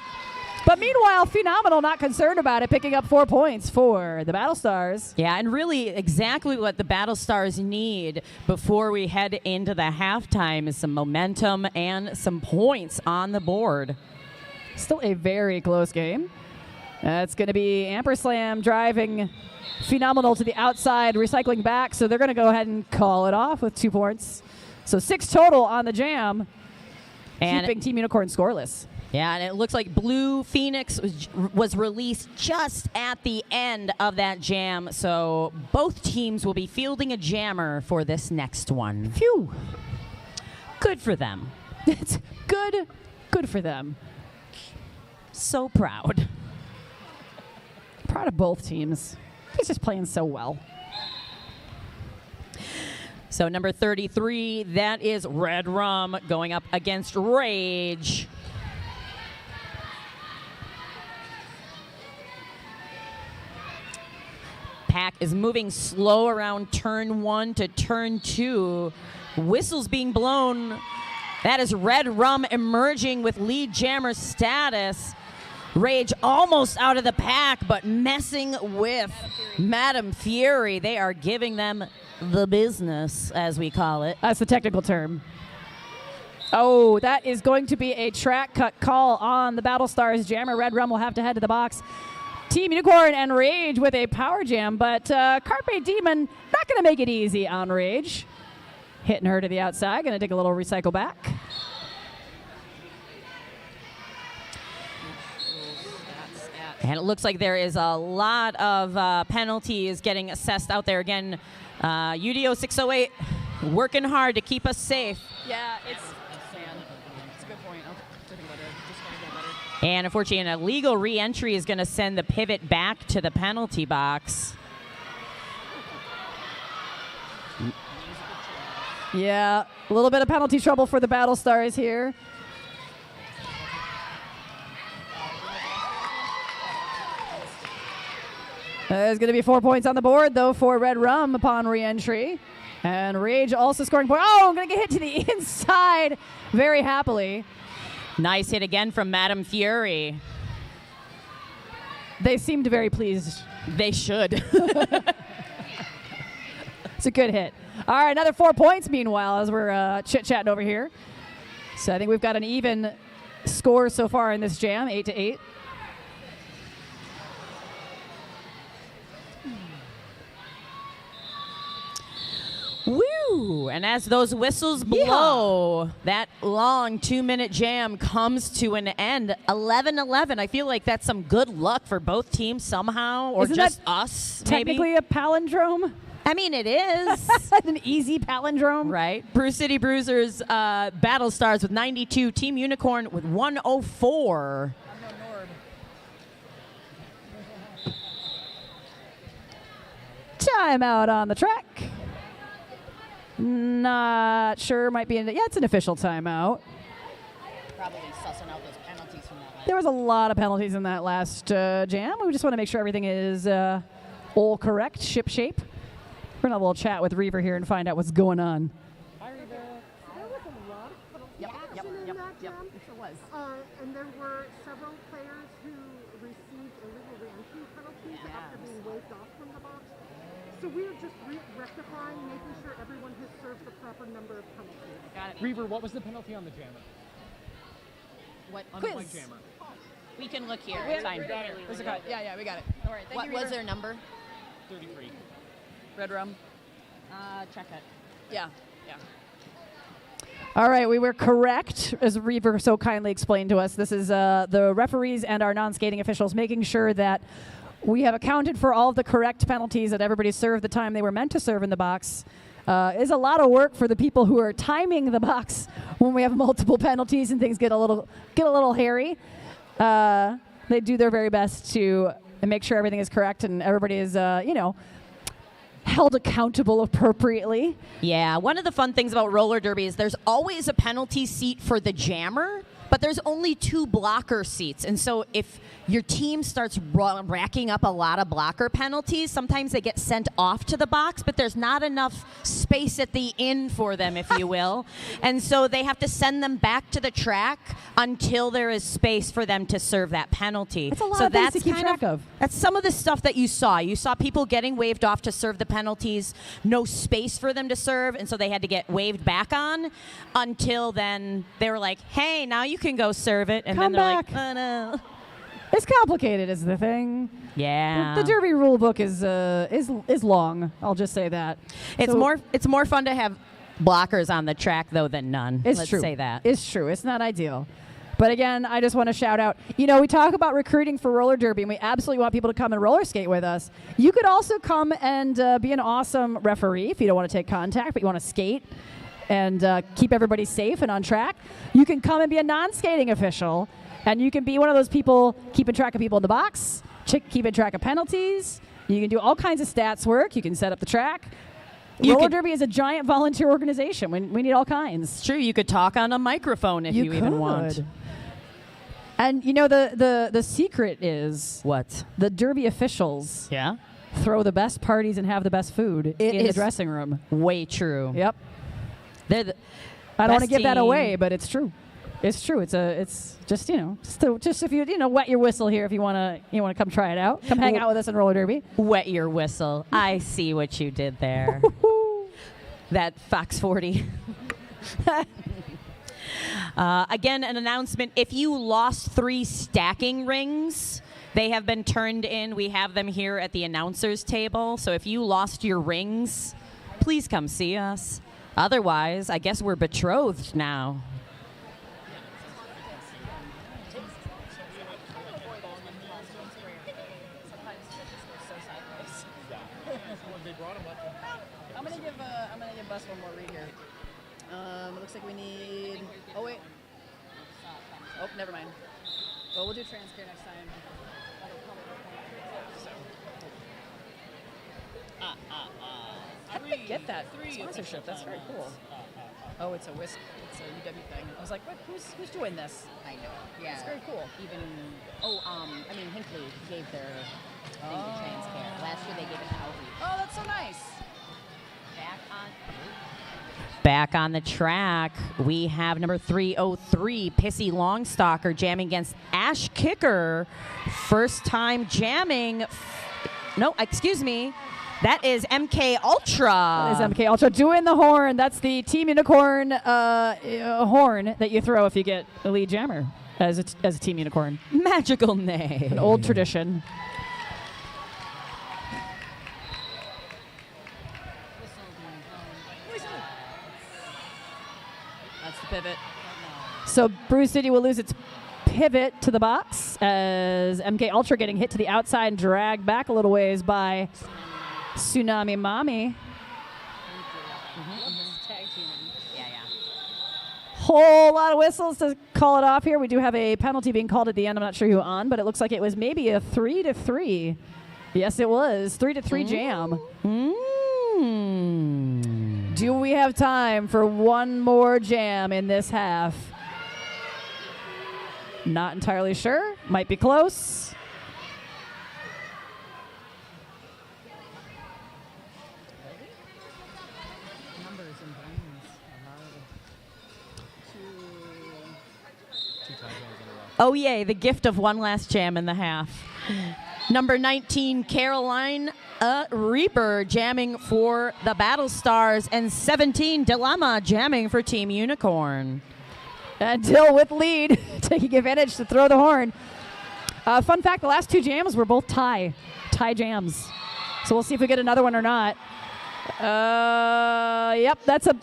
But meanwhile, Phenomenal not concerned about it, picking up 4 points for the Battlestars. Yeah, and really exactly what the Battlestars need before we head into the halftime is some momentum and some points on the board. Still a very close game. It's going to be Amperslam driving Phenomenal to the outside, recycling back, so they're going to go ahead and call it off with 2 points. So 6 total on the jam, and keeping Team Unicorn scoreless. Yeah, and it looks like Blue Phoenix was released just at the end of that jam, so both teams will be fielding a jammer for this next one. Phew. Good for them. It's good for them. So proud. Proud of both teams. He's just playing so well. So number 33, that is Red Rum going up against Rage. Pack is moving slow around turn 1 to turn 2. Whistles being blown. That is Red Rum emerging with lead jammer status. Rage almost out of the pack, but messing with Madam Fury. They are giving them the business, as we call it. That's the technical term. Oh, that is going to be a track cut call on the Battlestars jammer. Red Rum will have to head to the box. Team Unicorn and Rage with a power jam, but Carpe Demon not going to make it easy on Rage. Hitting her to the outside, going to take a little recycle back. And it looks like there is a lot of penalties getting assessed out there. Again, UDO 608 working hard to keep us safe. Yeah, it's a good point. I'll think about it. Just want to get better. And unfortunately, an illegal re-entry is going to send the pivot back to the penalty box. Yeah, a little bit of penalty trouble for the Battlestars here. There's going to be 4 points on the board, though, for Red Rum upon re-entry. And Rage also scoring point. Oh, I'm going to get hit to the inside very happily. Nice hit again from Madam Fury. They seemed very pleased. They should. It's a good hit. All right, another 4 points, meanwhile, as we're chit-chatting over here. So I think we've got an even score so far in this jam, 8-8. Ooh, and as those whistles blow, that long 2-minute jam comes to an end. 11-11. I feel like that's some good luck for both teams somehow, or Isn't just that us, maybe. Technically a palindrome. I mean, it is. An easy palindrome. Right. Brewcity Bruisers, Battlestars with 92. Team Unicorn with 104. Timeout on the track. Not sure. Might be. It's an official timeout. Probably sussing out those penalties from that. There was a lot of penalties in that last jam. We just want to make sure everything is all correct, ship shape. We're going to have a little chat with Reaver here and find out what's going on. There was a lot of penalty action in that jam. Sure was. And there were several players who received illegal re-entry penalties after being waved off from the box. So we are just rectifying, making sure everyone has served the proper number of penalties. Got it. Reaver, what was the penalty on the jammer? What? On the white jammer. We can look here. We It's fine. Yeah, we got it. All right, What was their number? 33. Red rum. Check it. Yeah. All right, we were correct, as Reaver so kindly explained to us. This is the referees and our non-skating officials making sure that we have accounted for all of the correct penalties, that everybody served the time they were meant to serve in the box. Is a lot of work for the people who are timing the box when we have multiple penalties and things get a little hairy. They do their very best to make sure everything is correct and everybody is, held accountable appropriately. Yeah, one of the fun things about roller derby is there's always a penalty seat for the jammer, but there's only 2 blocker seats. And so if your team starts racking up a lot of blocker penalties, sometimes they get sent off to the box, but there's not enough space at the inn for them, if you will. And so they have to send them back to the track until there is space for them to serve that penalty. That's a lot so of things that's to keep kind track of. That's some of the stuff that you saw. You saw people getting waved off to serve the penalties, no space for them to serve, and so they had to get waved back on until then they were like, hey, now you can go serve it. And Come then they're back. like, oh no. It's complicated, is the thing. Yeah. The Derby rule book is long. I'll just say that. It's So more fun to have blockers on the track though than none. It's Let's true. say that. It's true. It's not ideal. But again, I just want to shout out, we talk about recruiting for roller derby, and we absolutely want people to come and roller skate with us. You could also come and be an awesome referee if you don't want to take contact, but you want to skate and keep everybody safe and on track. You can come and be a non-skating official, and you can be one of those people keeping track of people in the box, keeping track of penalties. You can do all kinds of stats work. You can set up the track. Roller derby is a giant volunteer organization. We need all kinds. It's true. You could talk on a microphone if you even want. And the secret is What? the derby officials Yeah. throw the best parties and have the best food in the is dressing room. Way true. Yep. They're the I don't want to best give that team. away, but it's true. It's true. It's just just if you wet your whistle here if you want to come try it out. Come hang out with us in roller derby. Wet your whistle. I see what you did there. That Fox 40. Again, an announcement. If you lost 3 stacking rings, they have been turned in. We have them here at the announcer's table. So if you lost your rings, please come see us. Otherwise, I guess we're betrothed now. I'm gonna give Bus one more read here. It looks like we need. Oh wait. Oh, never mind. Well, we'll do transcare next time. How did they get that sponsorship? That's very cool. Oh, it's a UW thing. I was like, what? Who's doing this? I know. Yeah. It's very cool. Even Hinckley gave their thing to Transcare. Last year they gave it to Outreach. Oh, that's so nice. Back on the track, we have number 303, Pissy Longstalker, jamming against Ash Kicker. First time jamming. No, excuse me. That is MK Ultra. That is MK Ultra doing the horn. That's the Team Unicorn horn that you throw if you get a lead jammer as a Team Unicorn. Magical name. An old tradition. So Brewcity will lose its pivot to the box as MK Ultra getting hit to the outside and dragged back a little ways by Tsunami Mommy. Whole lot of whistles to call it off here. We do have a penalty being called at the end. I'm not sure who on, but it looks like it was maybe a 3-3. Yes, it was 3-3 jam. Do we have time for one more jam in this half? Not entirely sure. Might be close. Oh, yay, the gift of one last jam in the half. Number 19, Caroline Reaper jamming for the Battlestars, and 17, Dilemma jamming for Team Unicorn. And Dill with lead, taking advantage to throw the horn. Fun fact, the last two jams were both tie jams. So we'll see if we get another one or not. Yep, that's a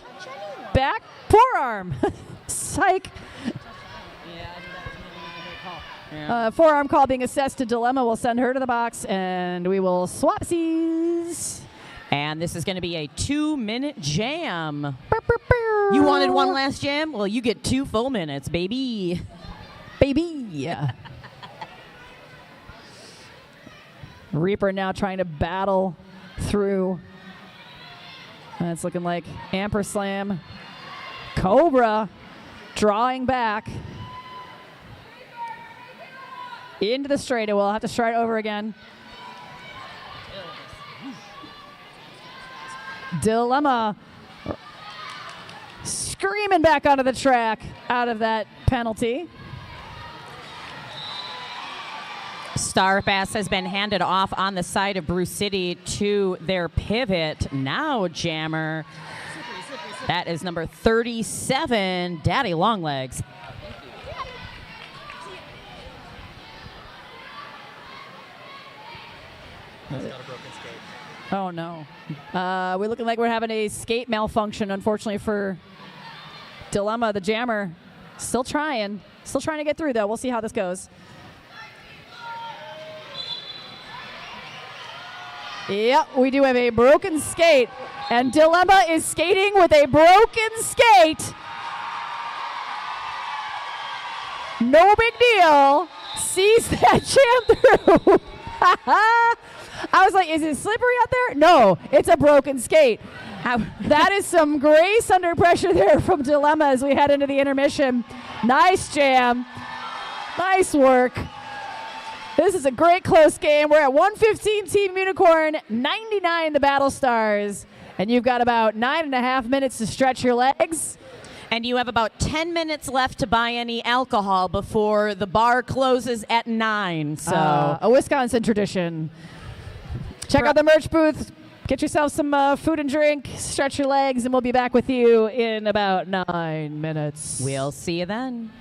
back forearm. Psych. Forearm call being assessed to Dilemma. We'll send her to the box, and we will swapsies. And this is going to be a 2-minute jam. You wanted one last jam? Well, you get 2 full minutes, baby. Baby. Reaper now trying to battle through. And it's looking like Amperslam. Cobra drawing back. Into the straight, and we'll have to start over again. Dilemma screaming back onto the track out of that penalty. Star Pass has been handed off on the side of Brewcity to their pivot. Now jammer. That is number 37, Daddy Longlegs. Oh, no. We're looking like we're having a skate malfunction, unfortunately, for Dilemma, the jammer. Still trying to get through, though. We'll see how this goes. Yep, we do have a broken skate, and Dilemma is skating with a broken skate. No big deal. Sees that jam through. I was like, is it slippery out there? No, it's a broken skate. That is some grace under pressure there from Dilemma as we head into the intermission. Nice jam. Nice work. This is a great close game. We're at 115 Team Unicorn, 99 the Battlestars. And you've got about 9.5 minutes to stretch your legs. And you have about 10 minutes left to buy any alcohol before the bar closes at 9. So a Wisconsin tradition. Check out the merch booth. Get yourself some food and drink. Stretch your legs, and we'll be back with you in about 9 minutes. We'll see you then.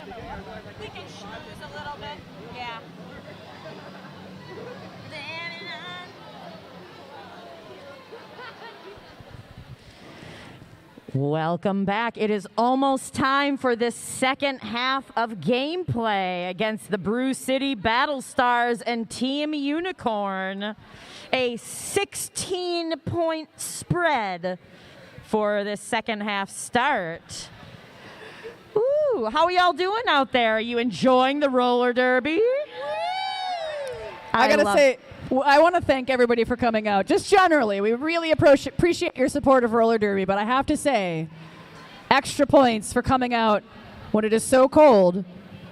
We can schmooze a little bit. Yeah. Welcome back. It is almost time for the second half of gameplay against the Brewcity Battlestars and Team Unicorn. A 16-point spread for this second half start. Ooh, how are y'all doing out there? Are you enjoying the roller derby? I gotta say, I want to thank everybody for coming out. Just generally, we really appreciate your support of roller derby, but I have to say, extra points for coming out when it is so cold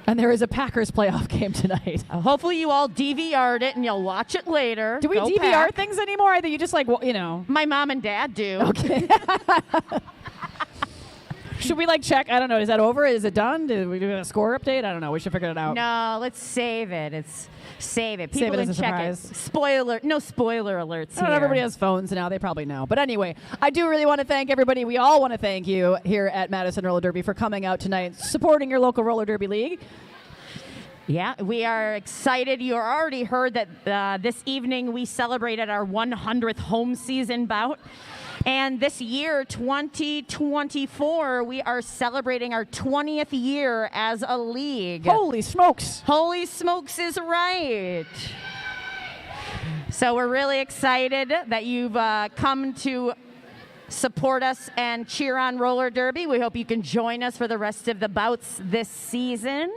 and there is a Packers playoff game tonight. Hopefully you all DVR'd it and you'll watch it later. Do we Go DVR Pack. things anymore? Or do you just like, well, you know? My mom and dad do. Okay. Should we like check? I don't know. Is that over? Is it done? Did we do a score update? I don't know. We should figure it out. No, let's save it. Save it. People Save it can as a check surprise. it. Spoiler. No spoiler alerts here. Everybody has phones now. They probably know. But anyway, I do really want to thank everybody. We all want to thank you here at Madison Roller Derby for coming out tonight, supporting your local roller derby league. Yeah, we are excited. You already heard that this evening we celebrated our 100th home season bout. And this year, 2024, we are celebrating our 20th year as a league. Holy smokes. Holy smokes is right. So we're really excited that you've come to support us and cheer on roller derby. We hope you can join us for the rest of the bouts this season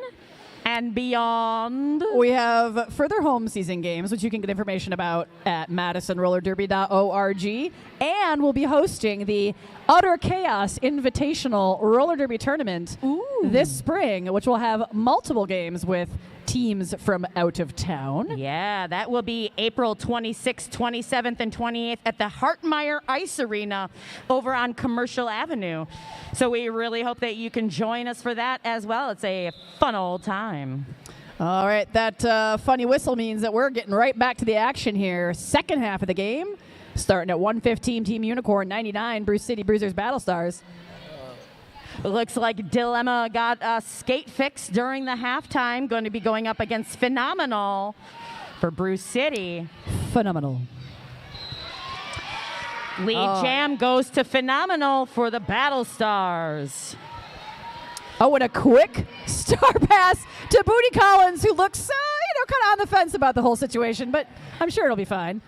and beyond. We have further home season games, which you can get information about at madisonrollerderby.org. And we'll be hosting the Utter Chaos Invitational Roller Derby Tournament this spring, which will have multiple games with teams from out of town. Yeah, that will be April 26th, 27th, and 28th at the Hartmeyer Ice Arena over on Commercial Avenue. So we really hope that you can join us for that as well. It's a fun old time. All right, that funny whistle means that we're getting right back to the action here. Second half of the game, starting at 1:15, Team Unicorn, 99, Brewcity Bruisers Battlestars. Looks like Dilemma got a skate fix during the halftime. Going to be going up against Phenomenal for Brewcity. Phenomenal. Lead jam goes to Phenomenal for the Battlestars. Oh, and a quick star pass to Booty Collins, who looks, kind of on the fence about the whole situation, but I'm sure it'll be fine.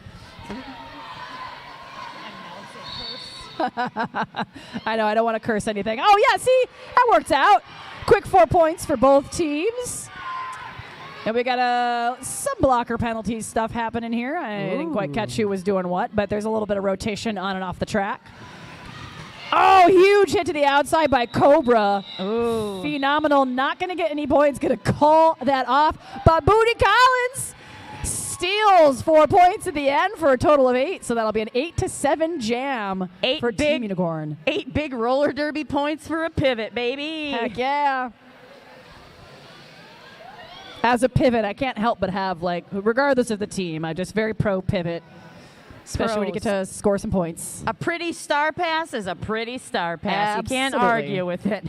I know, I don't want to curse anything. Oh, yeah, see, that worked out. Quick 4 points for both teams. And we got some blocker penalties stuff happening here. I didn't quite catch who was doing what, but there's a little bit of rotation on and off the track. Oh, huge hit to the outside by Cobra. Ooh. Phenomenal. Not going to get any points. Going to call that off. But Booty Collins steals 4 points at the end for a total of 8. So that'll be an 8-7 jam for Team Unicorn. 8 big roller derby points for a pivot, baby. Heck yeah. As a pivot, I can't help but have, regardless of the team, I'm just very pro pivot. Especially when you get to score some points. A pretty star pass is a pretty star pass. Absolutely. You can't argue with it.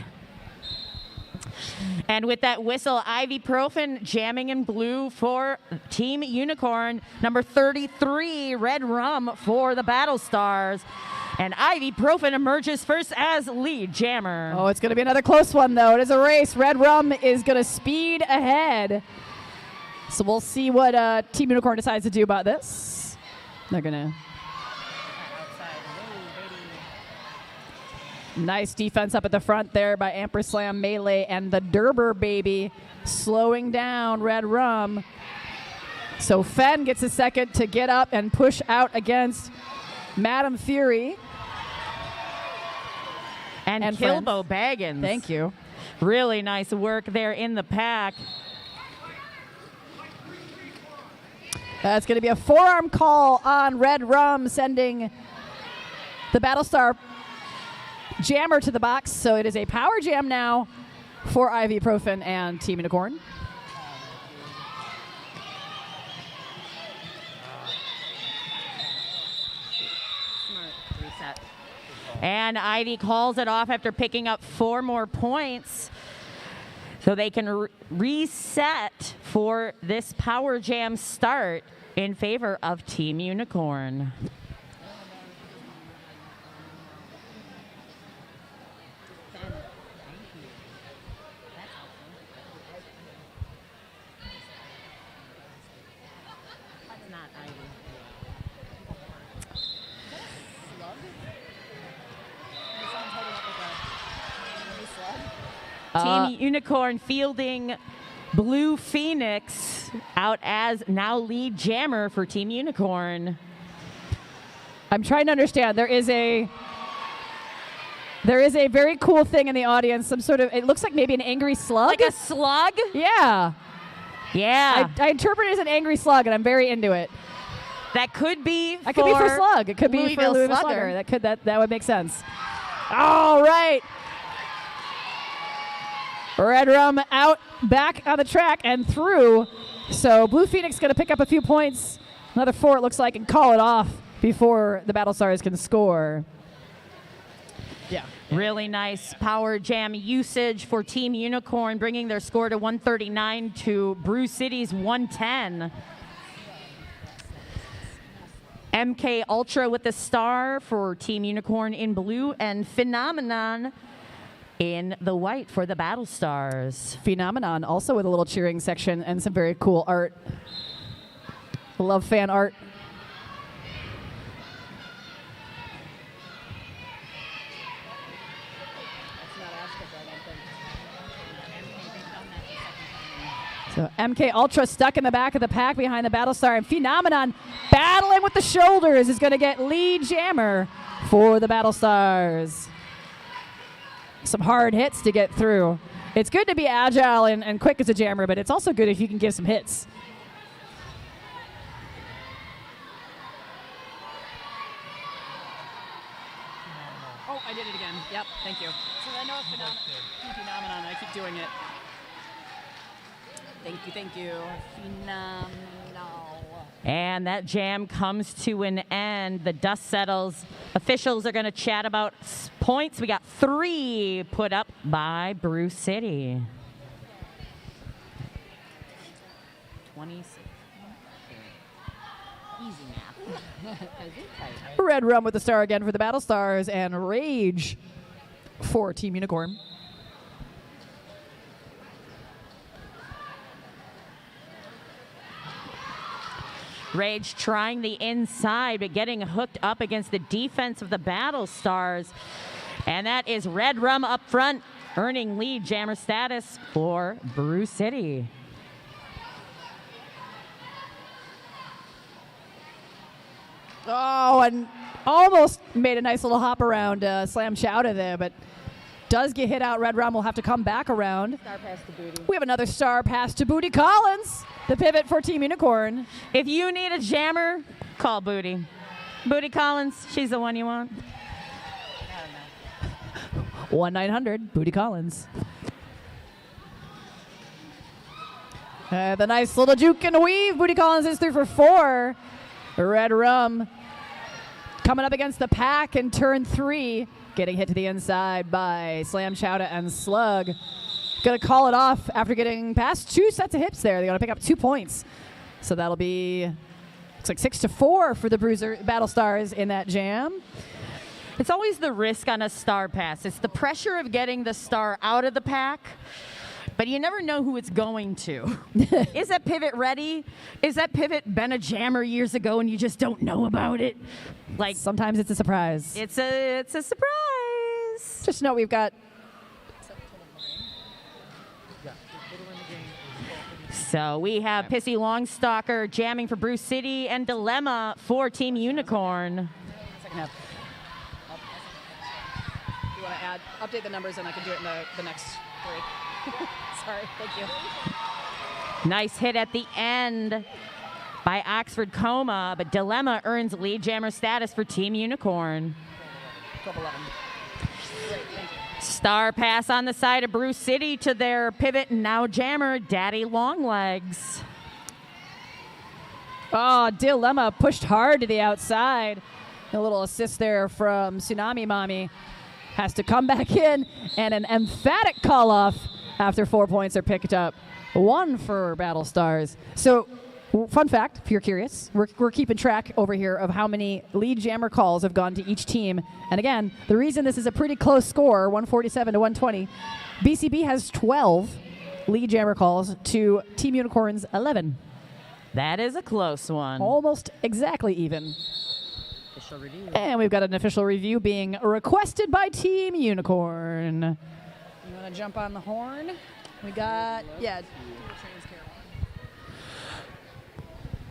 And with that whistle, Ibuprofen jamming in blue for Team Unicorn. Number 33, Red Rum for the Battlestars. And Ibuprofen emerges first as lead jammer. Oh, it's going to be another close one, though. It is a race. Red Rum is going to speed ahead. So we'll see what Team Unicorn decides to do about this. They're going to... Nice defense up at the front there by Amperslam, Melee, and the Derber baby slowing down Red Rum. So Fen gets a second to get up and push out against Madam Fury. And Kilbo Baggins. Thank you. Really nice work there in the pack. It's going to be a forearm call on Red Rum, sending the Battlestar jammer to the box. So it is a power jam now for Ibuprofen and Team Unicorn. Reset. And Ivy calls it off after picking up 4 more points. So they can reset for this Power Jam start in favor of Team Unicorn. Team Unicorn fielding Blue Phoenix out as now lead jammer for Team Unicorn. I'm trying to understand. There is a very cool thing in the audience. Some sort of, it looks like maybe an angry slug. Like a slug? Yeah. Yeah. I interpret it as an angry slug, and I'm very into it. That could be That could be for slug. It could be for Louisville Slugger. Slugger. That would make sense. All right. Red Rum out, back on the track and through. So Blue Phoenix going to pick up a few points. Another 4, it looks like, and call it off before the Battlestars can score. Yeah. Really nice Power Jam usage for Team Unicorn, bringing their score to 139 to Brewcity's 110. MK Ultra with the star for Team Unicorn in blue, and Phenomenon in the white for the Battlestars. Phenomenon also with a little cheering section and some very cool art. Love fan art. So MK Ultra stuck in the back of the pack behind the Battlestar, and Phenomenon battling with the shoulders is going to get lead jammer for the Battlestars. Some hard hits to get through. It's good to be agile and quick as a jammer, but it's also good if you can give some hits. Oh, I did it again. Yep, thank you. So I know it's Phenomenon. I keep doing it. Thank you. Phenomenal. And that jam comes to an end. The dust settles. Officials are going to chat about points. We got 3 put up by Brewcity. 26. Easy math. Red Rum with the star again for the Battlestars, and Rage for Team Unicorn. Rage trying the inside, but getting hooked up against the defense of the Battlestars. And that is Red Rum up front, earning lead jammer status for Brewcity. Oh, and almost made a nice little hop around Slam Chowda there, but does get hit out. Red Rum will have to come back around. Star pass to Booty. We have another star pass to Booty Collins, the pivot for Team Unicorn. If you need a jammer, call Booty. Booty Collins, she's the one you want. 1-900 Booty Collins. The nice little juke and weave. Booty Collins is through for 4. Red Rum coming up against the pack in turn 3. Getting hit to the inside by Slam Chowda and Slug. Going to call it off after getting past 2 sets of hips there. They're going to pick up 2 points. So that'll be, looks like 6-4 for the Battlestars in that jam. It's always the risk on a star pass. It's the pressure of getting the star out of the pack, but you never know who it's going to. Is that pivot ready? Is that pivot been a jammer years ago and you just don't know about it? Like, sometimes it's a surprise. It's a surprise. Just know we've got. So we have Pissy Longstalker jamming for Brewcity and Dilemma for Team Unicorn. Second half. You want to add, update the numbers, and I can do it in the next 3. Sorry, thank you. Nice hit at the end by Oxford Coma, but Dilemma earns lead jammer status for Team Unicorn. 12-11. Great, thank you. Star pass on the side of Brewcity to their pivot and now jammer, Daddy Longlegs. Oh, Dilemma pushed hard to the outside. A little assist there from Tsunami Mommy. Has to come back in, and an emphatic call-off after 4 points are picked up. 1 for Battlestars. So, fun fact, if you're curious, we're keeping track over here of how many lead jammer calls have gone to each team. And again, the reason this is a pretty close score, 147 to 120, BCB has 12 lead jammer calls to Team Unicorn's 11. That is a close one. Almost exactly even. Official review. And we've got an official review being requested by Team Unicorn. You want to jump on the horn? We got,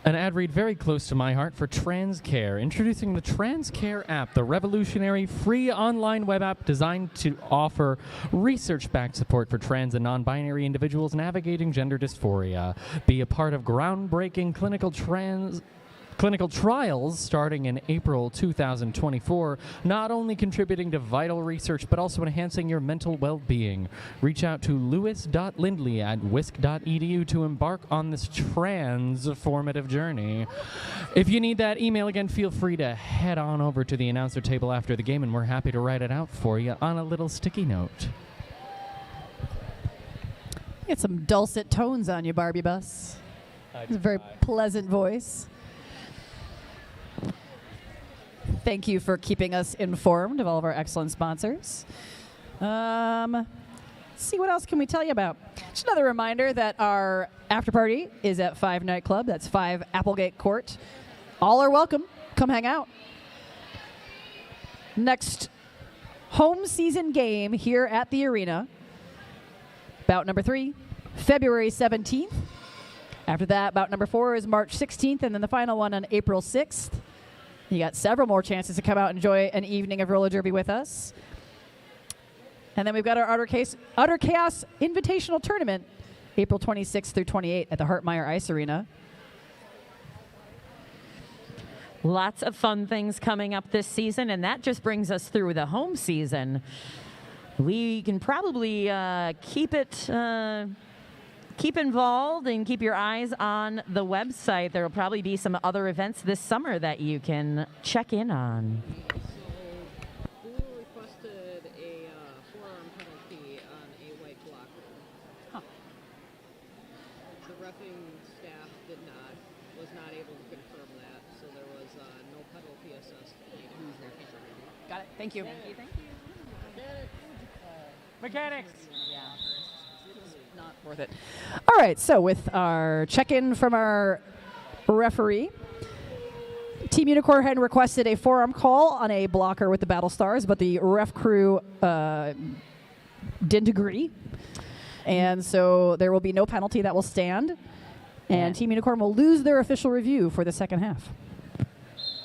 An ad read very close to my heart for TransCare. Introducing the TransCare app, the revolutionary free online web app designed to offer research-backed support for trans and non-binary individuals navigating gender dysphoria. Be a part of groundbreaking clinical trials starting in April 2024, not only contributing to vital research, but also enhancing your mental well-being. Reach out to lewis.lindley@wisc.edu to embark on this transformative journey. If you need that email again, feel free to head on over to the announcer table after the game, and we're happy to write it out for you on a little sticky note. Get some dulcet tones on you, Barbie Bus. It's a very pleasant voice. Thank you for keeping us informed of all of our excellent sponsors. Let's see, what else can we tell you about? Just another reminder that our after party is at 5 Nightclub. That's 5 Applegate Court. All are welcome. Come hang out. Next home season game here at the arena. Bout number 3, February 17th. After that, bout number 4 is March 16th, and then the final one on April 6th. You got several more chances to come out and enjoy an evening of roller derby with us. And then we've got our Utter Chaos Invitational Tournament, April 26th through 28th at the Hartmeyer Ice Arena. Lots of fun things coming up this season, and that just brings us through the home season. We can probably keep involved and keep your eyes on the website. There will probably be some other events this summer that you can check in on. Blue requested a forearm penalty on a white blocker. Huh. The reffing staff was not able to confirm that, so there was no penalty assessed. Got it. Thank you. Thank you. Mechanics! Not worth it. All right, so with our check-in from our referee, Team Unicorn had requested a forearm call on a blocker with the Battlestars, but the ref crew didn't agree. And so there will be no penalty that will stand. And Team Unicorn will lose their official review for the second half.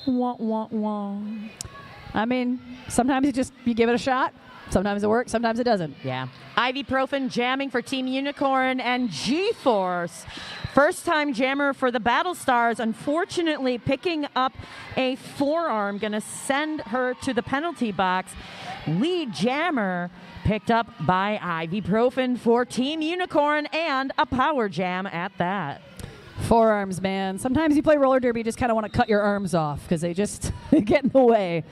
Wah, wah, wah. I mean, sometimes you give it a shot. Sometimes it works, sometimes it doesn't. Yeah. Ibuprofen jamming for Team Unicorn and G-Force. First-time jammer for the Battlestars, unfortunately picking up a forearm, going to send her to the penalty box. Lead jammer picked up by Ibuprofen for Team Unicorn, and a power jam at that. Forearms, man. Sometimes you play roller derby, you just kind of want to cut your arms off because they just get in the way.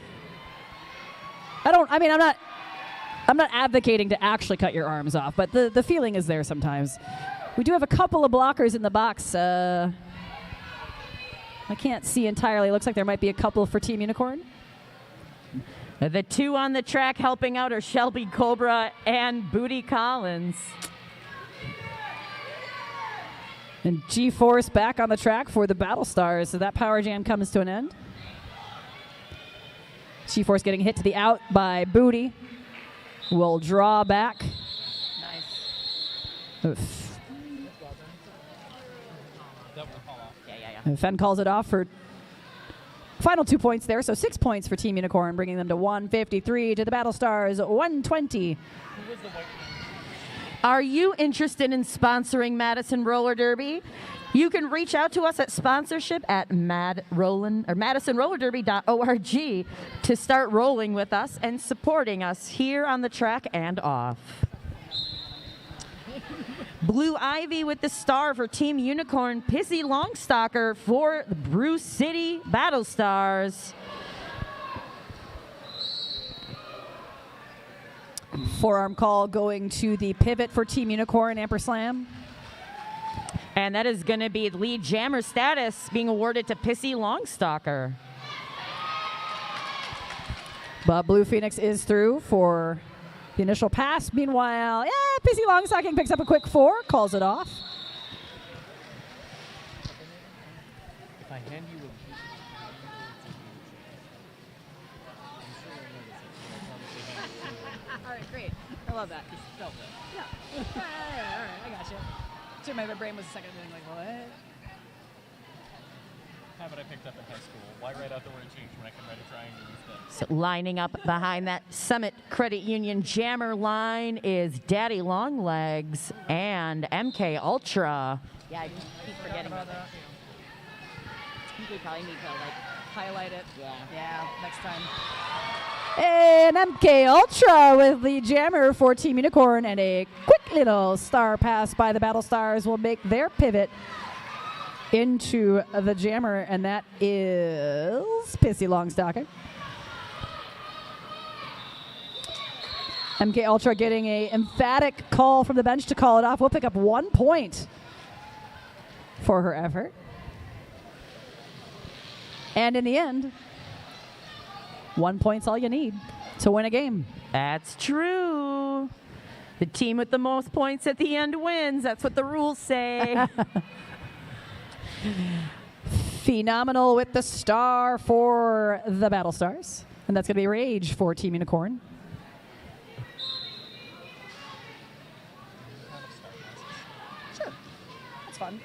I'm not advocating to actually cut your arms off, but the feeling is there sometimes. We do have a couple of blockers in the box. I can't see entirely. Looks like there might be a couple for Team Unicorn. The 2 on the track helping out are Shelby Cobra and Booty Collins. And G-Force back on the track for the Battlestars, so that power jam comes to an end. G-Force getting hit to the out by Booty. Will draw back. Nice. Oof. And Fenn calls it off for final 2 points there, so 6 points for Team Unicorn, bringing them to 153 to the Battlestars 120. Are you interested in sponsoring Madison Roller Derby? You can reach out to us at sponsorship at MadisonRollerDerby.org to start rolling with us and supporting us here on the track and off. Blue Ivy with the star for Team Unicorn. Pissy Longstalker for the Brewcity Battlestars. Forearm call going to the pivot for Team Unicorn, Amperslam. And that is going to be lead jammer status being awarded to Pissy Longstalker. But Blue Phoenix is through for the initial pass. Meanwhile, Pissy Longstalking picks up a quick 4, calls it off. If I hand you All right, great. I love that. Yeah. All right, I got you. So my brain was a second and like, what? have it I picked up in high school. Why write out the word change when I can write a triangle instead? So lining up behind that Summit Credit Union jammer line is Daddy Longlegs and MK Ultra. Yeah, I keep forgetting about that. You probably need to like highlight it. Yeah. Next time. And MK Ultra with the jammer for Team Unicorn, and a quick little star pass by the Battlestars will make their pivot into the jammer, and that is Pissy Longstocking. MK Ultra getting a emphatic call from the bench to call it off. We'll pick up 1 point for her effort. And in the end, 1 point's all you need to win a game. That's true. The team with the most points at the end wins. That's what the rules say. Phenomenal with the star for the Battlestars. And that's going to be Rage for Team Unicorn. Sure. That's fun.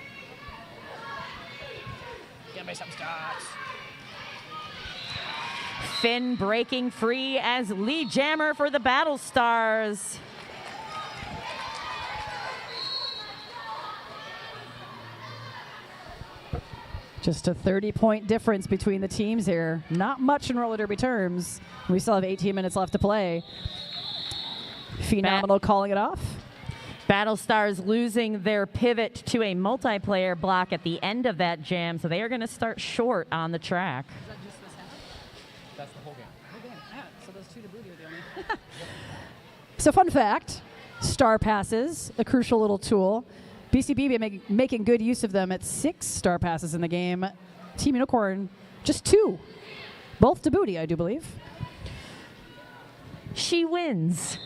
Give me some stats. Finn breaking free as lead jammer for the Battlestars. Just a 30-point difference between the teams here. Not much in roller derby terms. We still have 18 minutes left to play. Phenomenal calling it off. Battlestars losing their pivot to a multiplayer block at the end of that jam, so they are going to start short on the track. That's the whole game. So those two to blue are the only. So fun fact, star passes, a crucial little tool. BCB making good use of them at 6 star passes in the game. Team Unicorn, just 2. Both to Booty, I do believe. She wins.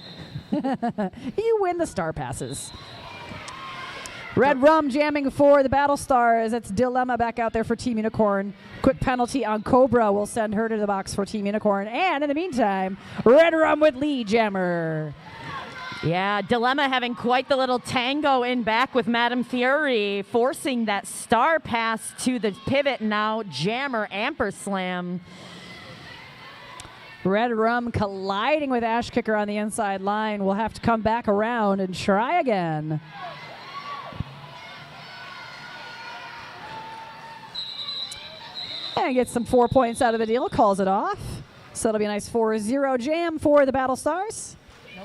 You win the star passes. Red Rum jamming for the Battlestars. It's Dilemma back out there for Team Unicorn. Quick penalty on Cobra will send her to the box for Team Unicorn. And in the meantime, Red Rum with lead jammer. Yeah, Dilemma having quite the little tango in back with Madame Fury, forcing that star pass to the pivot now. Jammer Amperslam. Red Rum colliding with Ash Kicker on the inside line. Will have to come back around and try again. And gets some 4 points out of the deal, calls it off. So it'll be a nice 4-0 jam for the Battlestars.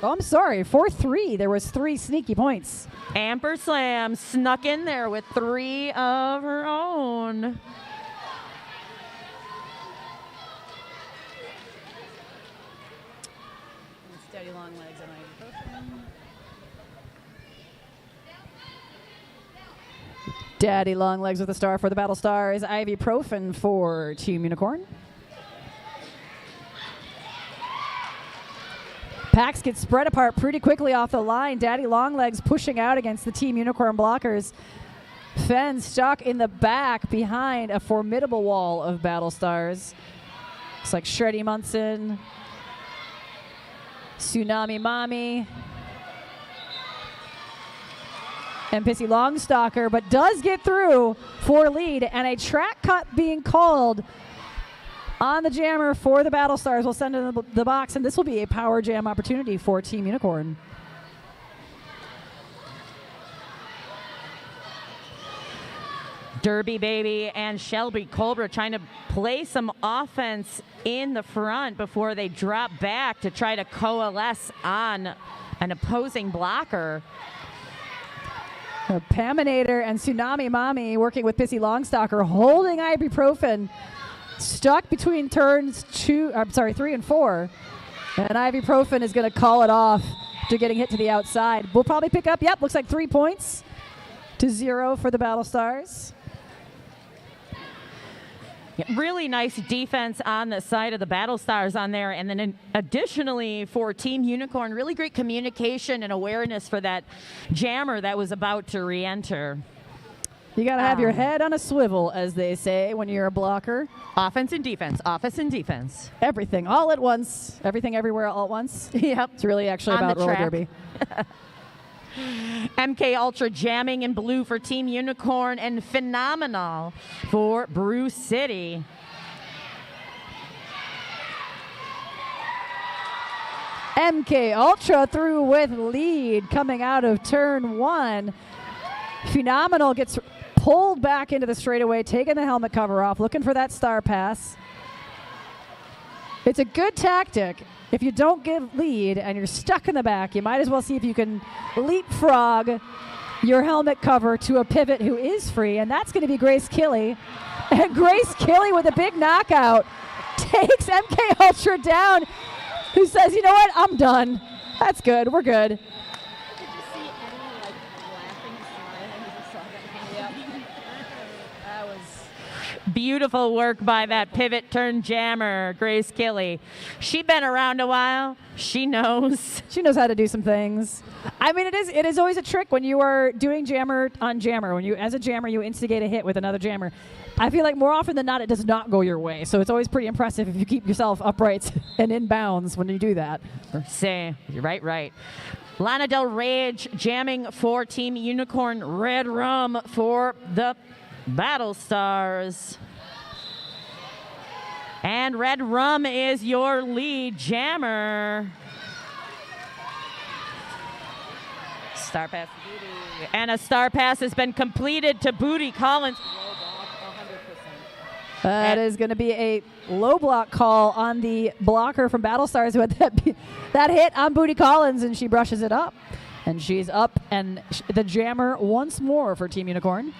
Oh, I'm sorry, 4-3. There was 3 sneaky points. Amperslam snuck in there with 3 of her own. Steady long legs and ibuprofen. Daddy long legs with a star for the Battlestars. Ibuprofen for Team Unicorn. Packs get spread apart pretty quickly off the line. Daddy Longlegs pushing out against the Team Unicorn blockers. Fenn stuck in the back behind a formidable wall of Battlestars. Looks like Shreddy Munson, Tsunami Mommy, and Pissy Longstalker, but does get through for lead, and a track cut being called on the jammer for the Battlestars. Will send in the box, and this will be a power jam opportunity for Team Unicorn. Derby Baby and Shelby Cobra trying to play some offense in the front before they drop back to try to coalesce on an opposing blocker. Paminator and Tsunami Mommy working with Pissy Longstalker, holding ibuprofen. Stuck between turns 3 and 4. And ibuprofen is going to call it off after getting hit to the outside. We'll probably pick up, yep, looks like 3 points to 0 for the Battlestars. Really nice defense on the side of the Battlestars on there. And then additionally for Team Unicorn, really great communication and awareness for that jammer that was about to re-enter. You got to have your head on a swivel, as they say, when you're a blocker. Offense and defense, offense and defense. Everything, all at once. Everything, everywhere, all at once. Yep. It's really actually On about the roller track. derby. MK Ultra jamming in blue for Team Unicorn and Phenomenal for Brewcity. MK Ultra through with lead coming out of turn 1. Phenomenal gets pulled back into the straightaway, taking the helmet cover off, looking for that star pass. It's a good tactic. If you don't give lead and you're stuck in the back, you might as well see if you can leapfrog your helmet cover to a pivot who is free, and that's going to be Grace Killy. And Grace Killy with a big knockout takes MK Ultra down, who says, you know what, I'm done. That's good, we're good. Beautiful work by that pivot turn jammer, Grace Killy. She's been around a while. She knows. She knows how to do some things. I mean, it is always a trick when you are doing jammer on jammer. When you, as a jammer, you instigate a hit with another jammer. I feel like more often than not, it does not go your way. So it's always pretty impressive if you keep yourself upright and in bounds when you do that. Say, right. Lana Del Rage jamming for Team Unicorn. Red Rum for the Battlestars. And Red Rum is your lead jammer. Star pass to Booty. And a star pass has been completed to Booty Collins. That is going to be a low block call on the blocker from Battlestars who had that hit on Booty Collins, and she brushes it up. And she's up, and the jammer once more for Team Unicorn.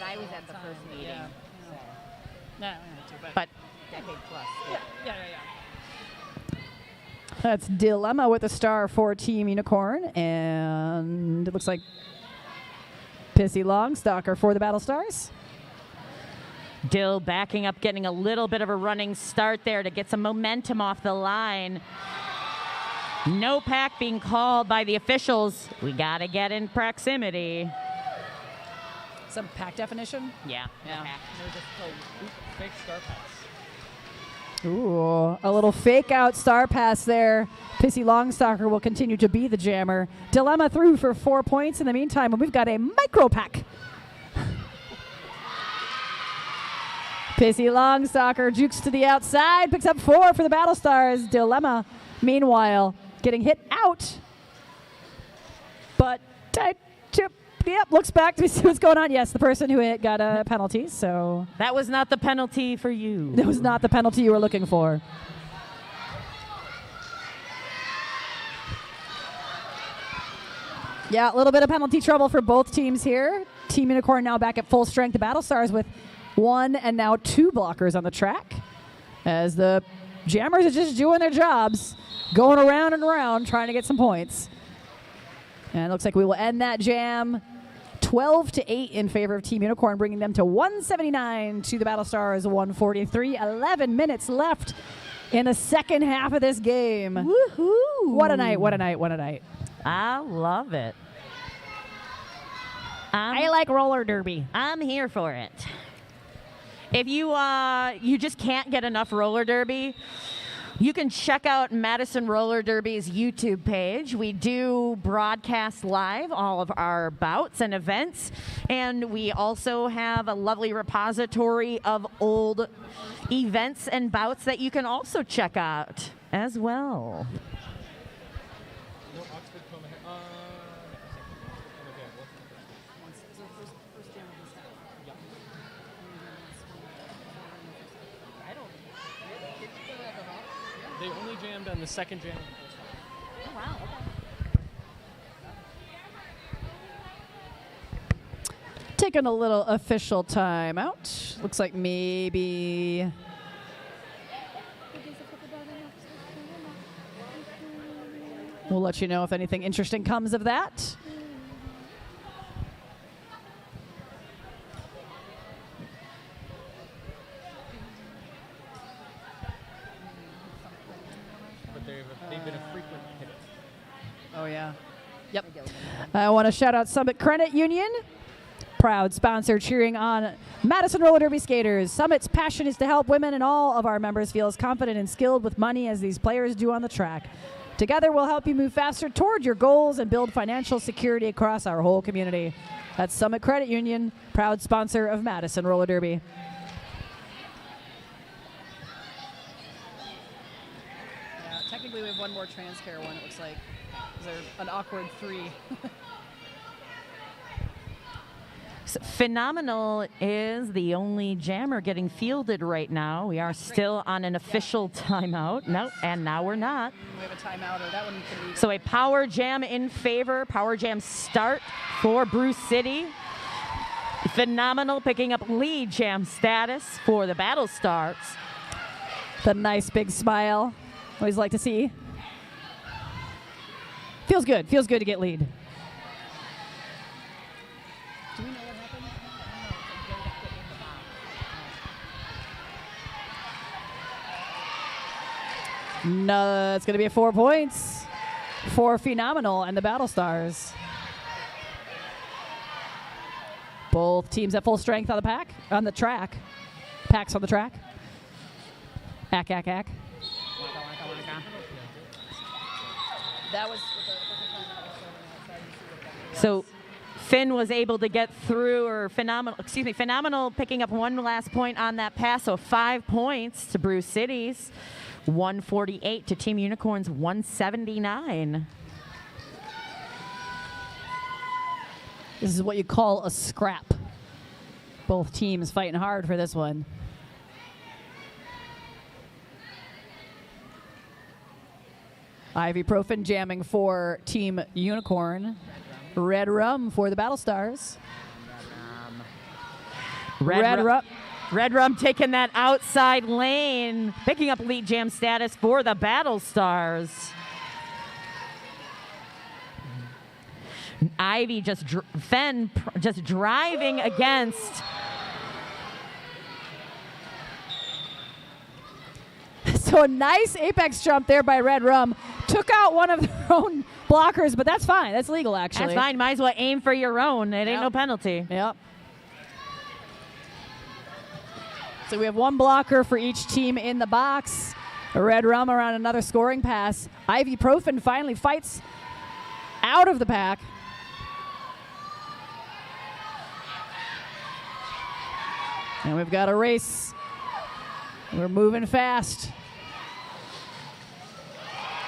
I was at the first meeting. Yeah. So. No, but decade plus. Yeah. That's Dilemma with a star for Team Unicorn, and it looks like Pissy Longstalker for the Battlestars. Dill backing up, getting a little bit of a running start there to get some momentum off the line. No pack being called by the officials. We got to get in proximity. Some pack definition? Yeah. Fake star pass. Ooh, a little fake out star pass there. Pissy Longstalker will continue to be the jammer. Dilemma through for 4 points. In the meantime, we've got a micro pack. Pissy Longstalker jukes to the outside, picks up 4 for the Battlestars. Dilemma, meanwhile, getting hit out. But yep, looks back to see what's going on. Yes, the person who hit got a penalty, so. That was not the penalty for you. That was not the penalty you were looking for. Yeah, a little bit of penalty trouble for both teams here. Team Unicorn now back at full strength. The Battlestars with 1 and now 2 blockers on the track, as the jammers are just doing their jobs, going around and around trying to get some points. And it looks like we will end that jam 12-8 in favor of Team Unicorn, bringing them to 179 to the Battlestars 143. 11 minutes left in the second half of this game. Woohoo! What a night, what a night, what a night. I love it. I like roller derby. I'm here for it. If you just can't get enough roller derby, you can check out Madison Roller Derby's YouTube page. We do broadcast live all of our bouts and events, and we also have a lovely repository of old events and bouts that you can also check out as well. They only jammed on the second jam. Oh, wow. Okay. Taking a little official time out. Looks like maybe we'll let you know if anything interesting comes of that. But they've been a frequent hitter. Oh, yeah. Yep. I want to shout out Summit Credit Union, proud sponsor cheering on Madison roller derby skaters. Summit's passion is to help women, and all of our members feel as confident and skilled with money as these players do on the track. Together, we'll help you move faster toward your goals and build financial security across our whole community. That's Summit Credit Union, proud sponsor of Madison roller derby. Technically, we have one more transcare one, it looks like. Is there an awkward 3? So Phenomenal is the only jammer getting fielded right now. We are still on an official timeout. No, and now we're not. We have a timeout, or that one can be. So a power jam in favor. Power jam start for Brewcity. Phenomenal picking up lead jam status for the Battlestars. The nice big smile. Always like to see. Feels good. Feels good to get lead. Do we know what happened? No, it's going to be 4 points for Phenomenal and the Battlestars. Both teams at full strength on the track. Packs on the track. Ack, ack, ack. That was So Finn was able to get through, or Phenomenal picking up one last point on that pass. So 5 points to Brewcity's 148 to Team Unicorns 179. This is what you call a scrap. Both teams fighting hard for this one. Ibuprofen jamming for Team Unicorn. Red Rum for the Battlestars. Red Rum taking that outside lane, picking up lead jam status for the Battlestars. Ivy Fenn just driving against. So a nice apex jump there by Red Rum. Took out one of their own blockers, but that's fine. That's legal, actually. That's fine. Might as well aim for your own. It ain't no penalty. Yep. So we have one blocker for each team in the box. Red Rum around another scoring pass. Ibuprofen finally fights out of the pack. And we've got a race. We're moving fast.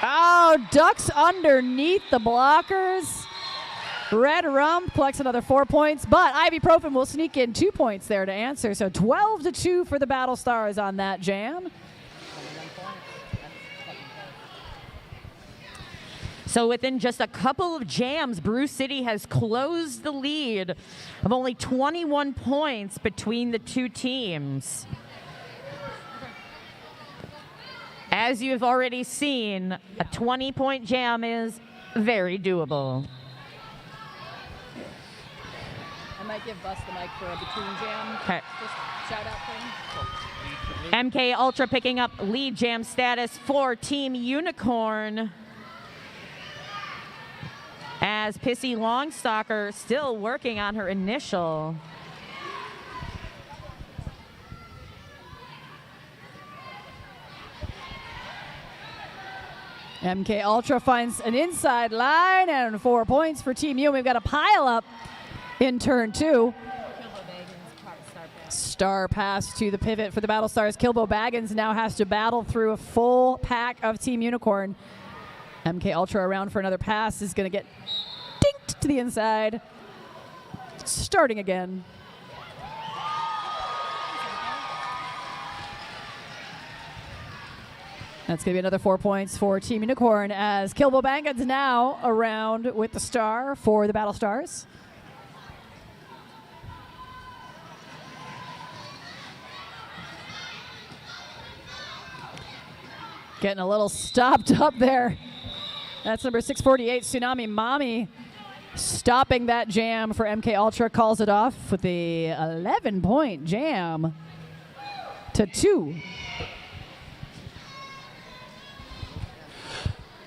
Oh, ducks underneath the blockers. Red Rum collects another 4 points, but Ibuprofen will sneak in 2 points there to answer. So 12-2 for the Battlestars on that jam. So within just a couple of jams, Brewcity has closed the lead of only 21 points between the two teams. As you've already seen, a 20-point jam is very doable. I might give Bus the mic for a between jam. Okay. Just shout out thing. MK Ultra picking up lead jam status for Team Unicorn. As Pissy Longstalker still working on her initial. MK Ultra finds an inside line and 4 points for Team U. We've got a pile up in turn 2. Star pass to the pivot for the Battlestars. Kilbo Baggins now has to battle through a full pack of Team Unicorn. MK Ultra around for another pass is going to get dinked to the inside. Starting again. That's going to be another 4 points for Team Unicorn as Kilbo Baggins now around with the star for the Battlestars. Getting a little stopped up there. That's number 648, Tsunami Mommy, stopping that jam for MK Ultra, calls it off with the 11-point jam to 2.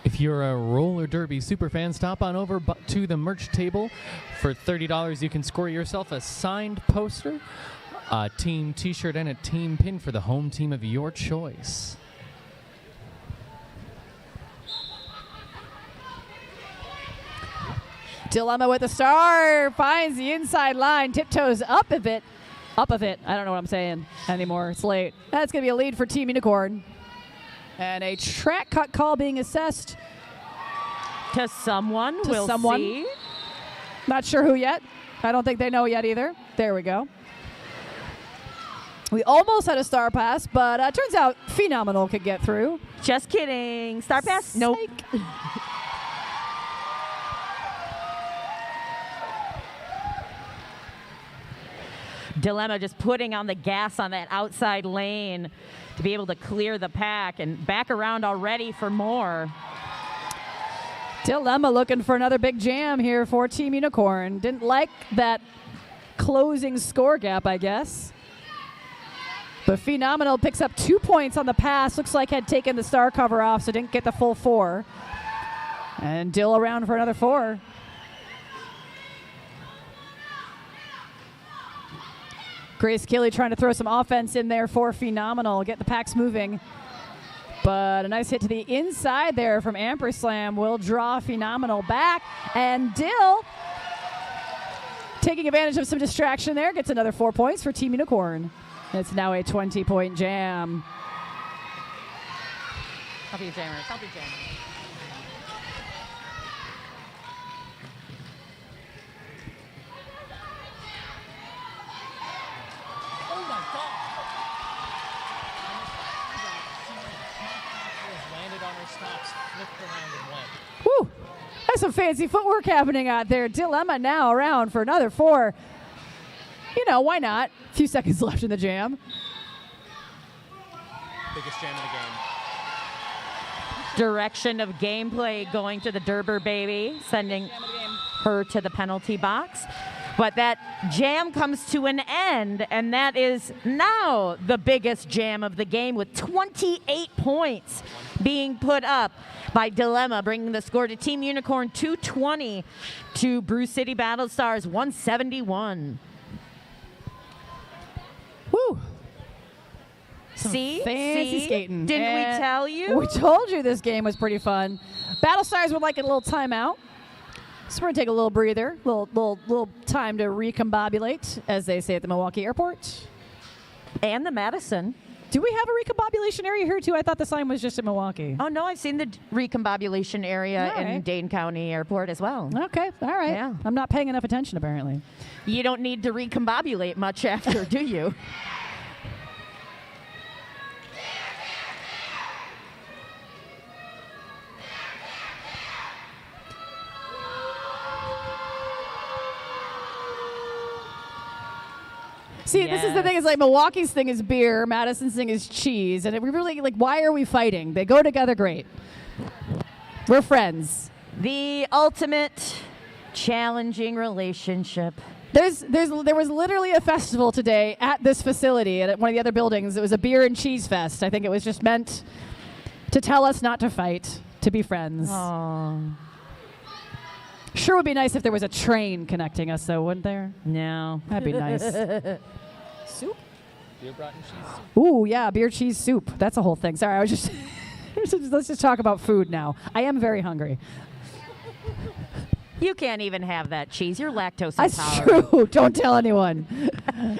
If you're a roller derby super fan, stop on over to the merch table. For $30, you can score yourself a signed poster, a team t-shirt, and a team pin for the home team of your choice. Dilemma with the star, finds the inside line, tiptoes up of it. I don't know what I'm saying anymore. It's late. That's going to be a lead for Team Unicorn. And a track cut call being assessed To someone. We'll see. Not sure who yet. I don't think they know yet either. There we go. We almost had a star pass, but turns out Phenomenal could get through. Just kidding. Star pass? Nope. Dilemma just putting on the gas on that outside lane to be able to clear the pack and back around already for more. Dilemma looking for another big jam here for Team Unicorn. Didn't like that closing score gap, I guess. But Phenomenal picks up 2 points on the pass. Looks like had taken the star cover off, so didn't get the full 4. And Dill around for another 4. Grace Keeley trying to throw some offense in there for Phenomenal, get the packs moving. But a nice hit to the inside there from Amperslam will draw Phenomenal back. And Dill, taking advantage of some distraction there, gets another 4 points for Team Unicorn. It's now a 20-point jam. Help you, Jammers. Help you, Jammers. Woo! That's some fancy footwork happening out there. Dilemma now around for another 4. You know, why not? A few seconds left in the jam. Biggest jam of the game. Direction of gameplay going to the Derber baby, sending her to the penalty box. But that jam comes to an end, and that is now the biggest jam of the game with 28 points being put up by Dilemma, bringing the score to Team Unicorn 220 to Brewcity Battlestars 171. Woo! See? Fancy skating. Didn't we tell you? We told you this game was pretty fun. Battlestars would like a little timeout. So we're going to take a little breather, little time to recombobulate, as they say at the Milwaukee airport. And the Madison. Do we have a recombobulation area here, too? I thought the sign was just in Milwaukee. Oh, no, I've seen the recombobulation area All right. in Dane County Airport as well. Okay, all right. Yeah. I'm not paying enough attention, apparently. You don't need to recombobulate much after, do you? See, this is the thing. Is like Milwaukee's thing is beer, Madison's thing is cheese, and we really like. Why are we fighting? They go together great. We're friends. The ultimate challenging relationship. There was literally a festival today at this facility at one of the other buildings. It was a beer and cheese fest. I think it was just meant to tell us not to fight, to be friends. Aww. Sure would be nice if there was a train connecting us, though, wouldn't there? No. That'd be nice. Soup? Beer brought in cheese soup. Ooh, yeah, beer, cheese, soup. That's a whole thing. Sorry, I was just... Let's just talk about food now. I am very hungry. You can't even have that cheese. You're lactose That's intolerant. true. Don't tell anyone.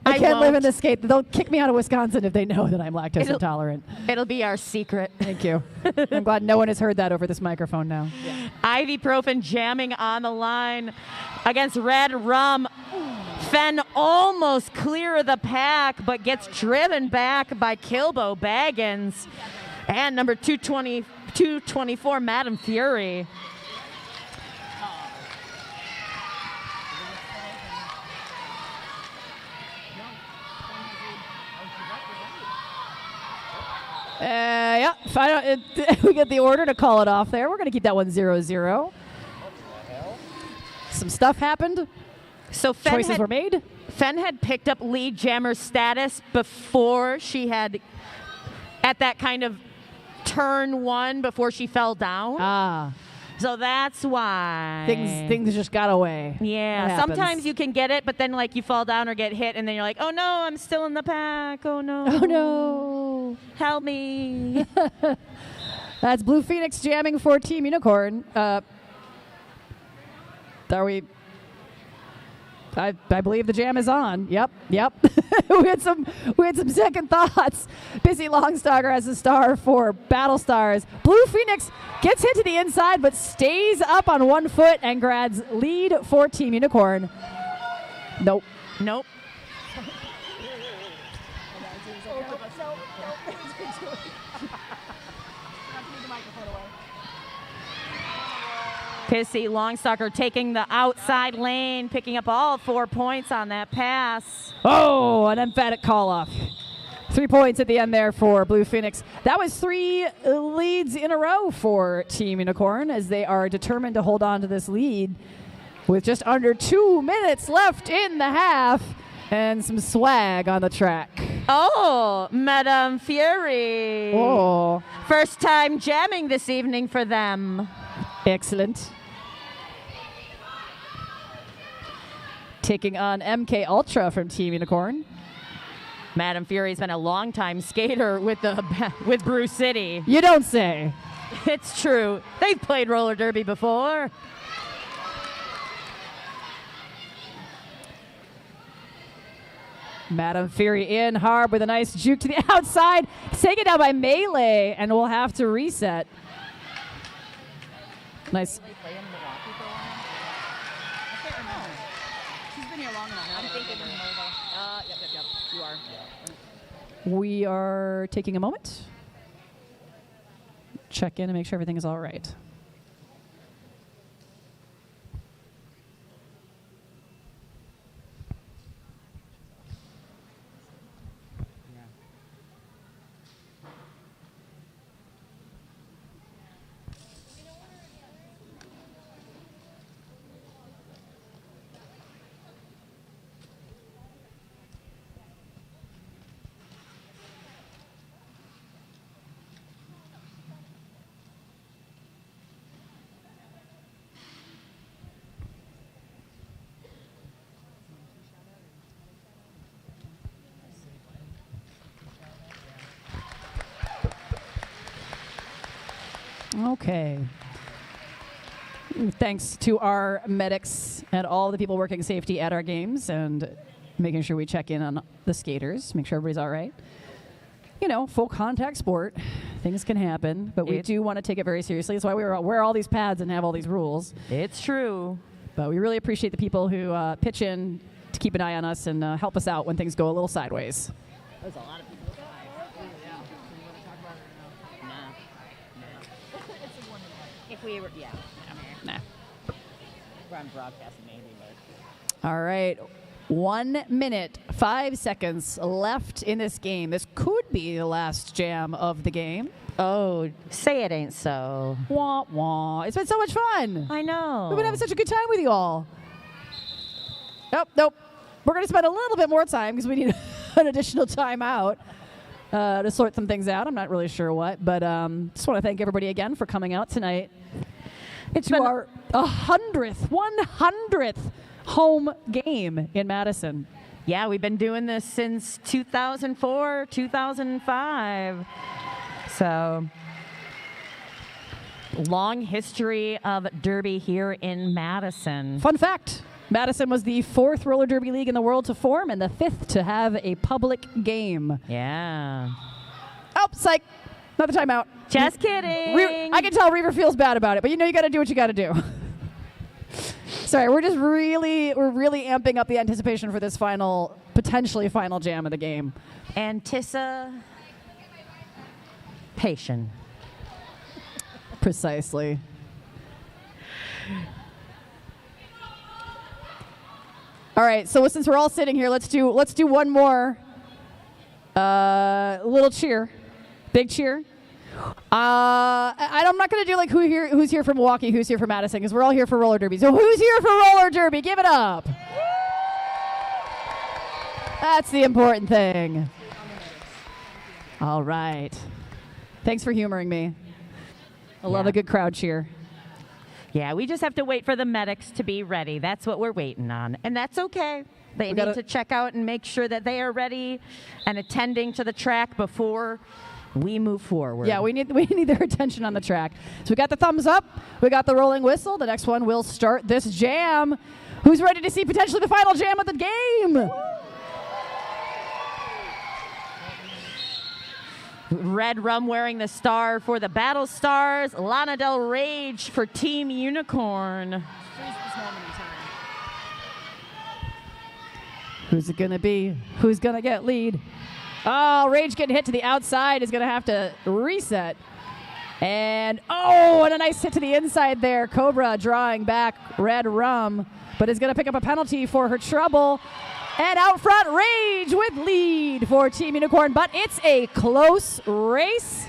I can't live in won't. this state. They'll kick me out of Wisconsin if they know that I'm lactose intolerant. It'll be our secret. Thank you. I'm glad no one has heard that over this microphone now. Yeah. Ibuprofen jamming on the line against Red Rum. Fenn almost clear of the pack, but gets driven back by Kilbo Baggins. And number 224, Madam Fury. Yeah, we get the order to call it off there. We're going to keep that one 0-0. Some stuff happened. So Choices were made. Fen had picked up lead jammer status before she had, at that kind of turn one, before she fell down. Ah. So that's why. Things just got away. Yeah. That happens. Sometimes you can get it, but then like you fall down or get hit, and then you're like, oh no, I'm still in the pack. Oh no. Oh no. Help me. That's Blue Phoenix jamming for Team Unicorn. Are we? I believe the jam is on. Yep. we had some second thoughts. Busy Longstalker has a star for Battlestars. Blue Phoenix gets hit to the inside, but stays up on one foot and grabs lead for Team Unicorn. Nope. Pissy Longstalker taking the outside lane, picking up all 4 points on that pass. Oh, an emphatic call off. 3 points at the end there for Blue Phoenix. That was 3 leads in a row for Team Unicorn as they are determined to hold on to this lead with just under 2 minutes left in the half and some swag on the track. Oh, Madame Fury. Oh. First time jamming this evening for them. Excellent. Taking on MK Ultra from Team Unicorn. Madam Fury's been a long-time skater with Brewcity. You don't say. It's true. They've played roller derby before. Madam Fury in hard with a nice juke to the outside. Taken down by Melee, and we'll have to reset. Nice. We are taking a moment. Check in and make sure everything is all right. Okay. Thanks to our medics and all the people working safety at our games and making sure we check in on the skaters, make sure everybody's all right. You know, full contact sport. Things can happen, but we do want to take it very seriously. That's why we wear all these pads and have all these rules. It's true. But we really appreciate the people who pitch in to keep an eye on us and help us out when things go a little sideways. There's a lot of people. If we were, Nah. We're on broadcast maybe, but. All right. 1 minute, 5 seconds left in this game. This could be the last jam of the game. Oh, say it ain't so. Wah, wah. It's been so much fun. I know. We've been having such a good time with you all. Nope. We're going to spend a little bit more time because we need an additional timeout to sort some things out. I'm not really sure what, but just want to thank everybody again for coming out tonight. It's our 100th home game in Madison. Yeah, we've been doing this since 2004, 2005. So, long history of derby here in Madison. Fun fact, Madison was the 4th roller derby league in the world to form and the 5th to have a public game. Yeah. Oh, psych. Another timeout. Just kidding. I can tell Reaver feels bad about it, but you know you got to do what you got to do. Sorry, we're really amping up the anticipation for this potentially final jam of the game. And Tissa. Patient. Precisely. All right, so since we're all sitting here, let's do one more little cheer, big cheer. I'm not going to do like who's here from Milwaukee, who's here from Madison, because we're all here for roller derby. So who's here for roller derby? Give it up. That's the important thing. All right. Thanks for humoring me. I love a good crowd cheer. Yeah, we just have to wait for the medics to be ready. That's what we're waiting on, and that's okay. They need to check out and make sure that they are ready and attending to the track before we move forward. Yeah, we need their attention on the track. So we got the thumbs up. We got the rolling whistle. The next one will start this jam. Who's ready to see potentially the final jam of the game? Red Rum wearing the star for the Battlestars. Lana Del Rage for Team Unicorn. Who's it going to be? Who's going to get lead? Oh, Rage getting hit to the outside is going to have to reset. And a nice hit to the inside there. Cobra drawing back Red Rum, but is going to pick up a penalty for her trouble. And out front, Rage with lead for Team Unicorn, but it's a close race.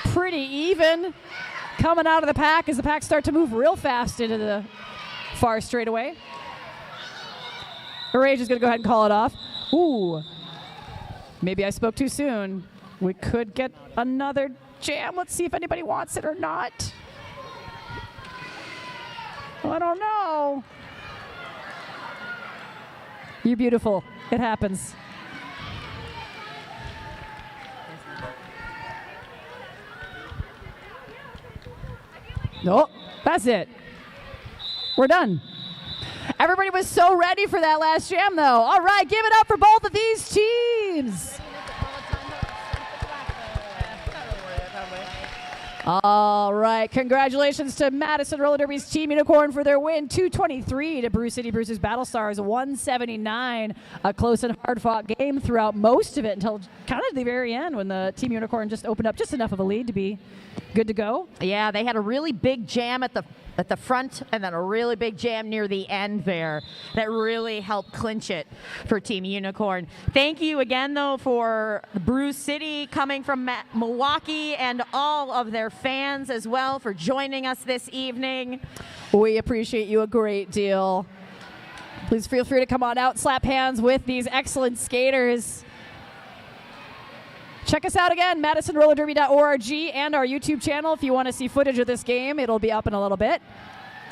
Pretty even. Coming out of the pack as the pack start to move real fast into the far straightaway. Rage is going to go ahead and call it off. Ooh. Maybe I spoke too soon. We could get another jam. Let's see if anybody wants it or not. I don't know. You're beautiful. It happens. Nope, that's it. We're done. Everybody was so ready for that last jam, though. All right, give it up for both of these teams. All right, congratulations to Madison Roller Derby's Team Unicorn for their win, 223 to Brewcity Bruisers Battlestars, 179. A close and hard-fought game throughout most of it until kind of the very end when the Team Unicorn just opened up just enough of a lead to be good to go. Yeah, they had a really big jam at the front and then a really big jam near the end there that really helped clinch it for Team Unicorn. Thank you again, though, for Brewcity coming from Milwaukee and all of their fans as well for joining us this evening. We appreciate you a great deal. Please feel free to come on out, slap hands with these excellent skaters. Check us out again, MadisonRollerDerby.org and our YouTube channel if you want to see footage of this game. It'll be up in a little bit.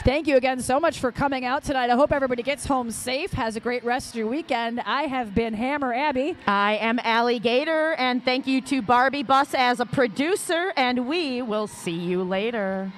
Thank you again so much for coming out tonight. I hope everybody gets home safe, has a great rest of your weekend. I have been Hammer Abby. I am Alligator, and thank you to Barbie Bus as a producer, and we will see you later.